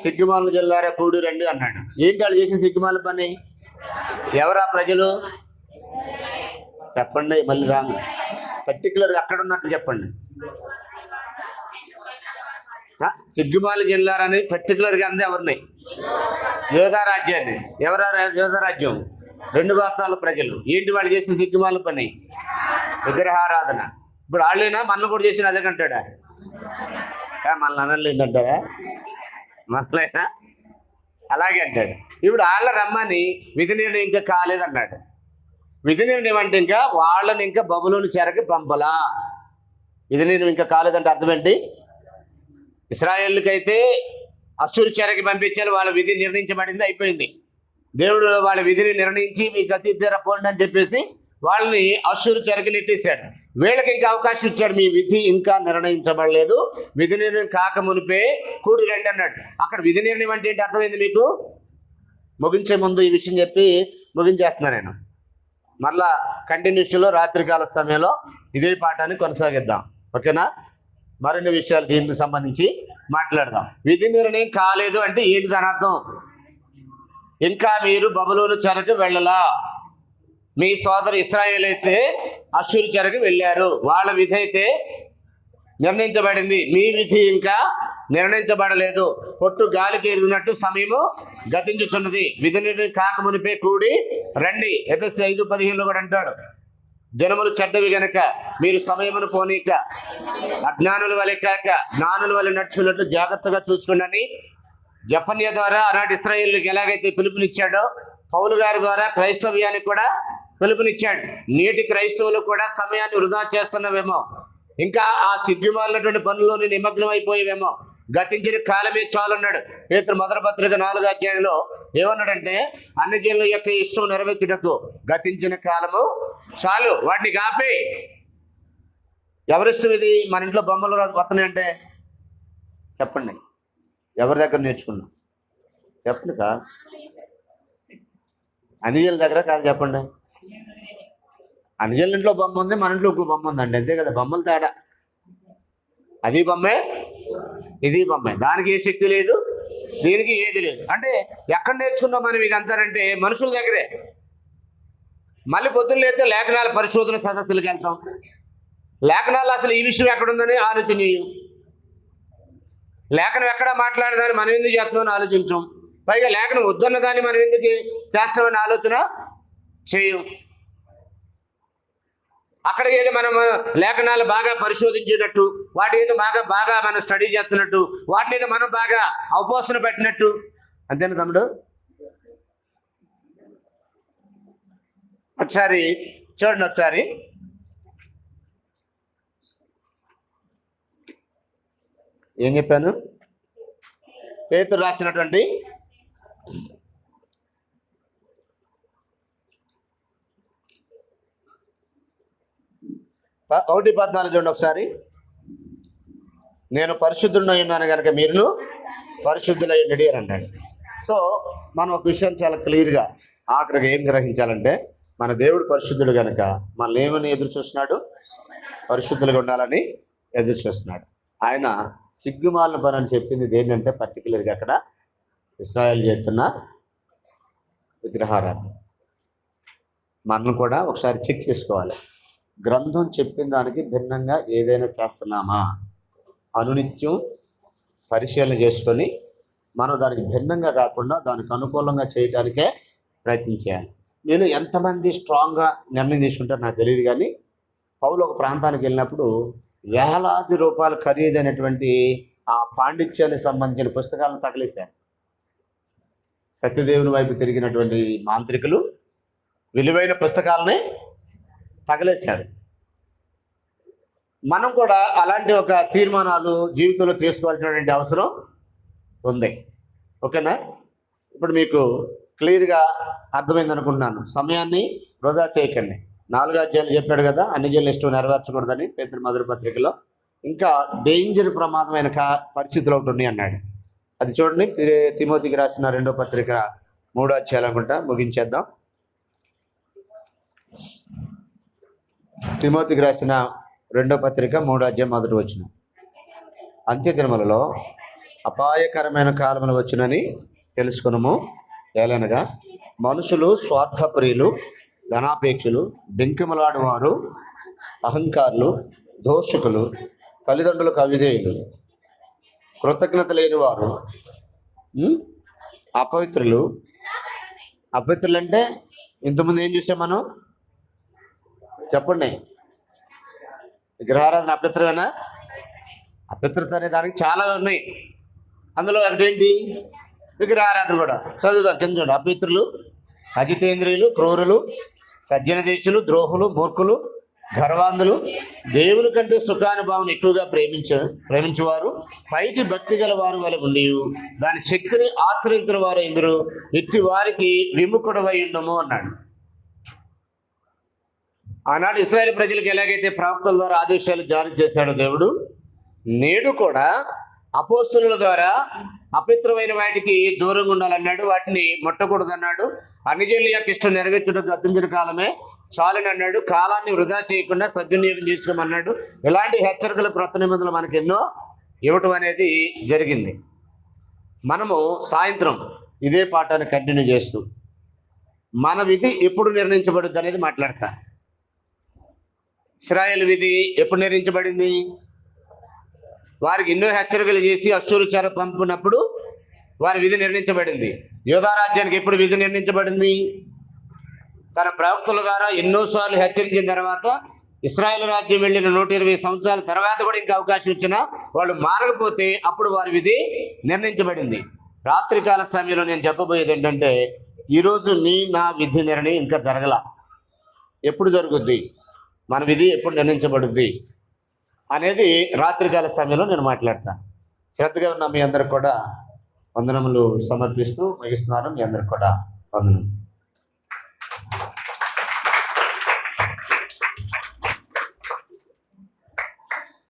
సిగ్గుమాల జిల్లారా కూడి రండి అన్నాడు. ఏంటి వాళ్ళు చేసిన సిగ్గుమాల పని? ఎవరా ప్రజలు? చెప్పండి. మళ్ళీ రాంగ్. పర్టికులర్గా అక్కడ ఉన్నట్టు చెప్పండి. సిగ్గుమాల జిల్లారని పర్టికులర్గా అంది ఎవరిని? యోధా రాజ్యాన్ని. ఎవరా యోధా రాజ్యం? 2 గోత్రాల ప్రజలు. ఏంటి వాళ్ళు చేసిన సిగ్గుమాల పని? విగ్రహారాధన. ఇప్పుడు వాళ్ళైనా మనల్ని కూడా చేసిన అదే అంటాడా? మనల్ని అనలేదు అంటారా? మనలైనా అలాగే అంటాడు. ఇప్పుడు వాళ్ళ రమ్మని విధి నిర్ణయం ఇంకా కాలేదన్నాడు. విధి నిర్ణయం అంటే ఇంకా వాళ్ళని ఇంకా బబులోని చెరకి పంపలా. విధి నిర్ణయం ఇంకా కాలేదంటే అర్థం ఏంటి? ఇశ్రాయేలుకైతే అశ్షూరు చెరకి పంపించాలి. వాళ్ళ విధి నిర్ణయించబడింది, అయిపోయింది. దేవుడు వాళ్ళ విధిని నిర్ణయించి మీ గతి తీరపోండి అని చెప్పేసి వాళ్ళని అశ్షూరు చెరకి నెట్టేశాడు. వీళ్ళకి ఇంకా అవకాశం ఇచ్చాడు. మీ విధి ఇంకా నిర్ణయించబడలేదు, విధి నిర్ణయం కాక మునిపే కూడి రండి అన్నాడు. అక్కడ విధి నిర్ణయం అంటే ఏంటి అర్థమైంది మీకు? ముగించే ముందు ఈ విషయం చెప్పి ముగించేస్తున్నాను నేను. మరలా కంటిన్యూషన్లో రాత్రికాల సమయంలో ఇదే పాఠాన్ని కొనసాగిద్దాం. ఓకేనా? మరిన్ని విషయాలు దీనికి సంబంధించి మాట్లాడదాం. విధి నిర్ణయం కాలేదు అంటే ఏంటి దాని అర్థం? ఇంకా మీరు బబులోను చెరకు వెళ్ళలా. మీ సోదరు ఇశ్రాయేలు అయితే అశ్షూరు చెరకు వెళ్ళారు. వాళ్ళ విధి అయితే నిర్ణయించబడింది, మీ విధి ఇంకా నిర్ణయించబడలేదు. పొట్టు గాలికి ఎరిగినట్టు సమయము గతించుచున్నది. విధి నిర్ణయం కాక మునిపే కూడి రండి. ఎఫెసీ 5:15 కూడా అంటాడు, దినములు చెడ్డవి గనక మీరు సమయమును పోనీక అజ్ఞానుల వలె కాక జ్ఞానుల వలె నడుచుకున్నట్లు జాగ్రత్తగా చూసుకోండి. జఫన్య ద్వారా ఆనాటి ఇశ్రాయేలుకి ఎలాగైతే పిలుపునిచ్చాడో, పౌలు గారి ద్వారా క్రైస్తవ్యానికి కూడా పిలుపునిచ్చాడు. నేటి క్రైస్తవులు కూడా సమయాన్ని వృధా చేస్తున్నవేమో, ఇంకా ఆ సిగ్గుమాలినటువంటి పనుల్లోని నిమగ్నం అయిపోయేవేమో. గతించిన కాలమే చాలన్నాడు. పేతురు మొదటి పత్రిక 4వ అధ్యాయంలో ఏమన్నాడంటే, అన్ని జనుల యొక్క ఇష్టం నెరవేర్చుటకు గతించిన కాలము చాలు, వాటిని కాపే. ఎవరిష్టం ఇది? మన ఇంట్లో బొమ్మలు వస్తున్నాయంటే చెప్పండి, ఎవరి దగ్గర నేర్చుకున్నాం? చెప్పండి సార్. అనిజల దగ్గర కాదు, చెప్పండి. అనిజల ఇంట్లో బొమ్మ ఉంది, మన ఇంట్లో ఇంకో బొమ్మ ఉందండి, అంతే కదా. బొమ్మలు తేడా. అది బొమ్మే, ఇది బొమ్మే. దానికి ఏ శక్తి లేదు, దీనికి ఏది లేదు. అంటే ఎక్కడ నేర్చుకున్నాం మనం ఇదంతానంటే మనుషుల దగ్గరే. మళ్ళీ పొద్దున్న లేస్తే లేఖనాల పరిశోధన సదస్సులకు వెళ్తాం. లేఖనాలు అసలు ఈ విషయం ఎక్కడుందని ఆలోచన చేయం. లేఖనం ఎక్కడ మాట్లాడదాన్ని మనం ఎందుకు చేస్తామని ఆలోచించాం. పైగా లేఖనం వద్దన్న దాన్ని మనం ఎందుకు చేస్తామని ఆలోచన చేయం. అక్కడ ఏదో మనం లేఖనాలు బాగా పరిశోధించేటట్టు, వాటి ఏదో బాగా మనం స్టడీ చేస్తున్నట్టు, వాటిని ఏదో మనం బాగా అవపోసన పెట్టినట్టు. అంతేనా తమ్ముడు? ఒకసారి చూడండి, ఒకసారి ఏం చెప్పాను? పేతురు రాసినటువంటి 1:14 చూడండి ఒకసారి. నేను పరిశుద్ధుడినై ఉన్నాను కనుక మీరును పరిశుద్ధులై ఉండండి అని అన్నాడు. సో మనం ఒక విషయం చాలా క్లియర్గా ఆఖరికి ఏం గ్రహించాలంటే, మన దేవుడు పరిశుద్ధుడు కనుక మనల్ని ఏమని ఎదురు చూస్తున్నాడు? పరిశుద్ధులుగా ఉండాలని ఎదురు చూస్తున్నాడు. ఆయన సిగ్గుమాలిన పని అని చెప్పింది దేంటంటే పర్టికులర్గా అక్కడ ఇశ్రాయేలు చేస్తున్న విగ్రహారాధన. మనం కూడా ఒకసారి చెక్ చేసుకోవాలి. గ్రంథం చెప్పిన దానికి భిన్నంగా ఏదైనా చేస్తున్నామా? అనునిత్యం పరిశీలన చేసుకొని మనం దానికి భిన్నంగా కాకుండా దానికి అనుకూలంగా చేయడానికే ప్రయత్నించాలి. నేను ఎంతమంది స్ట్రాంగ్గా నిర్ణయం తీసుకుంటారో నాకు తెలియదు, కానీ పౌలు ఒక ప్రాంతానికి వెళ్ళినప్పుడు వేలాది రూపాయలు ఖరీదైనటువంటి ఆ పాండిత్యానికి సంబంధించిన పుస్తకాలను తగిలేశారు. సత్యదేవుని వైపు తిరిగినటువంటి మాంత్రికులు విలువైన పుస్తకాలని తగిలేశారు. మనం కూడా అలాంటి ఒక తీర్మానాలు జీవితంలో తీసుకోవాల్సినటువంటి అవసరం ఉంది. ఓకేనా? ఇప్పుడు మీకు క్లియర్గా అర్థమైంది అనుకుంటున్నాను. సమయాన్ని వృధా చేయకండి. 4 అధ్యాయాలు చెప్పాడు కదా, అన్ని జనుల ఇష్టం నెరవేర్చకూడదని పేతురు మొదటి పత్రికలో. ఇంకా డేంజర్ ప్రమాదమైన పరిస్థితులు ఒకటి ఉన్నాయి అన్నాడు. అది చూడండి, తిమోతికి రాసిన 2వ పత్రిక 3వ అధ్యాయం అనుకుంటా, ముగించేద్దాం. తిమోతికి రాసిన 2వ పత్రిక 3వ అధ్యాయం 1వ వచనం. అంత్య దినములలో అపాయకరమైన కాలములు వచ్చునని తెలుసుకునము. ఏలనగా మనుషులు స్వార్థప్రియులు, ధనాపేక్షులు, బెంకిమలాడువారు, అహంకారులు, దోషకులు, తల్లిదండ్రులకు అవిధేయులు, కృతజ్ఞత లేని వారు, అపవిత్రులు. అపవిత్రులు అంటే ఇంతకుముందు ఏం చూసాం మనం? చెప్పండి. విగ్రహారాధన అపవిత్రమేనా? అపవిత్రత అనే దానికి చాలా ఉన్నాయి. అందులో ఒకటేంటి? విగ్రహారాధన కూడా. చదువుదాం కింద చూడండి. అపవిత్రులు, అజితేంద్రియులు, క్రూరులు, సజ్జనదేశులు, ద్రోహులు, మూర్ఖులు, గర్వాంధులు, దేవుని కంటే సుఖానుభావం ఎక్కువగా ప్రేమించేవారు, పైకి భక్తి గల వారు వలె ఉండి దాని శక్తిని ఆశ్రయించిన వారు ఎందరు, ఇట్టి వారికి విముఖుడవై ఉండము అన్నాడు. ఆనాడు ఇశ్రాయేలు ప్రజలకు ఎలాగైతే ప్రవక్తల ద్వారా ఆదేశాలు జారీ చేశాడో దేవుడు, నేడు కూడా అపోస్తలుల ద్వారా అపవిత్రమైన వాటికి దూరంగా ఉండాలన్నాడు. వాటిని ముట్టకూడదన్నాడు. అన్ని జనుల యొక్క ఇష్టం నెరవేర్చుటకు గతించిన కాలమే చాలని అన్నాడు. కాలాన్ని వృధా చేయకుండా సద్వినియోగం చేసుకోమన్నాడు. ఇలాంటి హెచ్చరికలు క్రొత్త నిబంధనలు మనకు ఎన్నో ఇవ్వటం అనేది జరిగింది. మనము సాయంత్రం ఇదే పాఠాన్ని కంటిన్యూ చేస్తూ మన విధి ఎప్పుడు నిర్ణయించబడుద్ది అనేది మాట్లాడతా. ఇశ్రాయేలు విధి ఎప్పుడు నిర్ణయించబడింది? వారికి ఎన్నో హెచ్చరికలు చేసి అశ్షూరు చెర పంపినప్పుడు వారి విధి నిర్ణయించబడింది. యూదా రాజ్యానికి ఎప్పుడు విధి నిర్ణయించబడింది? తన ప్రవక్తల ద్వారా ఎన్నోసార్లు హెచ్చరించిన తర్వాత ఇశ్రాయేలు రాజ్యం వెళ్ళిన 120 సంవత్సరాల తర్వాత కూడా ఇంకా అవకాశం ఇచ్చినా వాళ్ళు మారకపోతే అప్పుడు వారి విధి నిర్ణయించబడింది. రాత్రికాల సమయంలో నేను చెప్పబోయేది ఏంటంటే, ఈరోజు నా విధి నిర్ణయం ఇంకా జరగల. ఎప్పుడు జరుగుద్ది, మన విధి ఎప్పుడు నిర్ణయించబడుద్ది అనేది రాత్రికాల సమయంలో నేను మాట్లాడతాను. శ్రద్ధగా ఉన్న మీ అందరికి కూడా వందనములు సమర్పిస్తూ ముగిస్తున్నాను. మీ అందరికి కూడా వందనం.